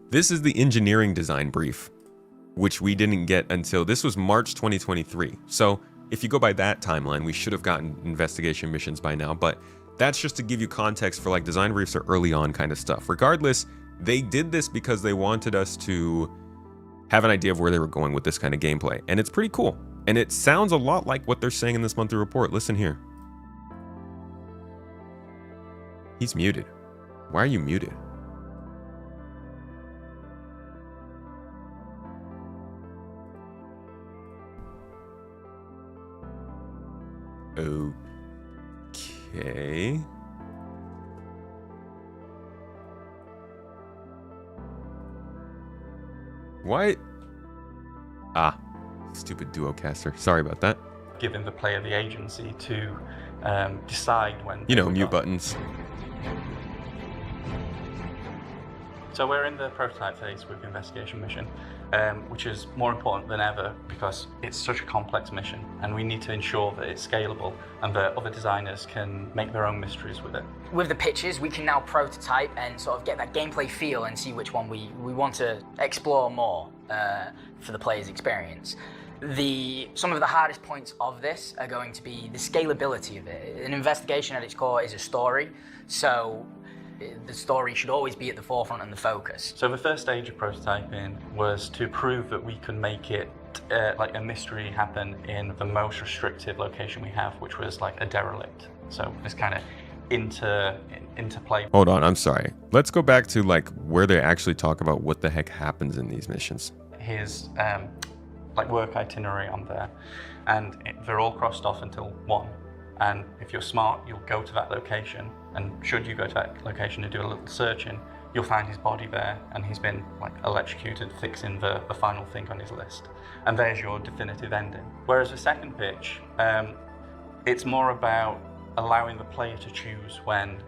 Speaker 1: this is the engineering design brief, which we didn't get until, this was March 2023. So if you go by that timeline, we should have gotten investigation missions by now, but that's just to give you context for like design briefs are early on kind of stuff. Regardless, they did this because they wanted us to have an idea of where they were going with this kind of gameplay. And it's pretty cool. And it sounds a lot like what they're saying in this monthly report. Listen here. He's muted. Why are you muted? Okay. What? Ah, stupid Duocaster. Sorry about that.
Speaker 8: Giving the player the agency to decide when...
Speaker 1: You know, mute buttons.
Speaker 8: So we're in the prototype phase with the investigation mission, which is more important than ever because it's such a complex mission and we need to ensure that it's scalable and that other designers can make their own mysteries with it.
Speaker 9: With the pitches, we can now prototype and sort of get that gameplay feel and see which one we want to explore more for the player's experience. Some of the hardest points of this are going to be the scalability of it. An investigation at its core is a story, so the story should always be at the forefront and the focus.
Speaker 8: So the first stage of prototyping was to prove that we can make it like a mystery happen in the most restrictive location we have, which was like a derelict. So this kind of interplay.
Speaker 1: Hold on, I'm sorry. Let's go back to like where they actually talk about what the heck happens in these missions.
Speaker 8: His like work itinerary on there, and they're all crossed off until one. And if you're smart, you'll go to that location, and should you go to that location and do a little searching, you'll find his body there, and he's been like electrocuted, fixing the final thing on his list. And there's your definitive ending. Whereas the second pitch, it's more about allowing the player to choose when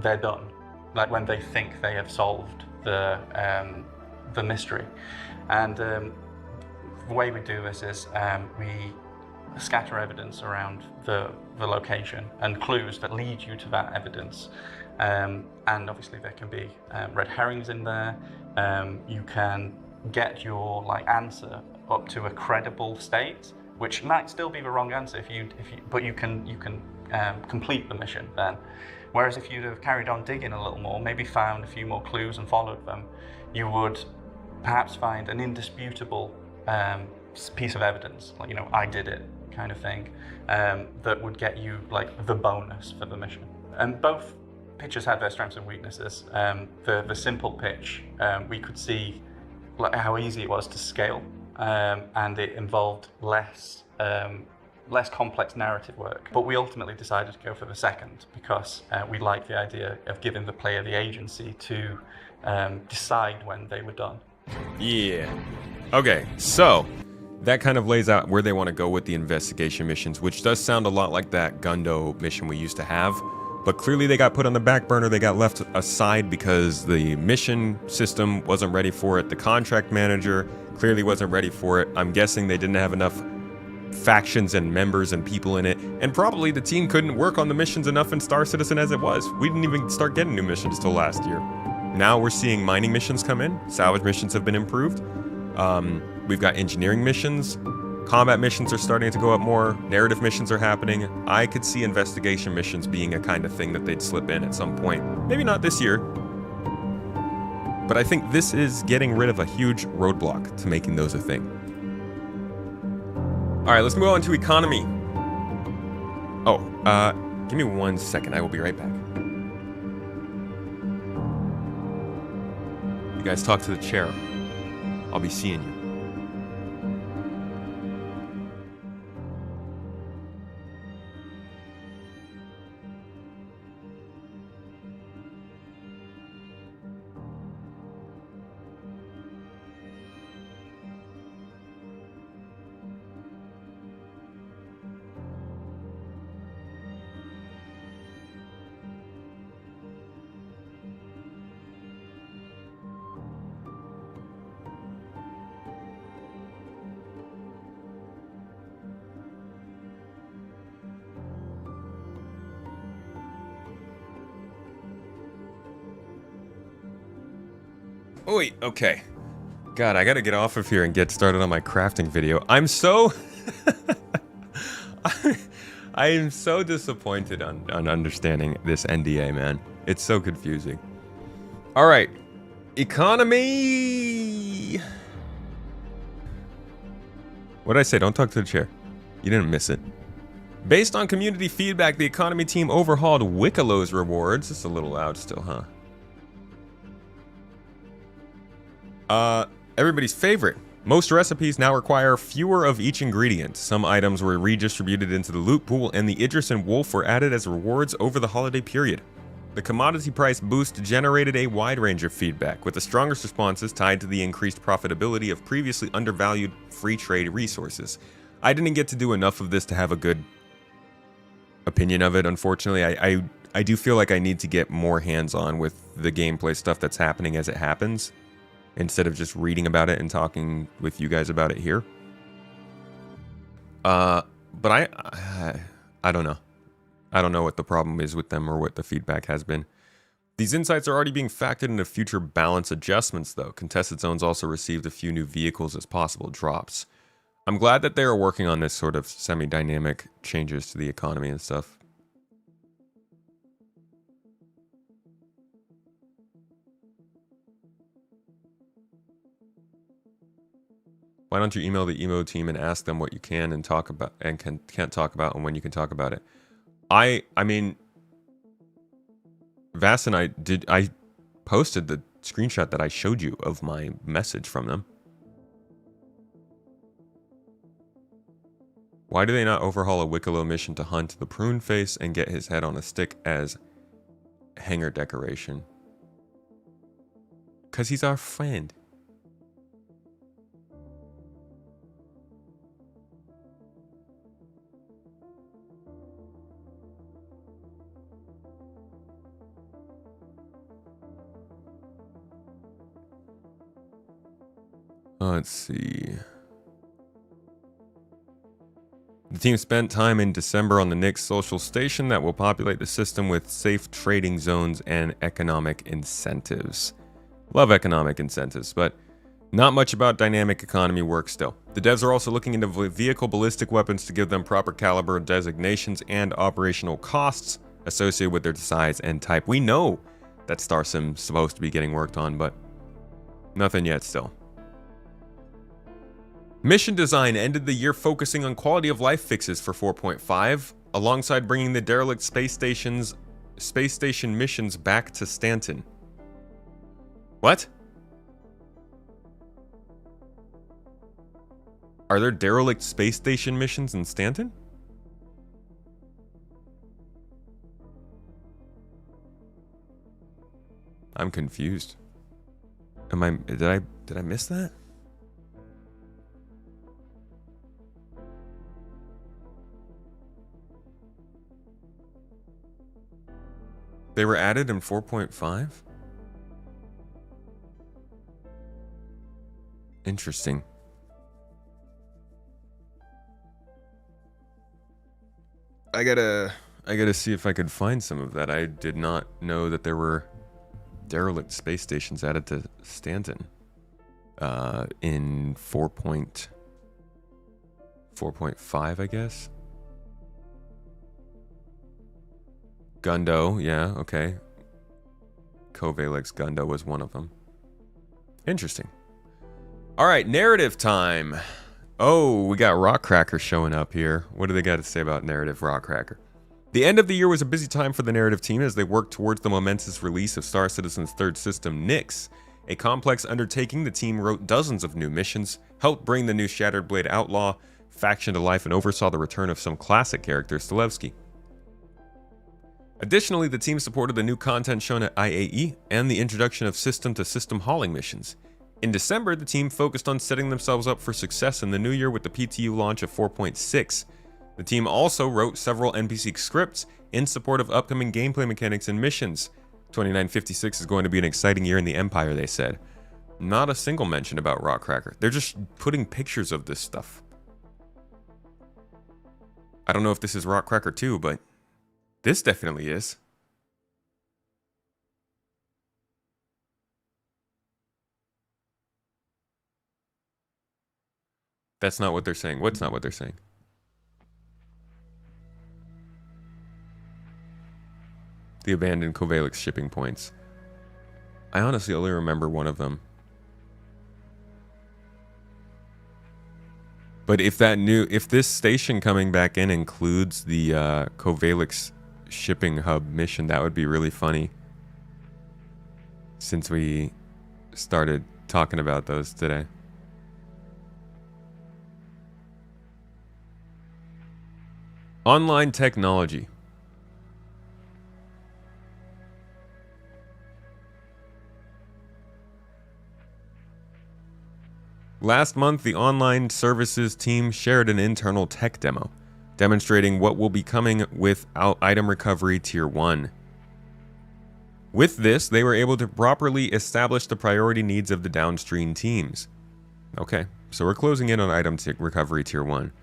Speaker 8: they're done, like when they think they have solved the mystery. And the way we do this is we scatter evidence around the location and clues that lead you to that evidence. And obviously there can be red herrings in there. You can get your like answer up to a credible state, which might still be the wrong answer but you can complete the mission then. Whereas if you'd have carried on digging a little more, maybe found a few more clues and followed them, you would perhaps find an indisputable piece of evidence, like, you know, I did it kind of thing, that would get you like the bonus for the mission. And both pitches had their strengths and weaknesses. The simple pitch, we could see like how easy it was to scale, and it involved less complex narrative work. But we ultimately decided to go for the second because we liked the idea of giving the player the agency to decide when they were done.
Speaker 1: Yeah. Okay, so that kind of lays out where they want to go with the investigation missions, which does sound a lot like that Gundo mission we used to have. But clearly they got put on the back burner, they got left aside because the mission system wasn't ready for it. The contract manager clearly wasn't ready for it. I'm guessing they didn't have enough factions and members and people in it, and probably the team couldn't work on the missions enough in Star Citizen as it was. We didn't even start getting new missions till last year. Now we're seeing mining missions come in, salvage missions have been improved, we've got engineering missions, combat missions are starting to go up more, narrative missions are happening. I could see investigation missions being a kind of thing that they'd slip in at some point. Maybe not this year, but I think this is getting rid of a huge roadblock to making those a thing. All right, let's move on to economy. Oh, give me 1 second. I will be right back. You guys talk to the chair. I'll be seeing you. Oh, wait, okay. God, I gotta get off of here and get started on my crafting video. I'm so... I am so disappointed on understanding this NDA, man. It's so confusing. All right. Economy! What did I say? Don't talk to the chair. You didn't miss it. Based on community feedback, the economy team overhauled Wickelow's rewards. It's a little loud still, huh? Everybody's favorite. Most recipes now require fewer of each ingredient. Some items were redistributed into the loot pool, and the Idris and Wolf were added as rewards over the holiday period. The commodity price boost generated a wide range of feedback, with the strongest responses tied to the increased profitability of previously undervalued free trade resources. I didn't get to do enough of this to have a good opinion of it, unfortunately. I do feel like I need to get more hands-on with the gameplay stuff that's happening as it happens, instead of just reading about it and talking with you guys about it here. But I don't know. I don't know what the problem is with them or what the feedback has been. These insights are already being factored into future balance adjustments, though. Contested zones also received a few new vehicles as possible drops. I'm glad that they are working on this sort of semi-dynamic changes to the economy and stuff. Why don't you email the emo team and ask them what you can and talk about and can't talk about and when you can talk about it? I mean, Vass and I posted the screenshot that I showed you of my message from them. Why do they not overhaul a Wickelow mission to hunt the prune face and get his head on a stick as hanger decoration? 'Cause he's our friend. Let's see. The team spent time in December on the Nix social station that will populate the system with safe trading zones and economic incentives. Love economic incentives, but not much about dynamic economy work still. The devs are also looking into vehicle ballistic weapons to give them proper caliber designations and operational costs associated with their size and type. We know that Star Sim's supposed to be getting worked on, but nothing yet still. Mission design ended the year focusing on quality of life fixes for 4.5, alongside bringing the derelict space station missions back to Stanton. What? Are there derelict space station missions in Stanton? I'm confused. Did I miss that? They were added in 4.5? Interesting. I gotta see if I could find some of that. I did not know that there were derelict space stations added to Stanton in 4.5, I guess. Gundo, yeah, okay. Covalix Gundo was one of them. Interesting. All right, narrative time. Oh, we got Rockcracker showing up here. What do they got to say about narrative Rockcracker? The end of the year was a busy time for the narrative team as they worked towards the momentous release of Star Citizen's third system, Nyx. A complex undertaking, the team wrote dozens of new missions, helped bring the new Shattered Blade Outlaw faction to life, and oversaw the return of some classic characters to Levki. Additionally, the team supported the new content shown at IAE and the introduction of system-to-system hauling missions. In December, the team focused on setting themselves up for success in the new year with the PTU launch of 4.6. The team also wrote several NPC scripts in support of upcoming gameplay mechanics and missions. 2956 is going to be an exciting year in the Empire, they said. Not a single mention about Rockcracker. They're just putting pictures of this stuff. I don't know if this is Rockcracker 2, but this definitely is. That's not what they're saying. What's not what they're saying? The abandoned Covalix shipping points. I honestly only remember one of them. But if this station coming back in includes the Covalix shipping hub mission, that would be really funny. Since we started talking about those today. Online technology. Last month, the online services team shared an internal tech demo, demonstrating what will be coming with item recovery tier 1. With this, they were able to properly establish the priority needs of the downstream teams. Okay, so we're closing in on item recovery tier 1.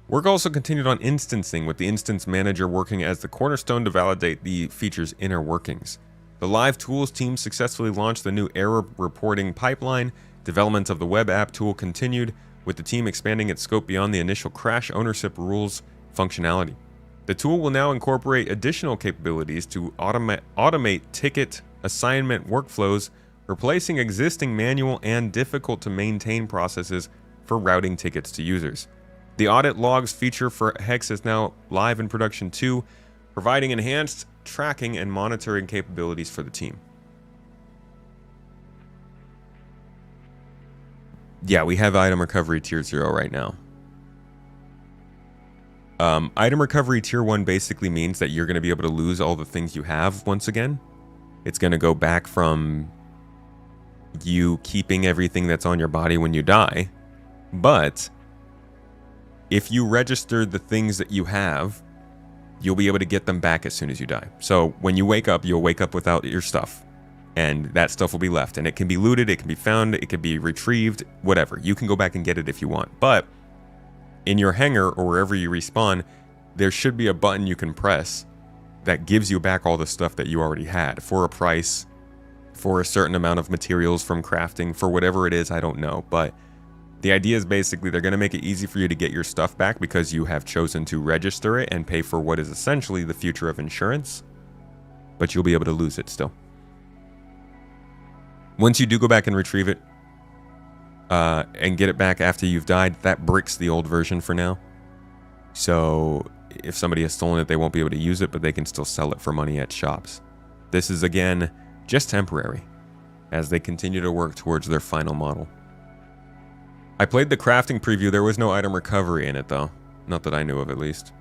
Speaker 1: Work also continued on instancing, with the instance manager working as the cornerstone to validate the feature's inner workings. The live tools team successfully launched the new error reporting pipeline. Development of the web app tool continued, with the team expanding its scope beyond the initial crash ownership rules functionality. The tool will now incorporate additional capabilities to automate ticket assignment workflows, replacing existing manual and difficult to maintain processes for routing tickets to users. The audit logs feature for Hex is now live in production 2, providing enhanced tracking and monitoring capabilities for the team. Yeah, we have item recovery tier 0 right now. Item recovery tier 1 basically means that you're going to be able to lose all the things you have once again. It's going to go back from you keeping everything that's on your body when you die. But if you register the things that you have, you'll be able to get them back as soon as you die. So when you wake up, you'll wake up without your stuff. And that stuff will be left. And it can be looted, it can be found, it can be retrieved, whatever. You can go back and get it if you want. But in your hangar or wherever you respawn, there should be a button you can press that gives you back all the stuff that you already had for a price, for a certain amount of materials from crafting, for whatever it is, I don't know. But the idea is basically they're going to make it easy for you to get your stuff back because you have chosen to register it and pay for what is essentially the future of insurance. But you'll be able to lose it still. Once you do go back and retrieve it and get it back after you've died, that bricks the old version for now. So if somebody has stolen it, they won't be able to use it, but they can still sell it for money at shops. This is, again, just temporary, as they continue to work towards their final model. I played the crafting preview. There was no item recovery in it, though. Not that I knew of, at least.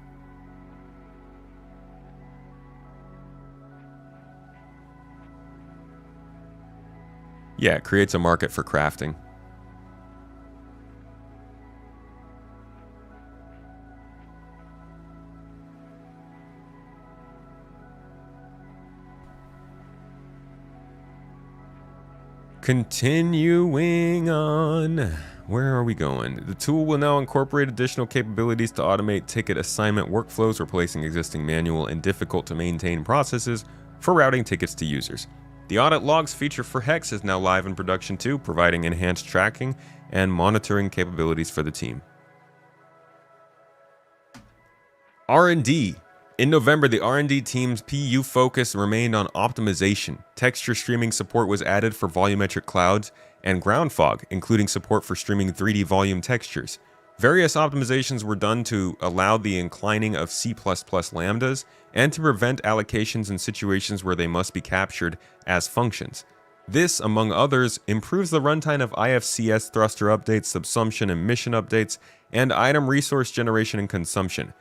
Speaker 1: Yeah, it creates a market for crafting. Continuing on. Where are we going? The tool will now incorporate additional capabilities to automate ticket assignment workflows, replacing existing manual and difficult to maintain processes for routing tickets to users. The audit logs feature for Hex is now live in production too, providing enhanced tracking and monitoring capabilities for the team. R&D. In November, the R&D team's PU focus remained on optimization. Texture streaming support was added for volumetric clouds and ground fog, including support for streaming 3D volume textures. Various optimizations were done to allow the inclining of C++ lambdas and to prevent allocations in situations where they must be captured as functions. This, among others, improves the runtime of IFCS thruster updates, subsumption and mission updates, and item resource generation and consumption.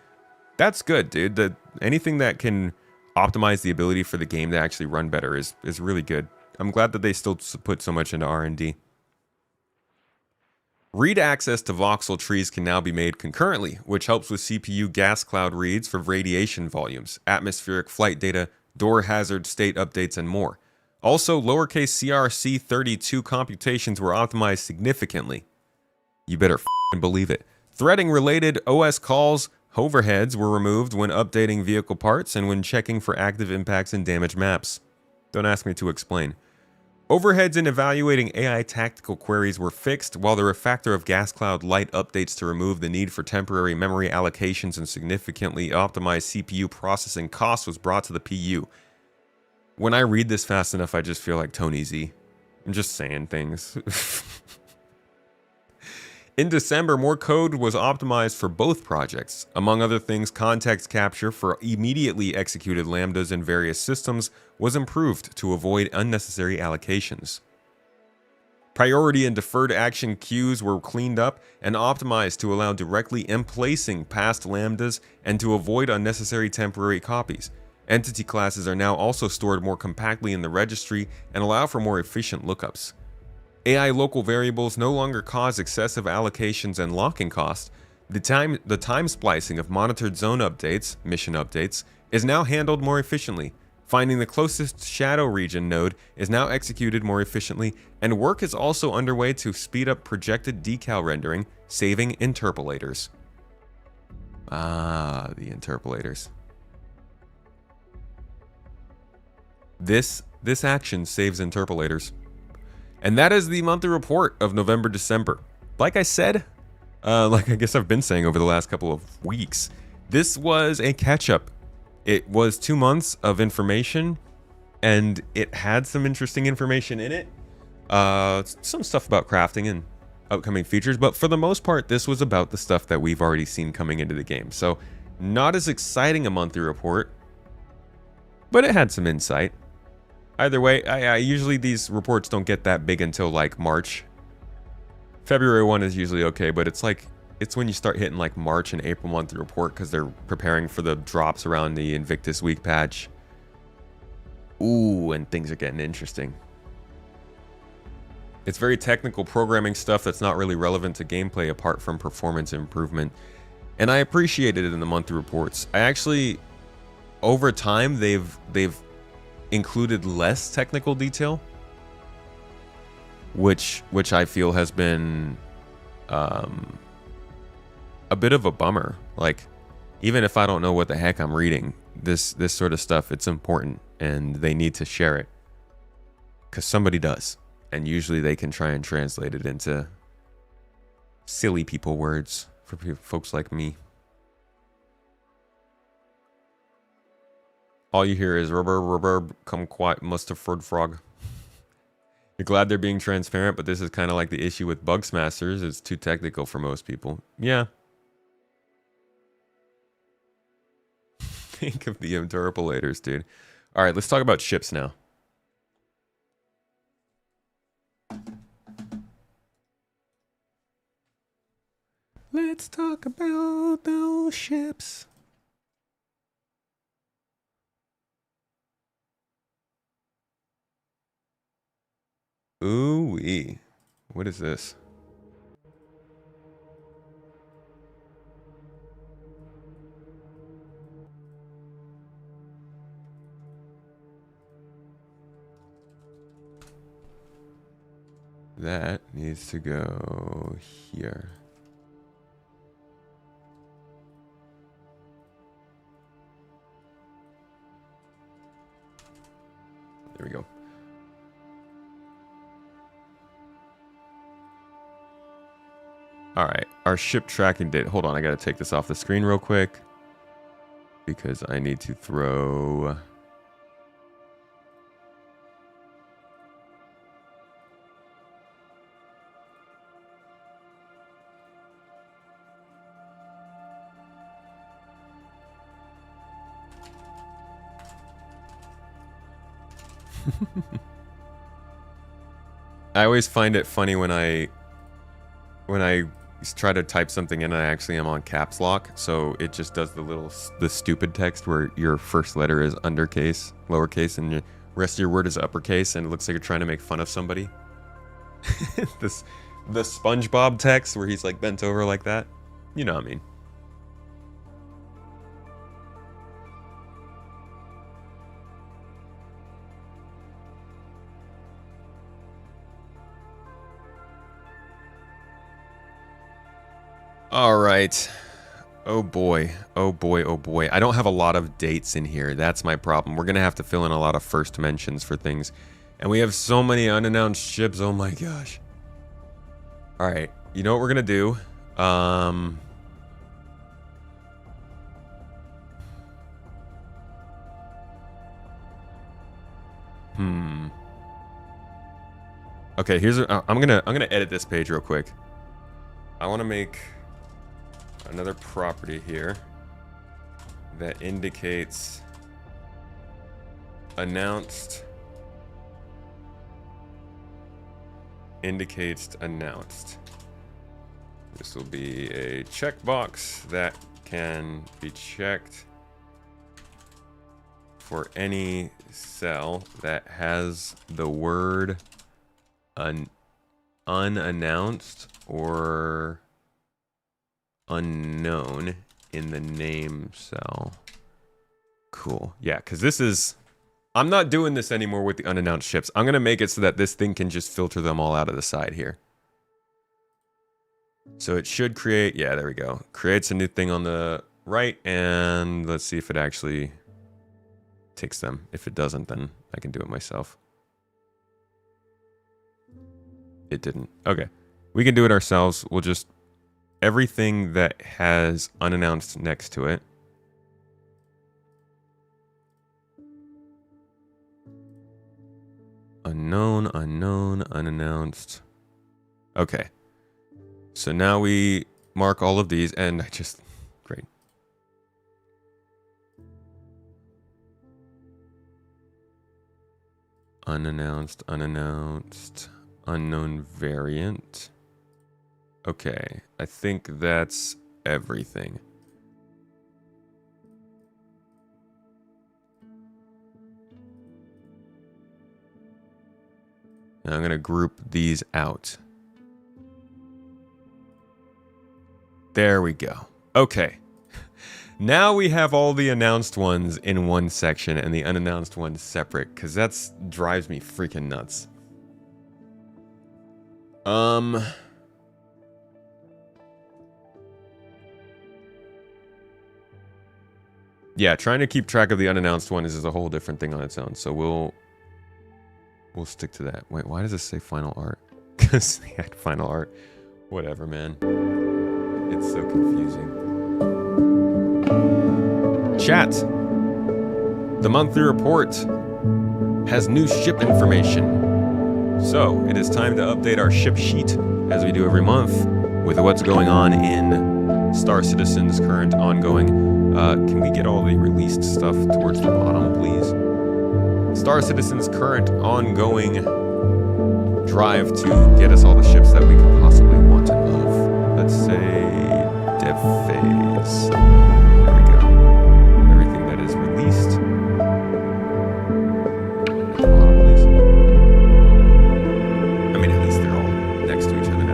Speaker 1: That's good, dude. Anything that can optimize the ability for the game to actually run better is really good. I'm glad that they still put so much into R&D. Read access to voxel trees can now be made concurrently, which helps with CPU gas cloud reads for radiation volumes, atmospheric flight data, door hazard state updates, and more. Also, lowercase CRC32 computations were optimized significantly. You better f***ing believe it. Threading-related OS calls, overheads were removed when updating vehicle parts and when checking for active impacts and damaged maps. Don't ask me to explain. Overheads in evaluating AI tactical queries were fixed, while the refactor of gas cloud light updates to remove the need for temporary memory allocations and significantly optimized CPU processing costs was brought to the PU. When I read this fast enough, I just feel like Tony Z. I'm just saying things. In December, more code was optimized for both projects. Among other things, context capture for immediately executed lambdas in various systems was improved to avoid unnecessary allocations. Priority and deferred action queues were cleaned up and optimized to allow directly emplacing past lambdas and to avoid unnecessary temporary copies. Entity classes are now also stored more compactly in the registry and allow for more efficient lookups. AI local variables no longer cause excessive allocations and locking costs. The time splicing of monitored zone updates, mission updates, is now handled more efficiently. Finding the closest shadow region node is now executed more efficiently, and work is also underway to speed up projected decal rendering, saving interpolators. Ah, the interpolators. This action saves interpolators. And that is the monthly report of November-December. Like I said, like I guess I've been saying over the last couple of weeks, this was a catch-up. It was 2 months of information, and it had some interesting information in it. Some stuff about crafting and upcoming features, but for the most part, this was about the stuff that we've already seen coming into the game. So, not as exciting a monthly report, but it had some insight. Either way, I usually these reports don't get that big until like March. February 1 is usually okay, but it's when you start hitting like March and April monthly report because they're preparing for the drops around the Invictus Week patch. Ooh, and things are getting interesting. It's very technical programming stuff that's not really relevant to gameplay apart from performance improvement. And I appreciated it in the monthly reports. I actually, over time, they've included less technical detail, which I feel has been a bit of a bummer. Like, even if I don't know what the heck I'm reading, this sort of stuff, it's important, and they need to share it because somebody does, and usually they can try and translate it into silly people words for folks like me. All you hear is rubber, come quiet, Mustaford frog. You're glad they're being transparent, but this is kind of like the issue with Bug Smashers. It's too technical for most people. Yeah. Think of the interpolators, dude. All right, let's talk about ships now. Let's talk about those ships. Ooh-wee. What is this? that needs to go here. There we go. All right, our ship tracking data. Hold on, I gotta take this off the screen real quick because I need to throw. I always find it funny when I try to type something in and I actually am on caps lock, so it just does the stupid text where your first letter is undercase, lowercase, and the rest of your word is uppercase, and it looks like you're trying to make fun of somebody. The SpongeBob text where he's like bent over like that. You know what I mean. All right. Oh boy. Oh boy. Oh boy. I don't have a lot of dates in here. That's my problem. We're going to have to fill in a lot of first mentions for things. And we have so many unannounced ships. Oh my gosh. All right. You know what we're going to do? Okay, I'm going to edit this page real quick. I want to make another property here that indicates announced. This will be a checkbox that can be checked for any cell that has the word unannounced or unknown in the name cell. Cool. Yeah, because this is... I'm not doing this anymore with the unannounced ships. I'm going to make it so that this thing can just filter them all out of the side here. So it should create... Yeah, there we go. Creates a new thing on the right, and let's see if it actually takes them. If it doesn't, then I can do it myself. It didn't. Okay. We can do it ourselves. We'll just... Everything that has unannounced next to it. Unknown, unknown, unannounced. Okay. So now we mark all of these, and I just... Great. Unannounced, unannounced, unknown variant. Okay, I think that's everything. Now I'm going to group these out. There we go. Okay. Now we have all the announced ones in one section and the unannounced ones separate, because that drives me freaking nuts. Yeah, trying to keep track of the unannounced one is a whole different thing on its own. So we'll stick to that. Wait, why does this say final art? Because they had final art. Whatever, man. It's so confusing. Chat. The monthly report has new ship information. So it is time to update our ship sheet, as we do every month, with what's going on in Star Citizen's current ongoing. Can we get all the released stuff towards the bottom, please? Star Citizen's current ongoing drive to get us all the ships that we could possibly want and love. Let's say dev phase. There we go. Everything that is released. At the bottom, please. I mean, at least they're all next to each other now.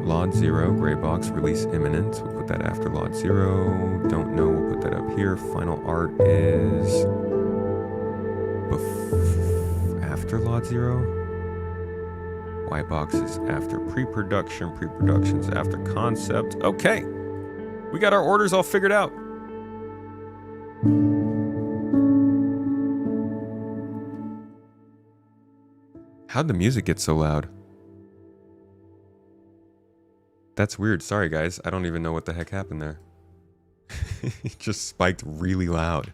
Speaker 1: Lot 0, gray box, release imminent. We'll put that after Lot 0. Don't know. We'll put that up here. Final art is after Lot 0. White box is after pre-production. Pre-production's after concept. Okay. We got our orders all figured out. How'd the music get so loud? That's weird. Sorry, guys. I don't even know what the heck happened there. It just spiked really loud.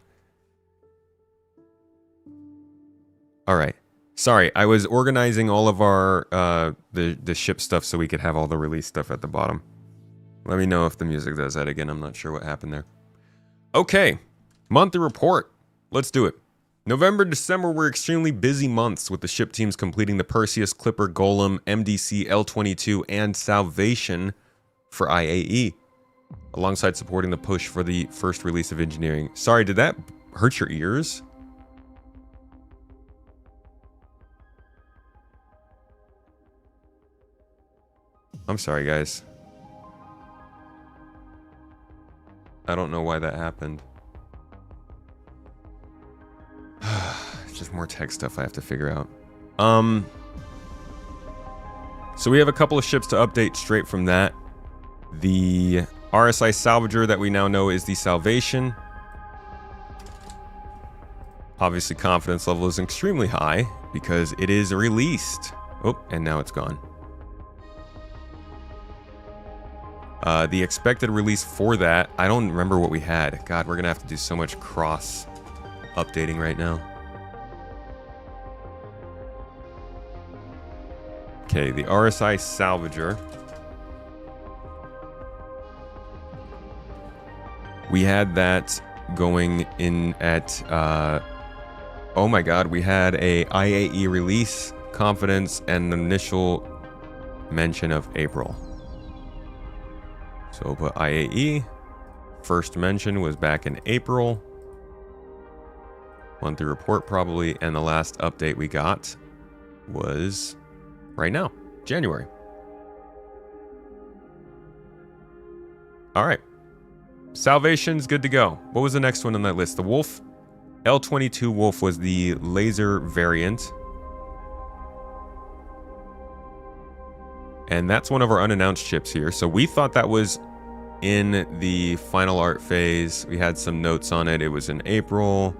Speaker 1: All right. Sorry, I was organizing all of our the ship stuff so we could have all the release stuff at the bottom. Let me know if the music does that again. I'm not sure what happened there. Okay, monthly report. Let's do it. November, December were extremely busy months with the ship teams completing the Perseus, Clipper, Golem, MDC, L-22, and Salvation for IAE, alongside supporting the push for the first release of engineering. Sorry, did that hurt your ears? I'm sorry, guys. I don't know why that happened. It's just more tech stuff I have to figure out. So we have a couple of ships to update straight from that. The RSI Salvager that we now know is the Salvation. Obviously, confidence level is extremely high because it is released. Oh, and now it's gone. The expected release for that, I don't remember what we had. God, we're gonna have to do so much cross updating right now. Okay, the RSI Salvager. We had that going in at, oh my God, we had a IAE release, confidence, and initial mention of April. So we'll put IAE. First mention was back in April. Monthly report probably, and the last update we got was right now, January. All right. Salvation's good to go. What was the next one on that list? The Wolf? L-22 Wolf was the laser variant. And that's one of our unannounced ships here. So we thought that was in the final art phase. We had some notes on it. It was in April.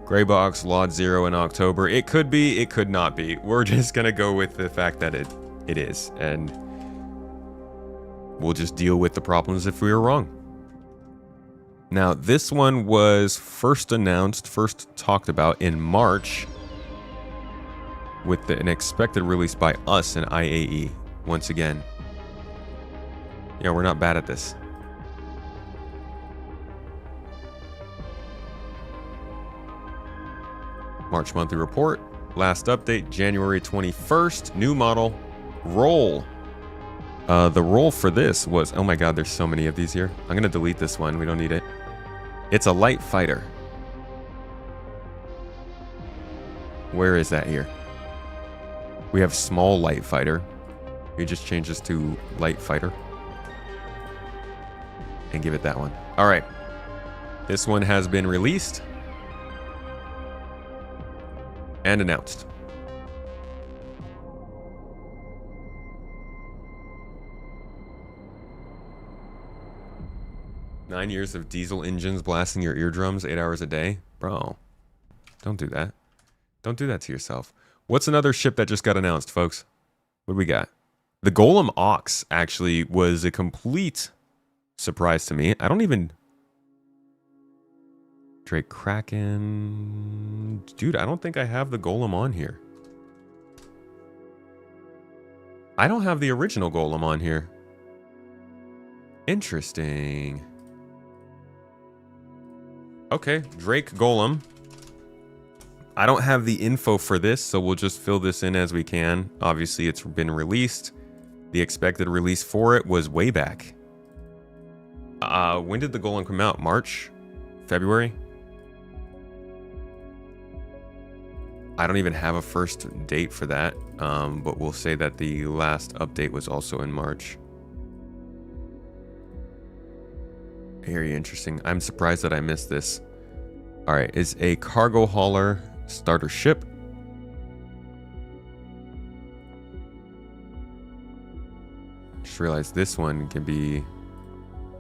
Speaker 1: Gray box, Lot 0 in October. It could be, it could not be. We're just going to go with the fact that it is. And we'll just deal with the problems if we were wrong. Now, this one was first announced, first talked about in March with an expected release by us in IAE. Once again. Yeah, we're not bad at this. March monthly report. Last update, January 21st. New model. Roll. The roll for this was... Oh my God, there's so many of these here. I'm going to delete this one. We don't need it. It's a light fighter. Where is that here? We have small light fighter. We just change this to light fighter. And give it that one. All right. This one has been released. And announced. Nine years of diesel engines blasting your eardrums 8 hours a day? Bro, don't do that. Don't do that to yourself. What's another ship that just got announced, folks? What do we got? The Golem Ox actually was a complete surprise to me. I don't even... Drake Kraken... Dude, I don't think I have the Golem on here. I don't have the original Golem on here. Interesting. Okay, Drake Golem. I don't have the info for this, so we'll just fill this in as we can. Obviously, it's been released. The expected release for it was way back. When did the Golem come out? March? February? I don't even have a first date for that, but we'll say that the last update was also in March. Very interesting. I'm surprised that I missed this. All right, is a cargo hauler starter ship. Just realized this one can be,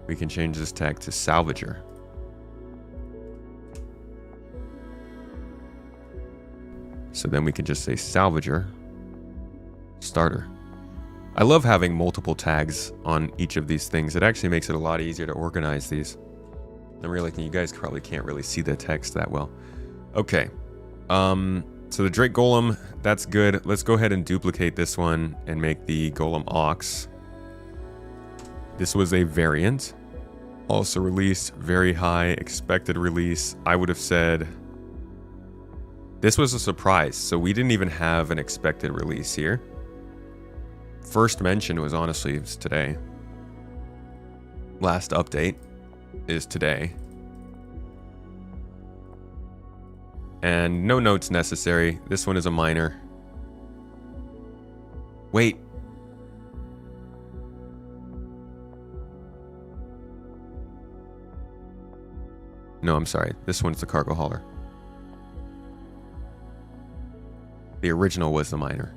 Speaker 1: we can change this tag to salvager. So then we can just say salvager starter. I love having multiple tags on each of these things. It actually makes it a lot easier to organize these. I'm realizing you guys probably can't really see the text that well. Okay. So the Drake Golem, that's good. Let's go ahead and duplicate this one and make the Golem Ox. This was a variant. Also released very high expected release. I would have said this was a surprise. So we didn't even have an expected release here. First mention was honestly today. Last update is today. And no notes necessary. This one is a minor. Wait. No, I'm sorry. This one's the cargo hauler. The original was the minor.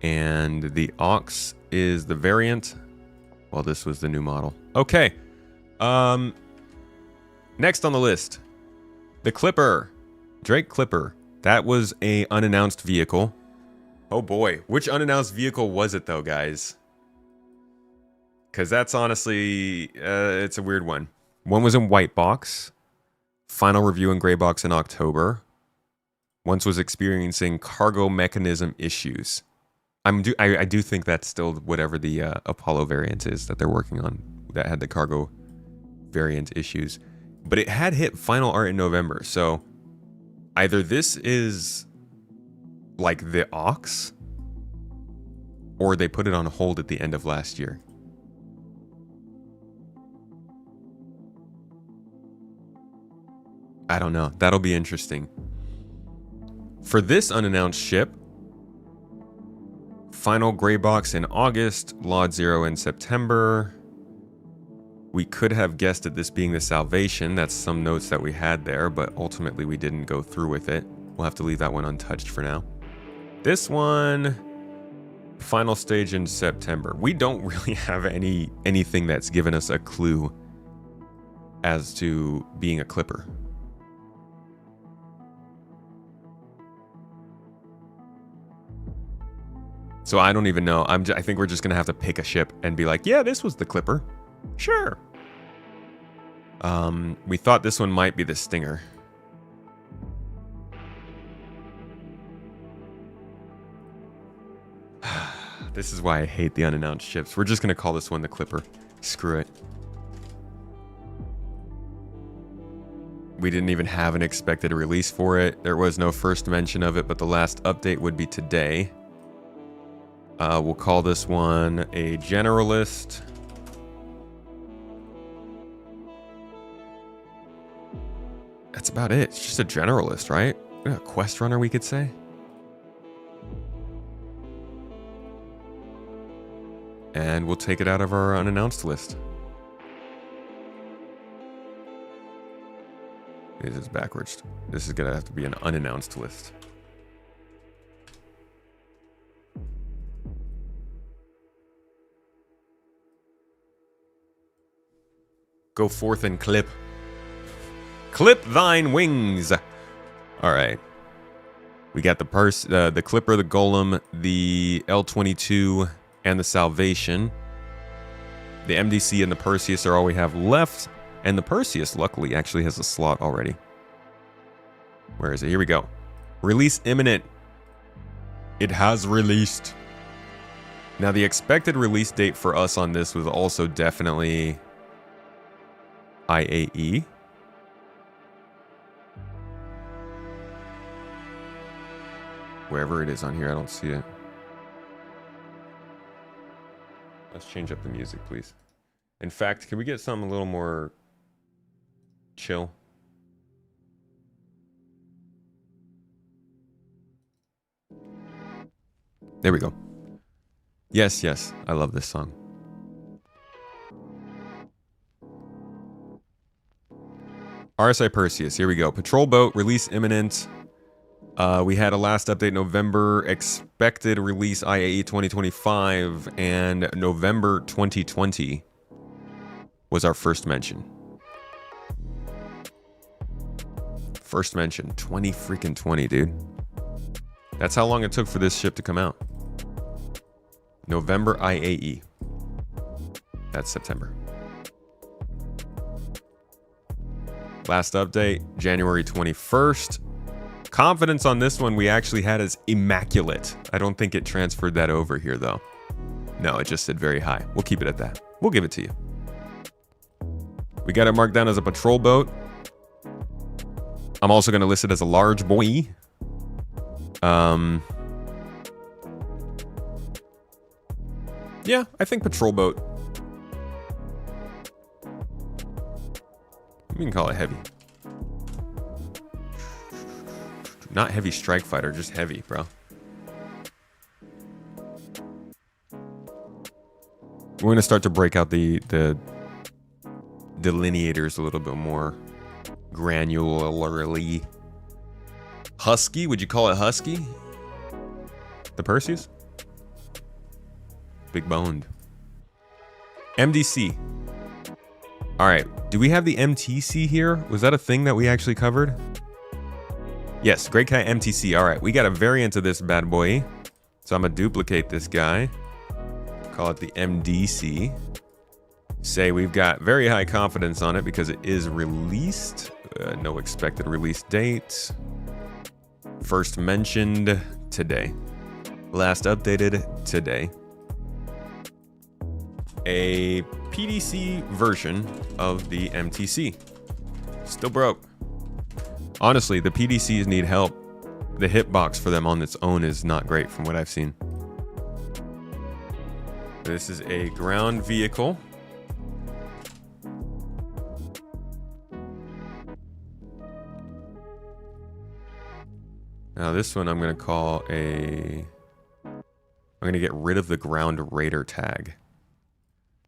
Speaker 1: And the Ox is the variant. Well, this was the new model. Okay. Next on the list, the Clipper. Drake Clipper. That was a unannounced vehicle. Oh boy. Which unannounced vehicle was it though, guys? Because that's honestly, it's a weird one. One was in white box. Final review in gray box in October. Once was experiencing cargo mechanism issues. I do think that's still whatever the Apollo variant is that they're working on that had the cargo variant issues. But it had hit final art in November, so either this is like the Ox or they put it on hold at the end of last year. I don't know. That'll be interesting. For this unannounced ship, final gray box in August, Lot 0 in September. We could have guessed at this being the Salvation. That's some notes that we had there, but ultimately we didn't go through with it. We'll have to leave that one untouched for now. This one, final stage in September. We don't really have anything that's given us a clue as to being a Clipper. So I don't even know. I think we're just going to have to pick a ship and be like, yeah, this was the Clipper. Sure. We thought this one might be the Stinger. This is why I hate the unannounced ships. We're just going to call this one the Clipper. Screw it. We didn't even have an expected release for it. There was no first mention of it, but the last update would be today. We'll call this one a generalist. That's about it. It's just a generalist, right? A quest runner, we could say. And we'll take it out of our unannounced list. This is backwards. This is gonna have to be an unannounced list. Go forth and clip. Clip thine wings. All right. We got the Clipper, the Golem, the L-22, and the Salvation. The MDC and the Perseus are all we have left. And the Perseus, luckily, actually has a slot already. Where is it? Here we go. Release imminent. It has released. Now, the expected release date for us on this was also definitely IAE. Wherever it is on here, I don't see it. Let's change up the music, please. In fact, can we get something a little more chill? There we go. Yes, yes. I love this song. RSI Perseus. Here we go. Patrol boat release imminent. We had a last update November. Expected release IAE 2025 and November 2020 was our first mention. First mention. 20 dude. That's how long it took for this ship to come out. November IAE. That's September. Last update, January 21st. Confidence on this one we actually had as immaculate. I don't think it transferred that over here though. No, it just said very high. We'll keep it at that. We'll give it to you. We got it marked down as a patrol boat. I'm also going to list it as a large boy. Yeah, I think patrol boat. We can call it heavy. Not heavy strike fighter, just heavy, bro. We're going to start to break out the delineators a little bit more granularly. Husky? Would you call it husky? The Perseus? Big boned. MDC. All right. Do we have the MTC here? Was that a thing that we actually covered? Yes, Great Kite MTC. All right. We got a variant of this bad boy. So I'm going to duplicate this guy. Call it the MDC. Say we've got very high confidence on it because it is released. No expected release date. First mentioned today. Last updated today. A PDC version of the MTC. Still broke. Honestly, the PDCs need help. The hitbox for them on its own is not great from what I've seen. This is a ground vehicle. Now this one I'm going to call a... I'm going to get rid of the ground raider tag.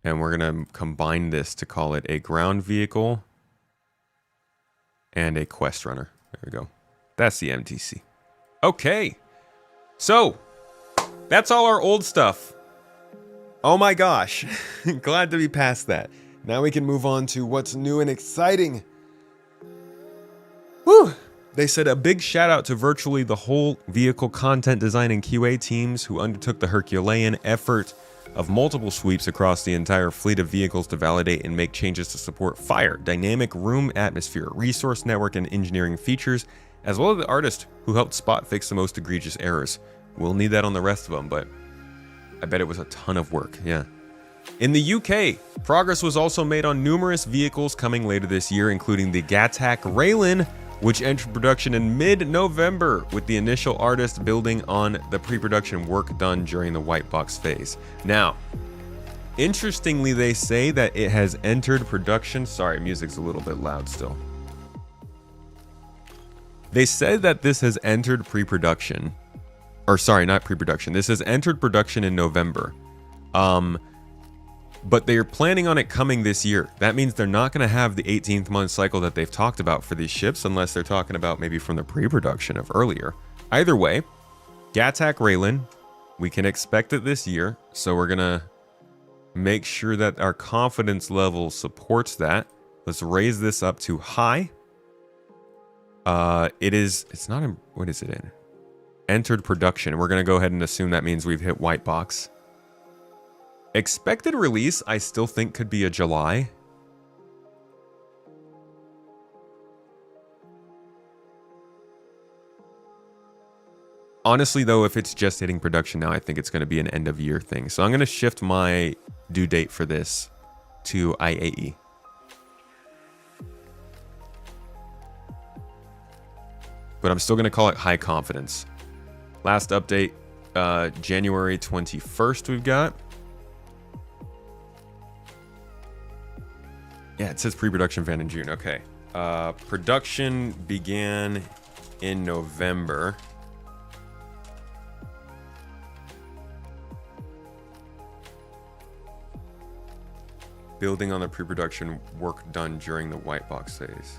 Speaker 1: And we're going to combine this to call it a ground vehicle and a quest runner. There we go. That's the MTC. Okay. So, that's all our old stuff. Oh my gosh. Glad to be past that. Now we can move on to what's new and exciting. Whew. They said a big shout out to virtually the whole vehicle content design and QA teams who undertook the Herculean effort of multiple sweeps across the entire fleet of vehicles to validate and make changes to support fire, dynamic room atmosphere, resource network, and engineering features, as well as the artist who helped spot fix the most egregious errors. We'll need that on the rest of them, but I bet it was a ton of work, yeah. In the UK, progress was also made on numerous vehicles coming later this year, including the Gattac Raylan, which entered production in mid-November, with the initial artist building on the pre-production work done during the white box phase. Now, interestingly, they say that it has entered production. Sorry, music's a little bit loud still. They said that this has entered pre-production. Or sorry, not pre-production. This has entered production in November. But they're planning on it coming this year. That means they're not going to have the 18th month cycle that they've talked about for these ships unless they're talking about maybe from the pre-production of earlier. Either way, Gattac Raylan, we can expect it this year. So we're going to make sure that our confidence level supports that. Let's raise this up to high. It's not in, what is it in? Entered production. We're going to go ahead and assume that means we've hit white box. Expected release, I still think could be a July. Honestly, though, if it's just hitting production now, I think it's going to be an end of year thing. So I'm going to shift my due date for this to IAE. But I'm still going to call it high confidence. Last update, January 21st we've got. Yeah, it says pre-production van in June. Okay. Production began in November. building on the pre-production work done during the white box phase.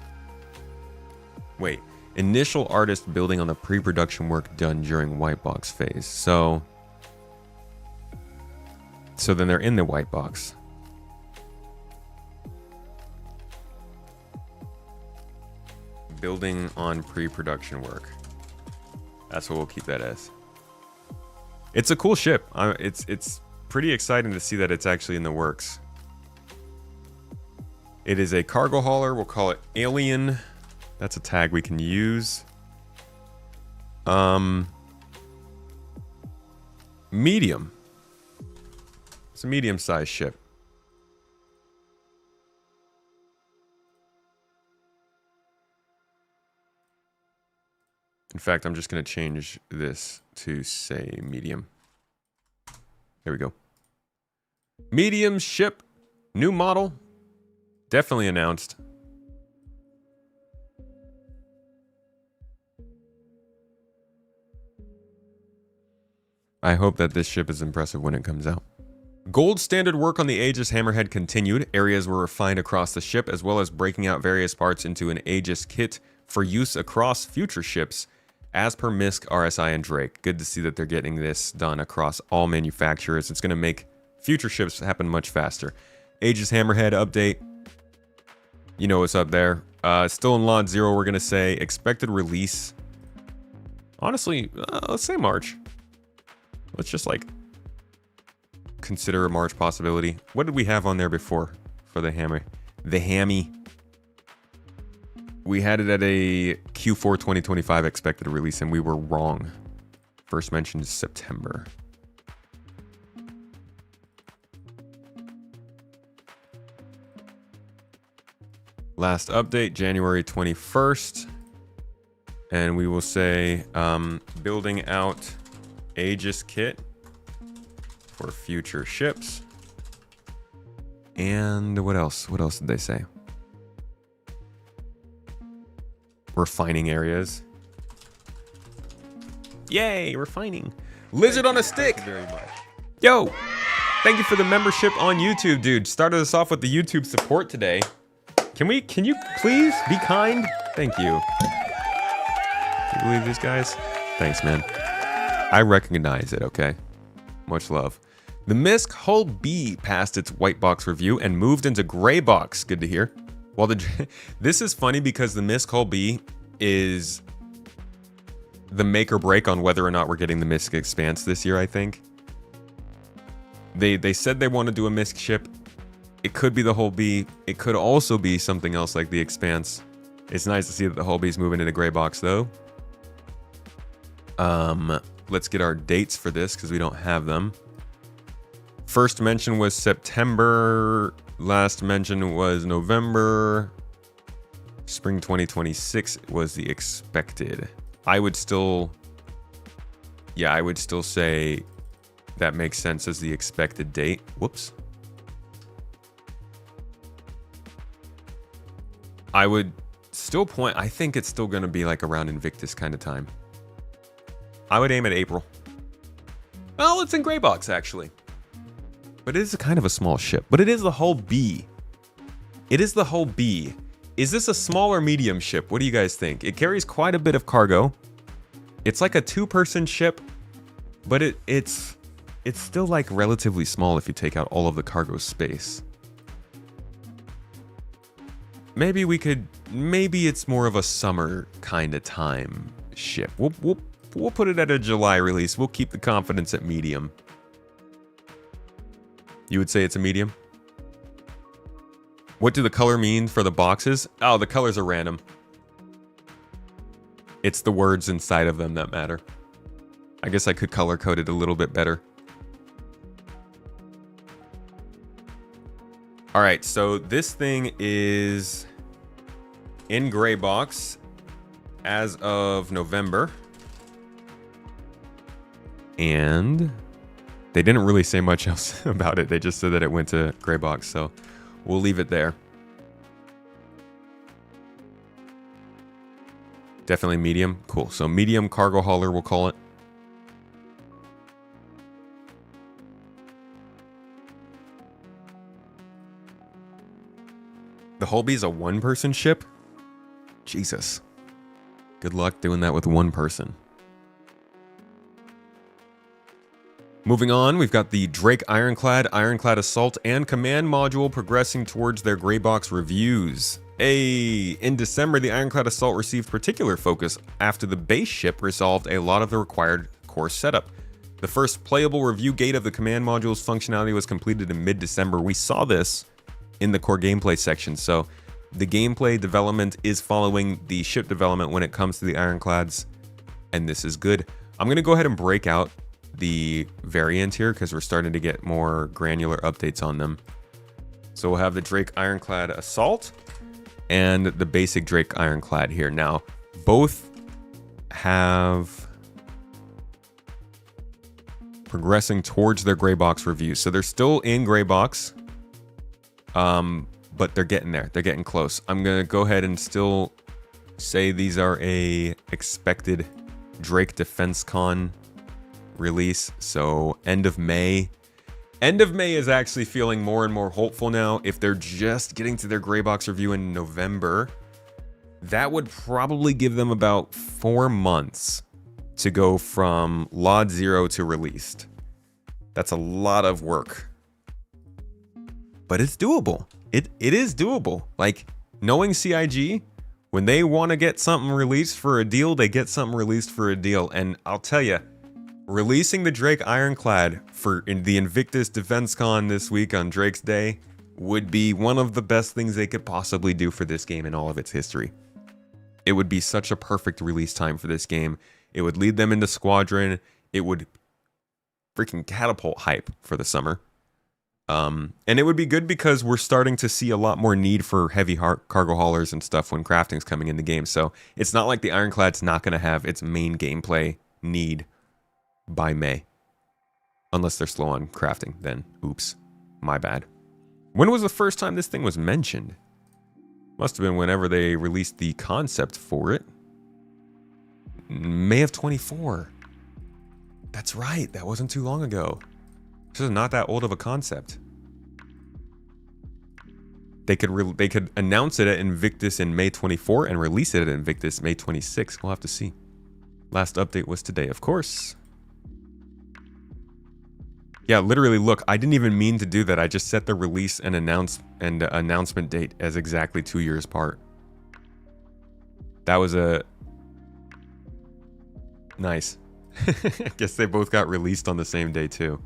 Speaker 1: Wait, initial artist building on the pre-production work done during white box phase. So then they're in the white box. Building on pre-production work. That's what we'll keep that as. It's a cool ship. It's pretty exciting to see that it's actually in the works. It is a cargo hauler. We'll call it Alien. That's a tag we can use. Medium. It's a medium-sized ship. In fact, I'm just going to change this to say medium. There we go. Medium ship. New model. Definitely announced. I hope that this ship is impressive when it comes out. Gold standard work on the Aegis Hammerhead continued. Areas were refined across the ship, as well as breaking out various parts into an Aegis kit for use across future ships, as per MISC, RSI, and Drake. Good to see that they're getting this done across all manufacturers. It's going to make future ships happen much faster. Aegis Hammerhead update. You know what's up there. Still in Lot 0, we're going to say expected release. Honestly, let's say March. Let's just like consider a March possibility. What did we have on there before for the hammer? The hammy. We had it at a Q4 2025 expected release, and we were wrong. First mentioned is September. Last update, January 21st. And we will say building out Aegis kit for future ships. And what else? What else did they say? Refining areas. Yay, refining. Lizard on a stick. Thank you very much. Yo, thank you for the membership on YouTube, dude. Started us off with the YouTube support today. Can you please be kind? Thank you. Can you believe these guys? Thanks, man. I recognize it, okay? Much love. The MISC Hull B passed its white box review and moved into gray box. Good to hear. Well, this is funny because the MISC Hull B is the make or break on whether or not we're getting the MISC Expanse this year, I think. They said they want to do a MISC ship. It could be the Hull B. It could also be something else like the Expanse. It's nice to see that the Hull B is moving into gray box, though. Let's get our dates for this because we don't have them. First mention was September. Last mention was November. Spring 2026 was the expected. I would still say that makes sense as the expected date. Whoops. I would still point, I think it's still going to be like around Invictus kind of time. I would aim at April. Well, it's in gray box actually. But it is a kind of a small ship. But it is the Hull B. It is the Hull B. Is this a small or medium ship? What do you guys think? It carries quite a bit of cargo. It's like a two-person ship, but it's still like relatively small if you take out all of the cargo space. Maybe it's more of a summer kind of time ship. We'll put it at a July release. We'll keep the confidence at medium. You would say it's a medium? What do the color mean for the boxes? Oh, the colors are random. It's the words inside of them that matter. I guess I could color code it a little bit better. All right, so this thing is in gray box as of November. And they didn't really say much else about it. They just said that it went to gray box, so we'll leave it there. Definitely medium. Cool. So medium cargo hauler, we'll call it. The Holby's a one-person ship? Jesus. Good luck doing that with one person. Moving on, we've got the Drake Ironclad, Ironclad Assault, and Command Module progressing towards their gray box reviews. In December, the Ironclad Assault received particular focus after the base ship resolved a lot of the required core setup. The first playable review gate of the Command Module's functionality was completed in mid-December. We saw this in the core gameplay section, so the gameplay development is following the ship development when it comes to the Ironclads, and this is good. I'm going to go ahead and break out the variant here because we're starting to get more granular updates on them. So we'll have the Drake Ironclad Assault and the basic Drake Ironclad here. Now, both have progressing towards their gray box reviews. So they're still in gray box, but they're getting there. They're getting close. I'm going to go ahead and still say these are a expected Drake Defense Con release. So end of May. End of May is actually feeling more and more hopeful now. If they're just getting to their gray box review in November, that would probably give them about 4 months to go from Lot 0 to released. That's a lot of work. But it's doable. It is doable. Like, knowing CIG, when they want to get something released for a deal, they get something released for a deal. And I'll tell you, releasing the Drake Ironclad in the Invictus Defense Con this week on Drake's Day would be one of the best things they could possibly do for this game in all of its history. It would be such a perfect release time for this game. It would lead them into Squadron. It would freaking catapult hype for the summer. And it would be good because we're starting to see a lot more need for heavy cargo haulers and stuff when crafting's coming in the game. So it's not like the Ironclad's not going to have its main gameplay need by May. Unless they're slow on crafting, then oops, my bad. When was the first time this thing was mentioned? Must have been whenever they released the concept for it. May of 24. That's right, that wasn't too long ago. This is not that old of a concept. They could announce it at Invictus in May 24 and release it at Invictus May 26. We'll have to see. Last update was today, of course. Yeah, literally, look, I didn't even mean to do that. I just set the release and announcement date as exactly 2 years apart. That was a... Nice. I guess they both got released on the same day, too.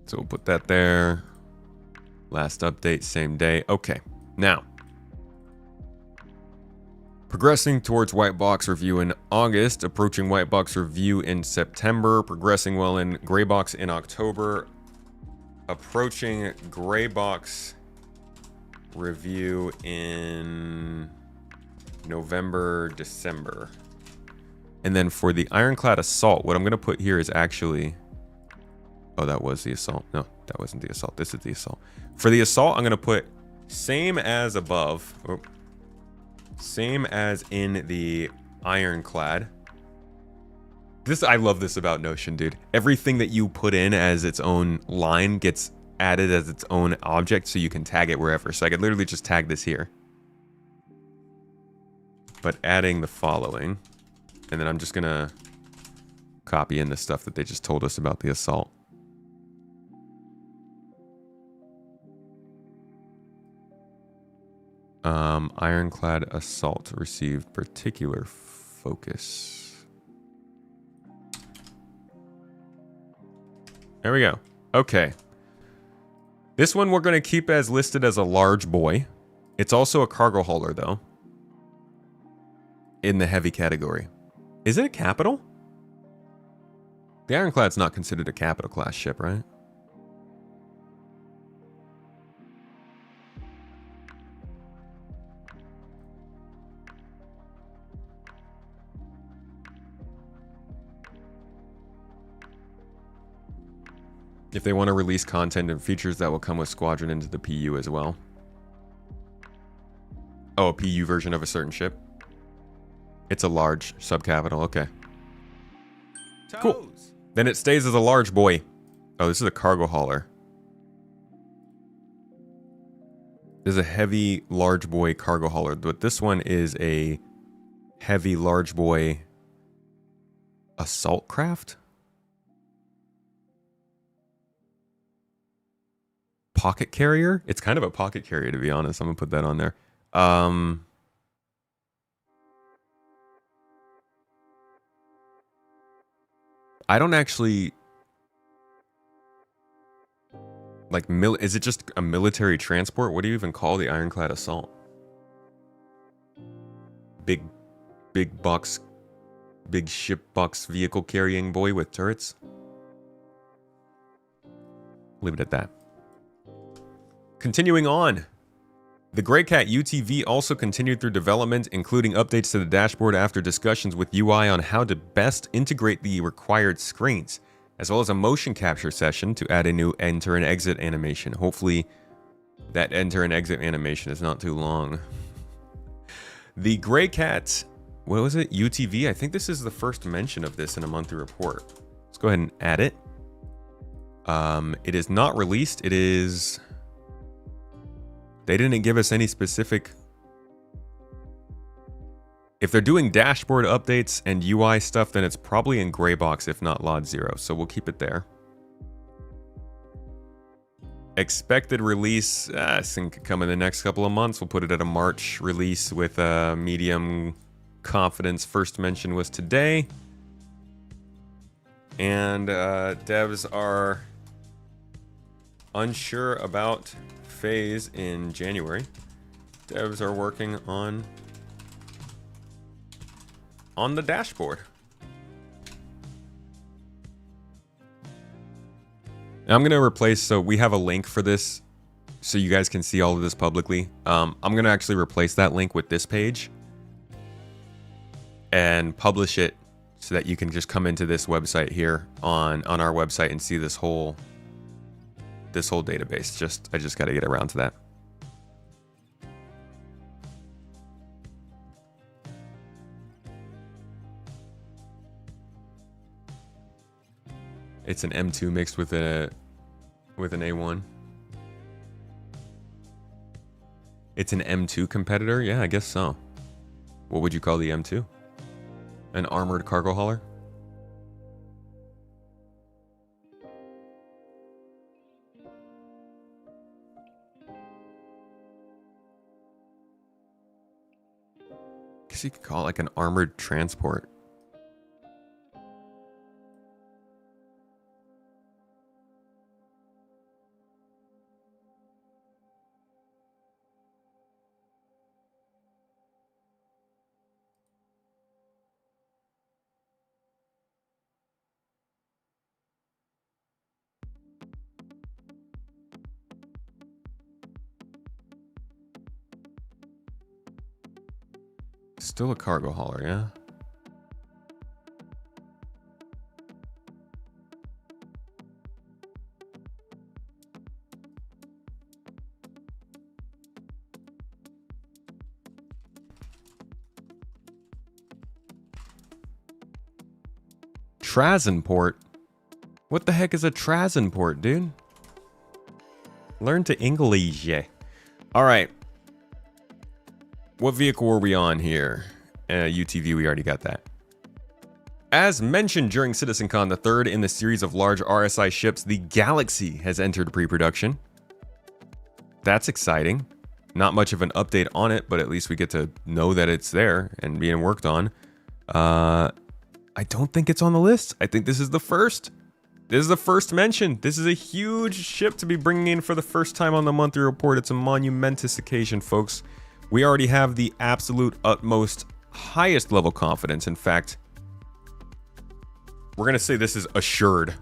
Speaker 1: So we'll put that there. Last update, same day. Okay, now... Progressing towards white box review in August, approaching white box review in September, progressing well in gray box in October, approaching gray box review in November, December. And then for the Ironclad Assault, what I'm going to put here is actually... Oh, that was the Assault. No, that wasn't the Assault. This is the Assault. For the Assault, I'm going to put same as above. Oh. Same as in the Ironclad. I love this about Notion, dude. Everything that you put in as its own line gets added as its own object, so you can tag it wherever. So I could literally just tag this here. But adding the following. And then I'm just going to copy in the stuff that they just told us about the Assault. Ironclad Assault received particular focus. There we go. Okay. This one we're going to keep as listed as a large boy. It's also a cargo hauler, though. In the heavy category. Is it a capital? The Ironclad's not considered a capital class ship, right? If they want to release content and features, that will come with Squadron into the PU as well. Oh, a PU version of a certain ship. It's a large subcapital, okay. Cool. Then it stays as a large boy. Oh, this is a cargo hauler. This is a heavy large boy cargo hauler, but this one is a heavy large boy assault craft? Pocket carrier? It's kind of a pocket carrier, to be honest. I'm gonna put that on there. I don't actually like is it just a military transport? What do you even call the ironclad assault? Big ship box vehicle carrying boy with turrets? Leave it at that. Continuing on. The Greycat UTV also continued through development, including updates to the dashboard after discussions with UI on how to best integrate the required screens, as well as a motion capture session to add a new enter and exit animation. Hopefully that enter and exit animation is not too long. The Greycat, what was it? UTV? I think this is the first mention of this in a monthly report. Let's go ahead and add it. It is not released. It is... They didn't give us any specific... If they're doing dashboard updates and UI stuff, then it's probably in gray box, if not LOD 0. So we'll keep it there. Expected release, I think could come in the next couple of months. We'll put it at a March release with a medium confidence. First mention was today. And devs are unsure about phase in January. Devs are working on the dashboard. Now I'm gonna replace, so we have a link for this so you guys can see all of this publicly. I'm gonna actually replace that link with this page and publish it so that you can just come into this website here on our website and see this whole database. I just got to get around to that. It's an M2 mixed with an A1. It's an M2 competitor? Yeah, I guess so. What would you call the M2? An armored cargo hauler? Guess you could call it like an armored transport. Still a cargo hauler, yeah? Transport? What the heck is a transport, dude? Learn to English. All right. What vehicle were we on here? UTV, we already got that. As mentioned during CitizenCon, the third in the series of large RSI ships, the Galaxy has entered pre-production. That's exciting. Not much of an update on it, but at least we get to know that it's there and being worked on. I don't think it's on the list. I think this is the first. This is the first mention. This is a huge ship to be bringing in for the first time on the monthly report. It's a monumentous occasion, folks. We already have the absolute utmost highest level confidence. In fact, we're going to say this is assured.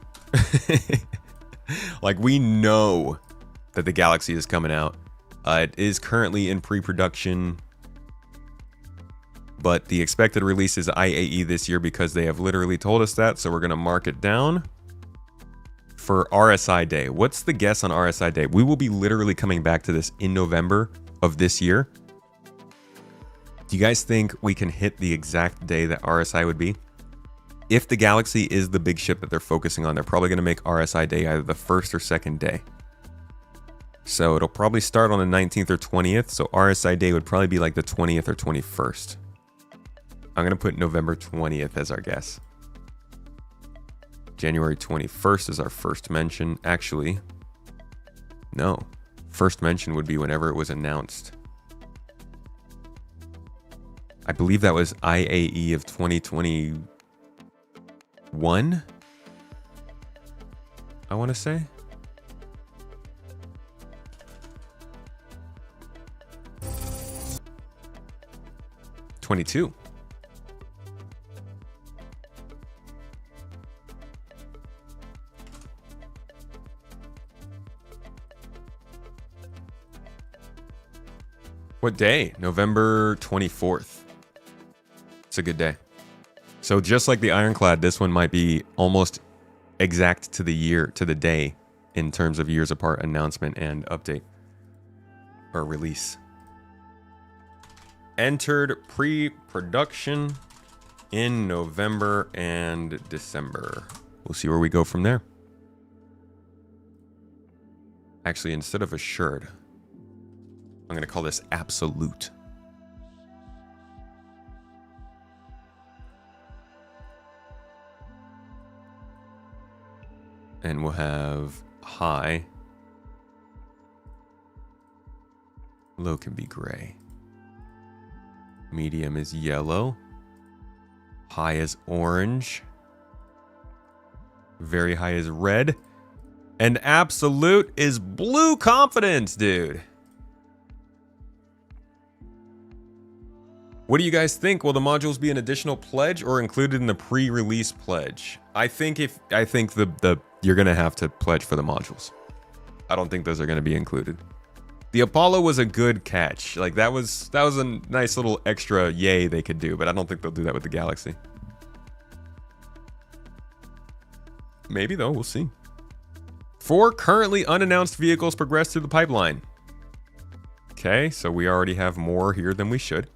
Speaker 1: Like, we know that the Galaxy is coming out. It is currently in pre-production, but the expected release is IAE this year because they have literally told us that. So we're going to mark it down for RSI Day. What's the guess on RSI Day? We will be literally coming back to this in November of this year. Do you guys think we can hit the exact day that RSI would be? if the Galaxy is the big ship that they're focusing on, they're probably going to make RSI Day either the first or second day. So it'll probably start on the 19th or 20th. So RSI Day would probably be like the 20th or 21st. I'm going to put November 20th as our guess. January 21st is our first mention. Actually, no. First mention would be whenever it was announced. I believe that was IAE of 2021. I want to say. '22. What day? November 24th. It's a good day. So just like the Ironclad, this one might be almost exact to the year, to the day, in terms of years apart announcement and update or release. Entered pre-production in November and December. We'll see where we go from there. Actually, instead of assured, I'm going to call this absolute. And we'll have high. Low can be gray. Medium is yellow. High is orange. Very high is red. And absolute is blue confidence, dude. What do you guys think? Will the modules be an additional pledge or included in the pre-release pledge? I think the you're gonna have to pledge for the modules. I don't think those are gonna be included. The Apollo was a good catch. Like that was a nice little extra yay they could do, but I don't think they'll do that with the Galaxy. Maybe though, we'll see. 4 currently unannounced vehicles progress through the pipeline. Okay, so we already have more here than we should.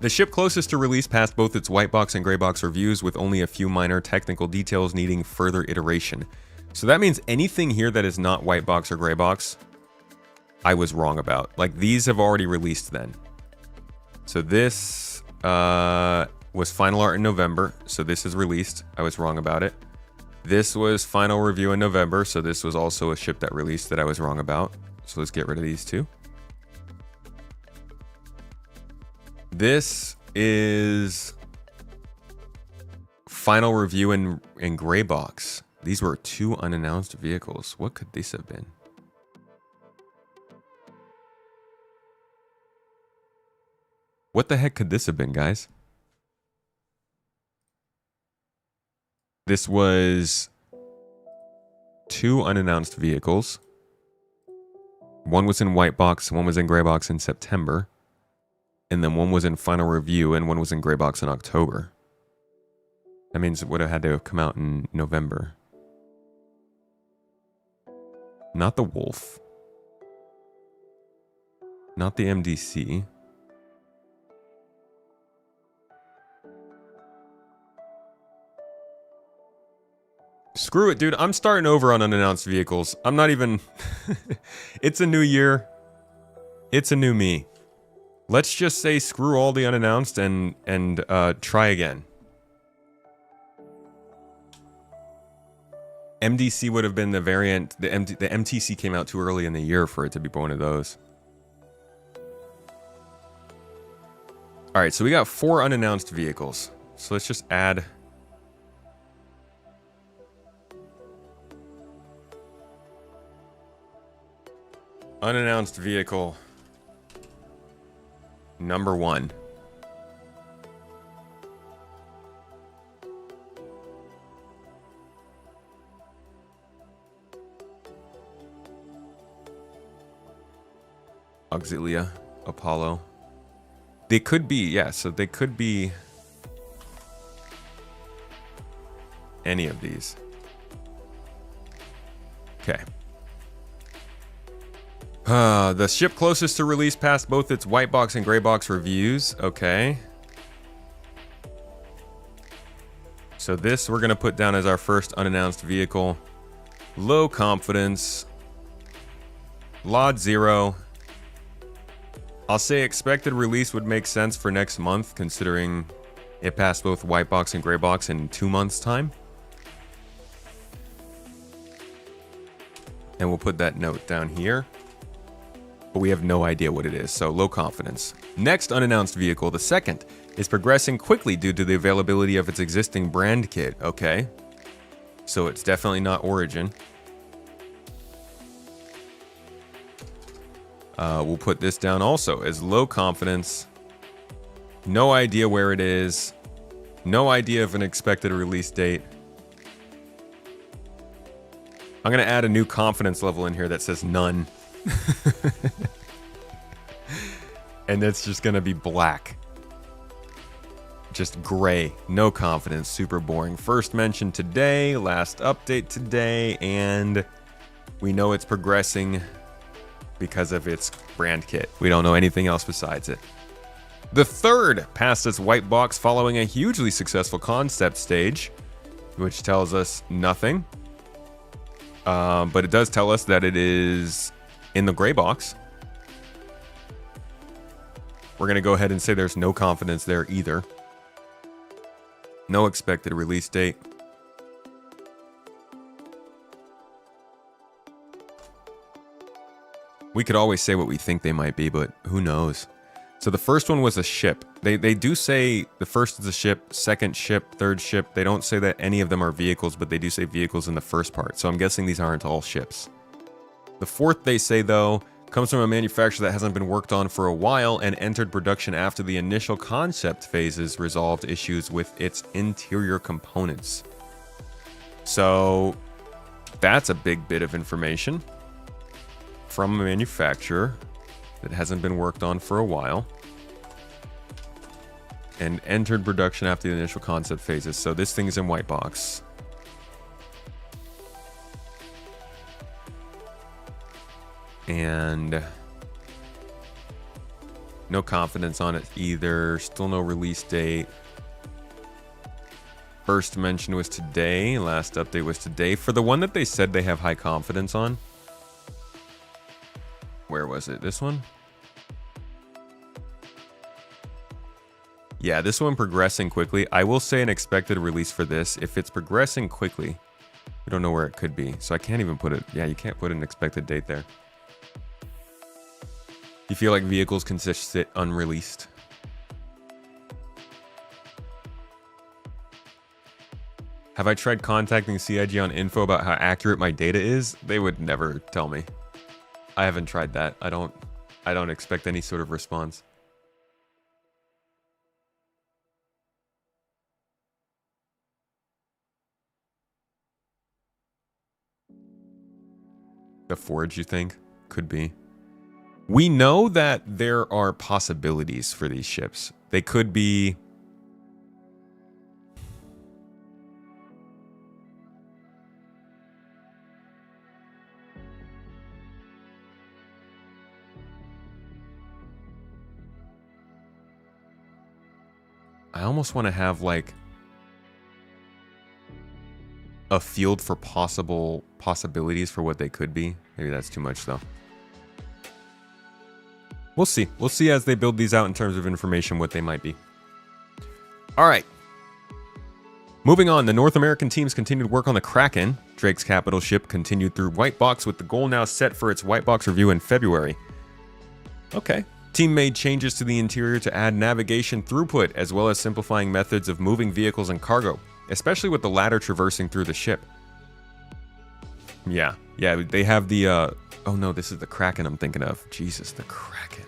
Speaker 1: The ship closest to release passed both its white box and gray box reviews with only a few minor technical details needing further iteration. So that means anything here that is not white box or gray box, I was wrong about. Like these have already released then. So this was final art in November, so this is released. I was wrong about it. This was final review in November, so this was also a ship that released that I was wrong about. So let's get rid of these two. This is final review in gray box. These were 2 unannounced vehicles. What could this have been? What the heck could this have been, guys? This was 2 unannounced vehicles. One was in white box, one was in gray box in September. And then one was in final review and one was in gray box in October. That means it would have had to have come out in November. Not the Wolf. Not the MDC. Screw it, dude. I'm starting over on unannounced vehicles. I'm not even... It's a new year. It's a new me. Let's just say screw all the unannounced and try again. MDC would have been the variant. The MTC came out too early in the year for it to be one of those. All right, so we got 4 unannounced vehicles. So let's just add... Unannounced vehicle number 1. Auxilia, Apollo. They could be, yeah, so they could be any of these. Okay. The ship closest to release passed both its white box and gray box reviews. Okay. So this we're going to put down as our first unannounced vehicle. Low confidence. Lot 0. I'll say expected release would make sense for next month, considering it passed both white box and gray box in 2 months' time. And we'll put that note down here. But we have no idea what it is, so low confidence. Next unannounced vehicle, the second, is progressing quickly due to the availability of its existing brand kit. Okay. So it's definitely not Origin. We'll put this down also as low confidence. No idea where it is. No idea of an expected release date. I'm going to add a new confidence level in here that says none. And it's just going to be black. Just gray. No confidence. Super boring. First mention today. Last update today. And we know it's progressing because of its brand kit. We don't know anything else besides it. The third passed its white box following a hugely successful concept stage, which tells us nothing. But it does tell us that it is in the gray box. We're going to go ahead and say there's no confidence there either. No expected release date. We could always say what we think they might be, but who knows? So the first one was a ship. They do say the first is a ship, second ship, third ship. They don't say that any of them are vehicles, but they do say vehicles in the first part. So I'm guessing these aren't all ships. The fourth, they say, though, comes from a manufacturer that hasn't been worked on for a while and entered production after the initial concept phases resolved issues with its interior components. So that's a big bit of information from a manufacturer that hasn't been worked on for a while and entered production after the initial concept phases. So this thing is in white box. And no confidence on it either. Still no release date. First mention was today. Last update was today. For the one that they said they have high confidence on. Where was it? This one? Yeah, this one progressing quickly. I will say an expected release for this. If it's progressing quickly, we don't know where it could be. So I can't even put it. Yeah, you can't put an expected date there. You feel like vehicles can just sit unreleased? Have I tried contacting CIG on info about how accurate my data is? They would never tell me. I haven't tried that. I don't expect any sort of response. The Forge, you think? Could be. We know that there are possibilities for these ships. They could be... I almost want to have, like, a field for possibilities for what they could be. Maybe that's too much, though. We'll see. We'll see as they build these out in terms of information what they might be. All right. Moving on, the North American teams continued work on the Kraken. Drake's capital ship continued through white box with the goal now set for its white box review in February. Okay. Team made changes to the interior to add navigation throughput as well as simplifying methods of moving vehicles and cargo, especially with the latter traversing through the ship. Yeah, they have the, oh no, this is the Kraken I'm thinking of. Jesus, the Kraken.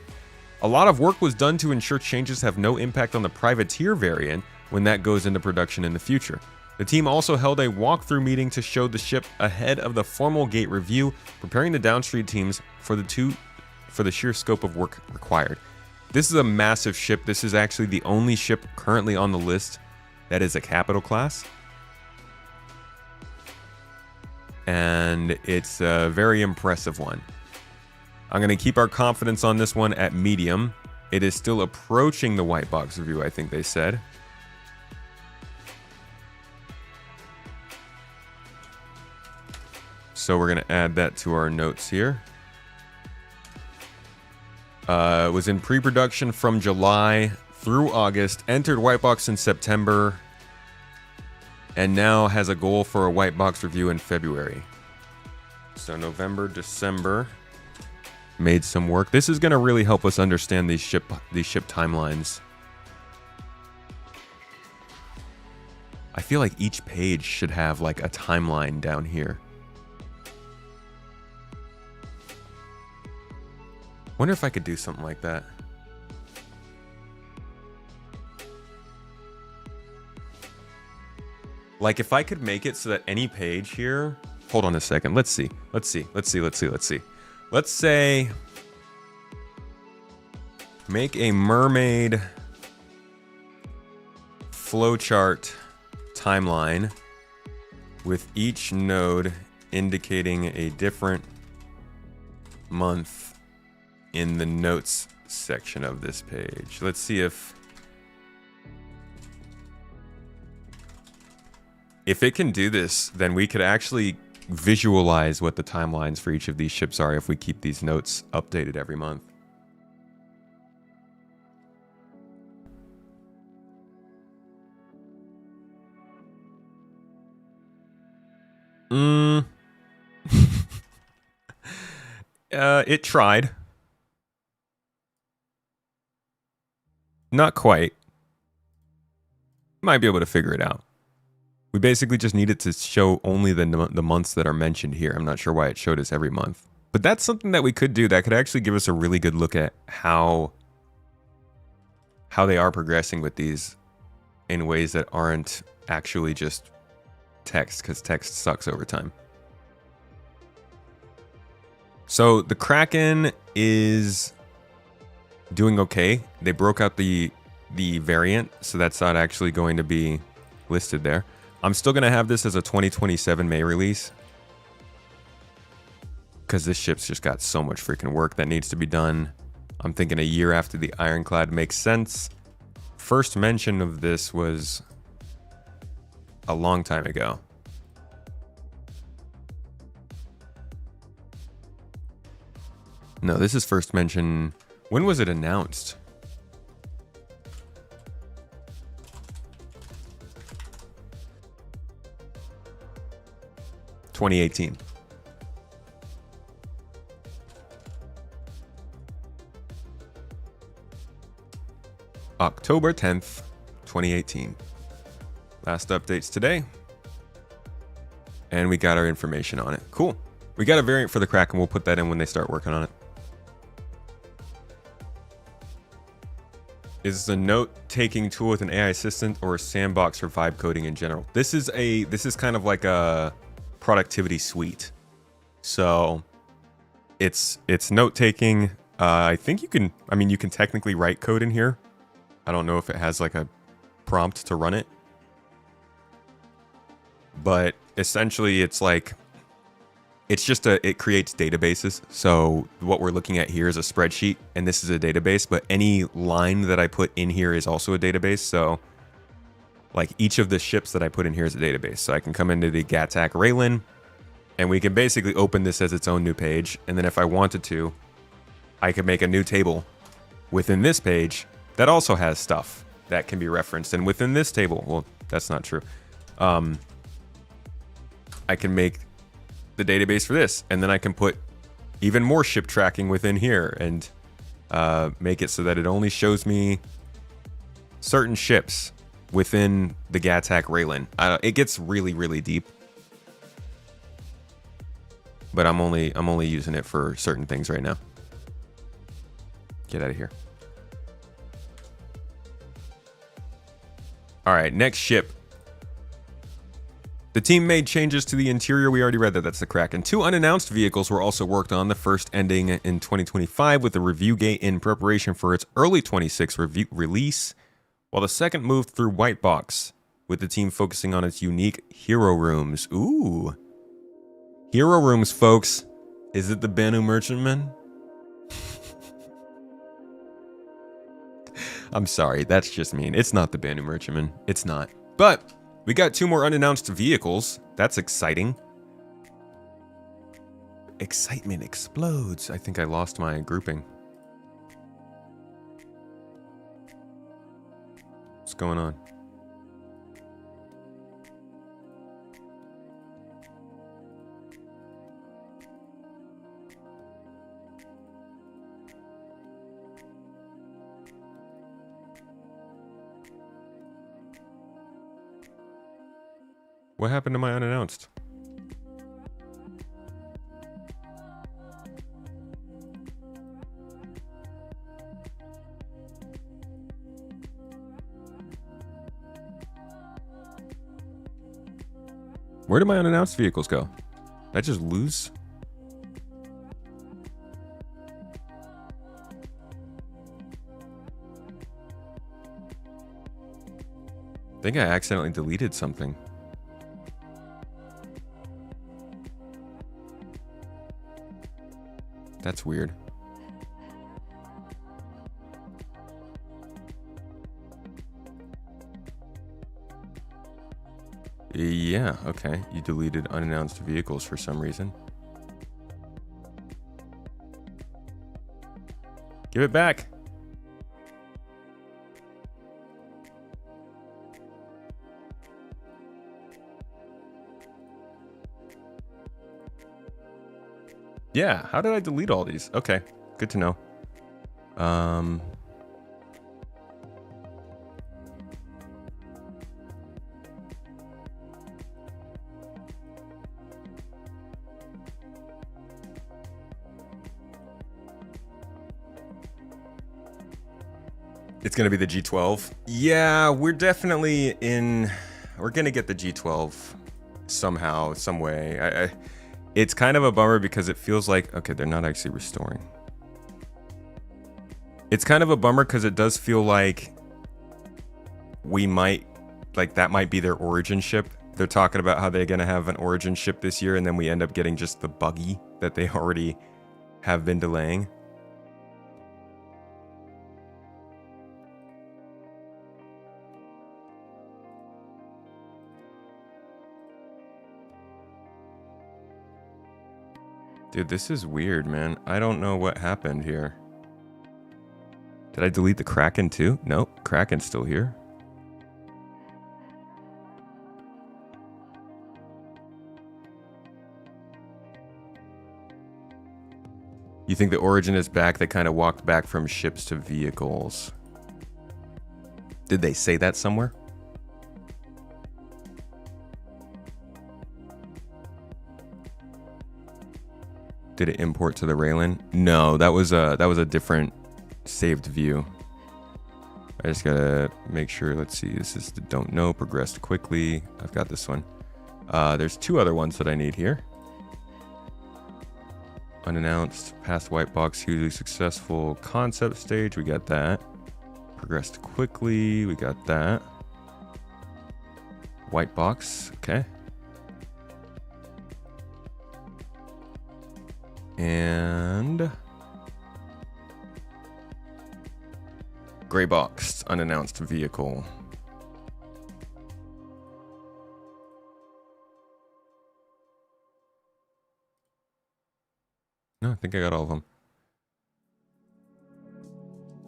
Speaker 1: A lot of work was done to ensure changes have no impact on the privateer variant when that goes into production in the future. The team also held a walkthrough meeting to show the ship ahead of the formal gate review, preparing the downstream teams for the sheer scope of work required. This is a massive ship. This is actually the only ship currently on the list that is a capital class. And it's a very impressive one. I'm going to keep our confidence on this one at medium. It is still approaching the white box review, I think they said. So we're going to add that to our notes here. Was in pre-production from July through August, entered white box in September, and now has a goal for a white box review in February. So November, December, made some work. This is going to really help us understand these ship timelines. I feel like each page should have like a timeline down here. Wonder if I could do something like that. Like if I could make it so that any page here, hold on a second. Let's see. Let's say make a mermaid flowchart timeline with each node indicating a different month in the notes section of this page. Let's see if it can do this, then we could actually visualize what the timelines for each of these ships are if we keep these notes updated every month. It tried. Not quite. Might be able to figure it out. We basically just need it to show only the months that are mentioned here. I'm not sure why it showed us every month. But that's something that we could do that could actually give us a really good look at how they are progressing with these in ways that aren't actually just text, because text sucks over time. So the Kraken is doing okay. They broke out the variant, so that's not actually going to be listed there. I'm still going to have this as a 2027 May release, because this ship's just got so much freaking work that needs to be done. I'm thinking a year after the Ironclad makes sense. First mention of this was a long time ago. No, this is first mention. When was it announced? (2018). October 10th, 2018. Last updates today. And we got our information on it. Cool. We got a variant for the Kraken. We'll put that in when they start working on it. Is a note-taking tool with an AI assistant or a sandbox for vibe coding in general? This is kind of like a productivity suite. So it's note-taking. I think you can technically write code in here. I don't know if it has like a prompt to run it. But essentially it's like, it creates databases. So what we're looking at here is a spreadsheet, and this is a database, but any line that I put in here is also a database. So like each of the ships that I put in here is a database. So I can come into the Gattac Raylan, and we can basically open this as its own new page. And then if I wanted to, I could make a new table within this page that also has stuff that can be referenced. And within this table, well, that's not true. I can make the database for this, and then I can put even more ship tracking within here and make it so that it only shows me certain ships within the Gattac Raylan. It gets really, really deep, but I'm only using it for certain things right now. Get out of here. All right, next ship. The team made changes to the interior. We already read that. That's the Kraken. 2 unannounced vehicles were also worked on, the first ending in 2025 with the review gate in preparation for its early 26 release, while the second moved through white box, with the team focusing on its unique hero rooms. Ooh. Hero rooms, folks. Is it the Banu Merchantman? I'm sorry, that's just mean. It's not the Banu Merchantman. It's not. But we got 2 more unannounced vehicles. That's exciting. excitement explodes. I think I lost my grouping. What's going on? What happened to my unannounced? Where did my unannounced vehicles go? Did I just lose? I think I accidentally deleted something. That's weird. Yeah, okay. You deleted unannounced vehicles for some reason. Give it back. Yeah, how did I delete all these? Okay, good to know. It's gonna be the G12. Yeah, we're definitely in. We're gonna get the G12 somehow, some way. It's kind of a bummer because it feels like, okay, they're not actually restoring. It's kind of a bummer because it does feel like we might, like that might be their origin ship. They're talking about how they're gonna have an origin ship this year, and then we end up getting just the buggy that they already have been delaying. Dude, this is weird, man. I don't know what happened here. Did I delete the Kraken too? Nope, Kraken's still here. You think the origin is back? They kind of walked back from ships to vehicles. Did they say that somewhere? Did it import to the Raylan? No, that was a different saved view. I just gotta make sure. Let's see. This is the don't know. Progressed quickly. I've got this one. There's two other ones that I need here. Unannounced. Past white box. Hugely successful. Concept stage. We got that. Progressed quickly. We got that. White box. Okay. And gray box, unannounced vehicle. No, I think I got all of them.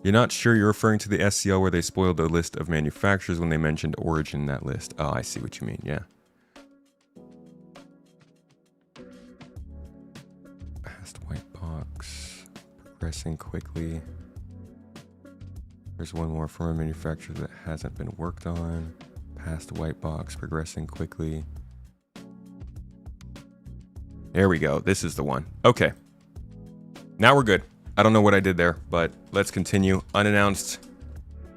Speaker 1: You're not sure you're referring to the SCL where they spoiled the list of manufacturers when they mentioned origin in that list. Oh, I see what you mean, yeah. White box, progressing quickly. There's one more from a manufacturer that hasn't been worked on. Past white box, progressing quickly. There we go. This is the one. Okay. Now we're good. I don't know what I did there, but let's continue. Unannounced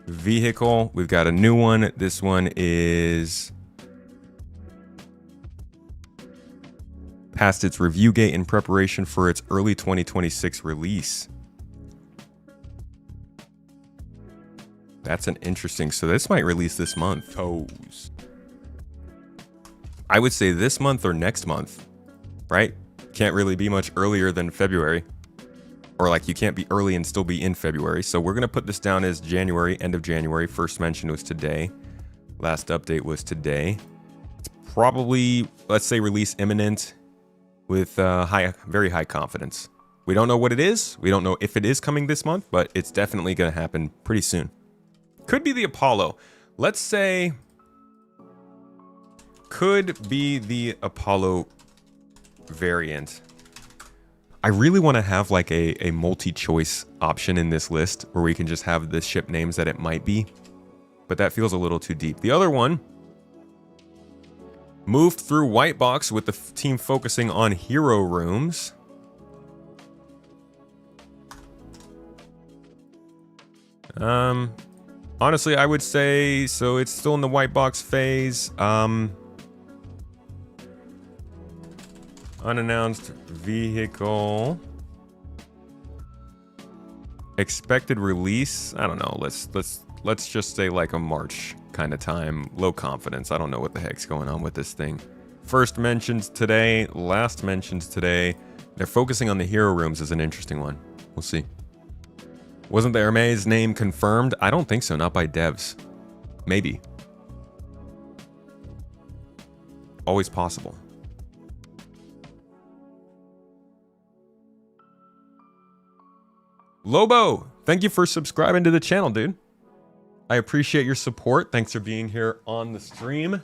Speaker 1: vehicle. We've got a new one. This one is past its review gate in preparation for its early 2026 release. That's an interesting. So this might release this month. Toes. I would say this month or next month, right? Can't really be much earlier than February. Or like you can't be early and still be in February. So we're going to put this down as January, end of January. First mention was today. Last update was today. It's probably, let's say, release imminent. with very high confidence. We don't know what it is. We don't know if it is coming this month, but it's definitely going to happen pretty soon. Could be the Apollo. Let's say... Could be the Apollo variant. I really want to have like a multi-choice option in this list where we can just have the ship names that it might be. But that feels a little too deep. The other one moved through White Box with the team focusing on hero rooms. Honestly, I would say, so it's still in the White Box phase. Unannounced vehicle. Expected release. I don't know. Let's just say like a March kind of time. Low confidence. I don't know what the heck's going on with this thing. First mentions today, last mentions today. They're focusing on the hero rooms is an interesting one. We'll see. Wasn't the Hermes name confirmed? I don't think so. Not by devs. Maybe. Always possible. Lobo, thank you for subscribing to the channel, dude. I appreciate your support. Thanks for being here on the stream.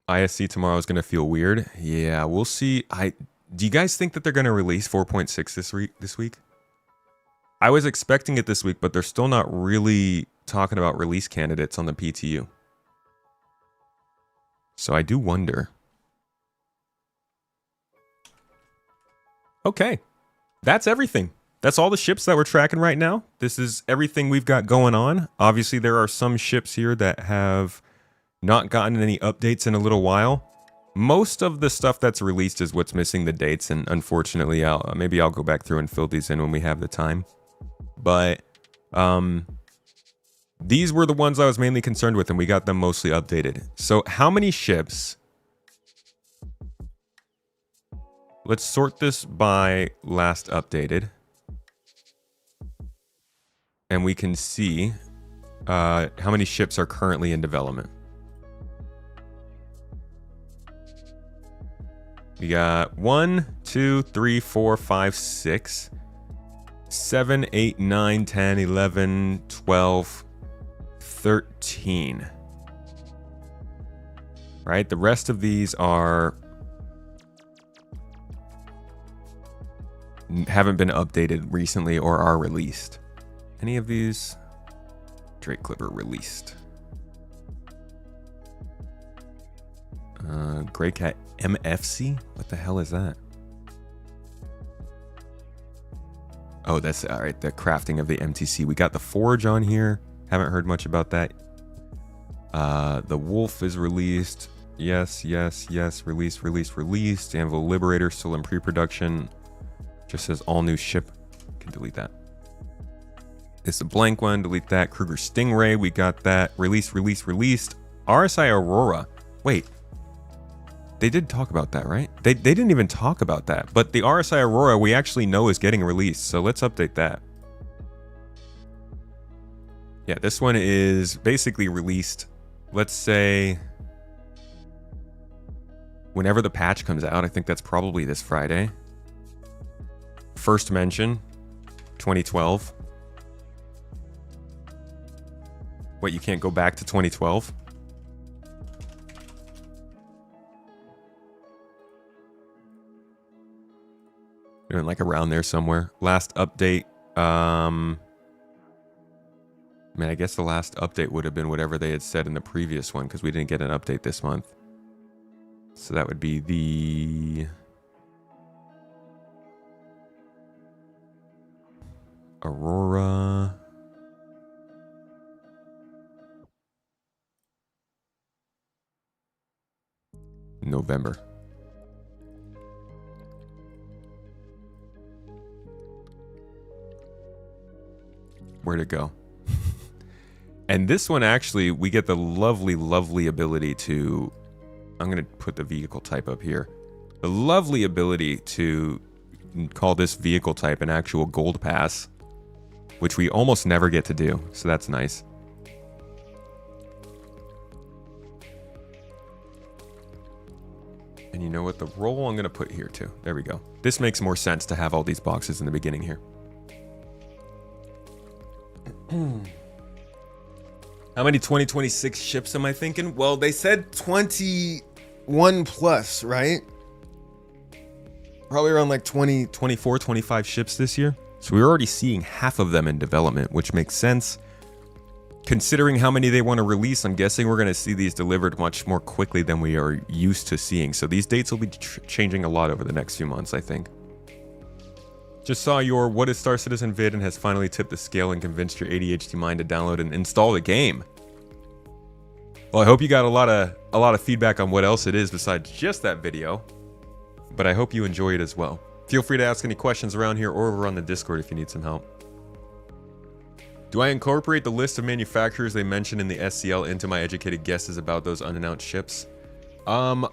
Speaker 1: ISC tomorrow is going to feel weird. Yeah, we'll see. Do you guys think that they're going to release 4.6 this week? I was expecting it this week, but they're still not really talking about release candidates on the PTU. So I do wonder. Okay, that's everything. That's all the ships that we're tracking right now. This is everything we've got going on. Obviously, there are some ships here that have not gotten any updates in a little while. Most of the stuff that's released is what's missing the dates, and unfortunately, maybe I'll go back through and fill these in when we have the time. But these were the ones I was mainly concerned with, and we got them mostly updated. So how many ships? Let's sort this by last updated. And we can see how many ships are currently in development. We got 1, 2, 3, 4, 5, 6, 7, 8, 9, 10, 11, 12, 13. Right? The rest of these haven't been updated recently or are released. Any of these? Drake Clipper released. Grey Cat MFC? What the hell is that? Oh, that's all right. The crafting of the MTC. We got the Forge on here. Haven't heard much about that. The Wolf is released. Yes, yes, yes. Released, released, released. Anvil Liberator still in pre-production. Just says all new ship. Can delete that. It's a blank one. Delete that. Kruger Stingray. We got that. Released, released, released. RSI Aurora. Wait. They did talk about that, right? They didn't even talk about that. But the RSI Aurora we actually know is getting released. So let's update that. Yeah, this one is basically released. Let's say whenever the patch comes out. I think that's probably this Friday. First mention, 2012. Wait, you can't go back to 2012? Doing like around there somewhere. Last update. Man, I guess the last update would have been whatever they had said in the previous one because we didn't get an update this month. So that would be the Aurora. November. Where'd it go? And this one actually, we get the lovely, lovely ability to, I'm going to put the vehicle type up here. The lovely ability to call this vehicle type an actual gold pass, which we almost never get to do. So that's nice. And you know what? The roll I'm going to put here too. There we go. This makes more sense to have all these boxes in the beginning here. How many 2026 ships am I thinking? Well, they said 21 plus, right? Probably around like 20, 24, 25 ships this year. So we're already seeing half of them in development, which makes sense. Considering how many they want to release, I'm guessing we're going to see these delivered much more quickly than we are used to seeing. So these dates will be changing a lot over the next few months, I think. Just saw your What is Star Citizen vid and has finally tipped the scale and convinced your ADHD mind to download and install the game. Well, I hope you got a lot of feedback on what else it is besides just that video, but I hope you enjoy it as well. Feel free to ask any questions around here or over on the Discord if you need some help. Do I incorporate the list of manufacturers they mentioned in the SCL into my educated guesses about those unannounced ships? Not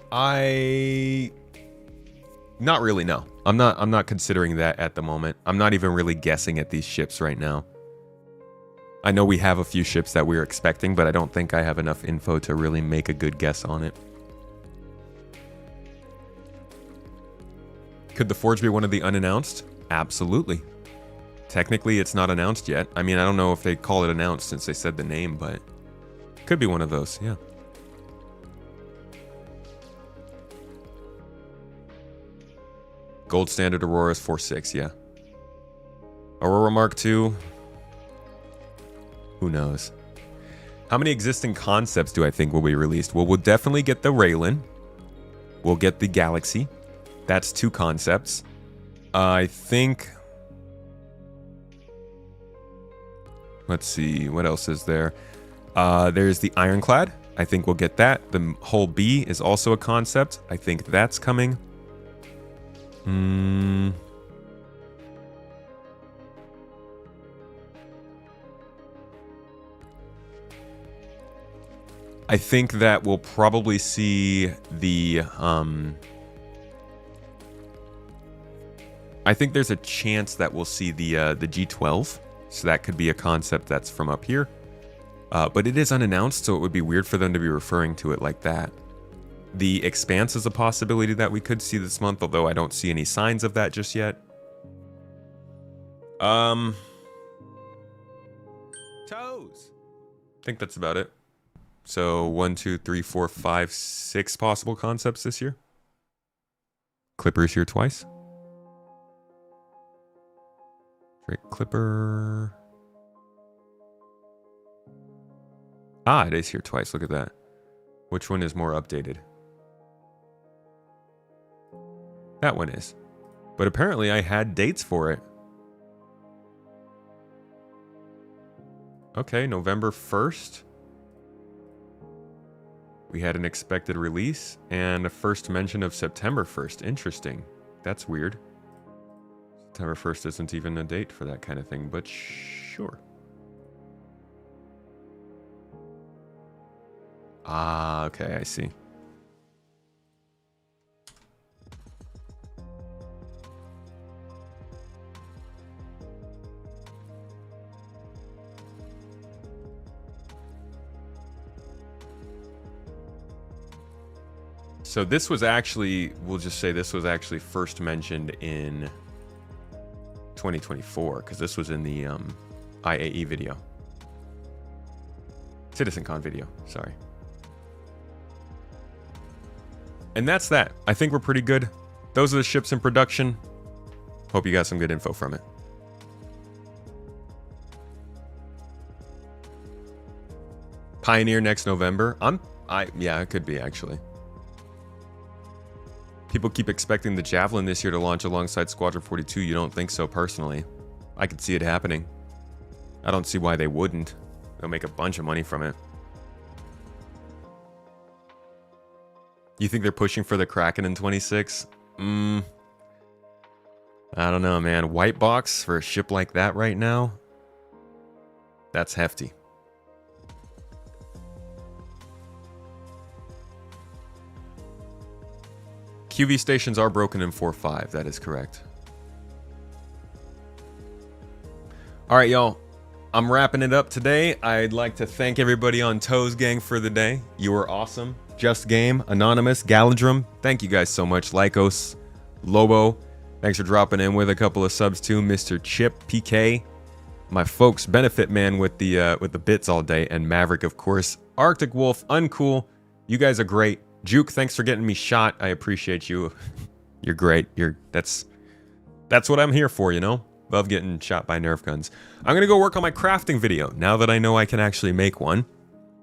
Speaker 1: really, no. I'm not considering that at the moment. I'm not even really guessing at these ships right now. I know we have a few ships that we're expecting, but I don't think I have enough info to really make a good guess on it. Could the Forge be one of the unannounced? Absolutely. Technically, it's not announced yet. I mean, I don't know if they call it announced since they said the name, but could be one of those, yeah. Gold Standard Aurora is 4.6, yeah. Aurora Mark II. Who knows? How many existing concepts do I think will be released? Well, we'll definitely get the Raylan. We'll get the Galaxy. That's 2 concepts. I think... Let's see, what else is there? There's the Ironclad. I think we'll get that. The Hull B is also a concept. I think that's coming. I think that we'll probably see the... I think there's a chance that we'll see the G12. So that could be a concept that's from up here. But it is unannounced, so it would be weird for them to be referring to it like that. The Expanse is a possibility that we could see this month, although I don't see any signs of that just yet. Toes. I think that's about it. So 1, 2, 3, 4, 5, 6 possible concepts this year. Clipper's here twice. Clipper. Ah, it is here twice. Look at that. Which one is more updated? That one is. But apparently I had dates for it. Okay, November 1st. We had an expected release and a first mention of September 1st. Interesting. That's weird. September 1st isn't even a date for that kind of thing, but sure. Ah, okay, I see. So this was actually, we'll just say this was actually first mentioned in 2024, because this was in the IAE video. CitizenCon video, sorry. And that's that. I think we're pretty good. Those are the ships in production. Hope you got some good info from it. Pioneer next November. Yeah, it could be actually. People keep expecting the Javelin this year to launch alongside Squadron 42. You don't think so, personally? I could see it happening. I don't see why they wouldn't. They'll make a bunch of money from it. You think they're pushing for the Kraken in 26? I don't know, man. White box for a ship like that right now? That's hefty. QV stations are broken in 4.5. That is correct. All right, y'all. I'm wrapping it up today. I'd like to thank everybody on Toes Gang for the day. You were awesome. Just Game, Anonymous, Galadrim. Thank you guys so much. Lycos, Lobo. Thanks for dropping in with a couple of subs too. Mr. Chip, PK. My folks, Benefit Man with the bits all day, and Maverick, of course. Arctic Wolf, Uncool. You guys are great. Juke, thanks for getting me shot. I appreciate you. You're great. That's what I'm here for, you know? Love getting shot by Nerf guns. I'm gonna go work on my crafting video now that I know I can actually make one.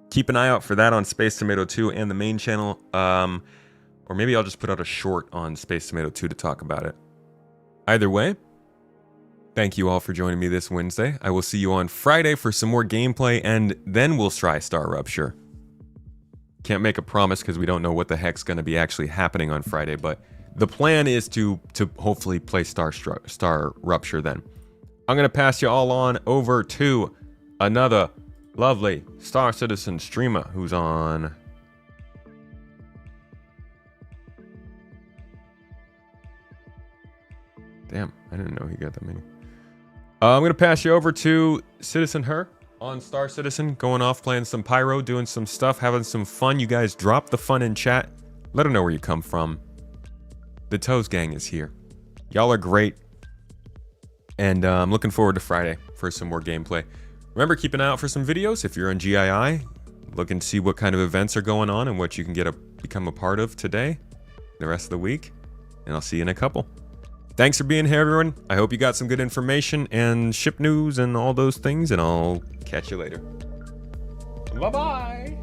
Speaker 1: Keep an eye out for that on Space Tomato 2 and the main channel. Or maybe I'll just put out a short on Space Tomato 2 to talk about it. Either way, thank you all for joining me this Wednesday. I will see you on Friday for some more gameplay, and then we'll try Star Rupture. Can't make a promise because we don't know what the heck's going to be actually happening on Friday, but the plan is to hopefully play Star Rupture then. I'm going to pass you all on over to another lovely Star Citizen streamer who's on... Damn, I didn't know he got that many. I'm going to pass you over to Citizen Her on Star Citizen, going off playing some Pyro, doing some stuff, having some fun. You guys drop the fun in chat. Let her know where you come from. The Toes Gang is here. Y'all are great. And I'm looking forward to Friday for some more gameplay. Remember, keep an eye out for some videos. If you're on GII, look and see what kind of events are going on and what you can become a part of today, the rest of the week. And I'll see you in a couple. Thanks for being here, everyone. I hope you got some good information and ship news and all those things, and I'll catch you later. Bye-bye.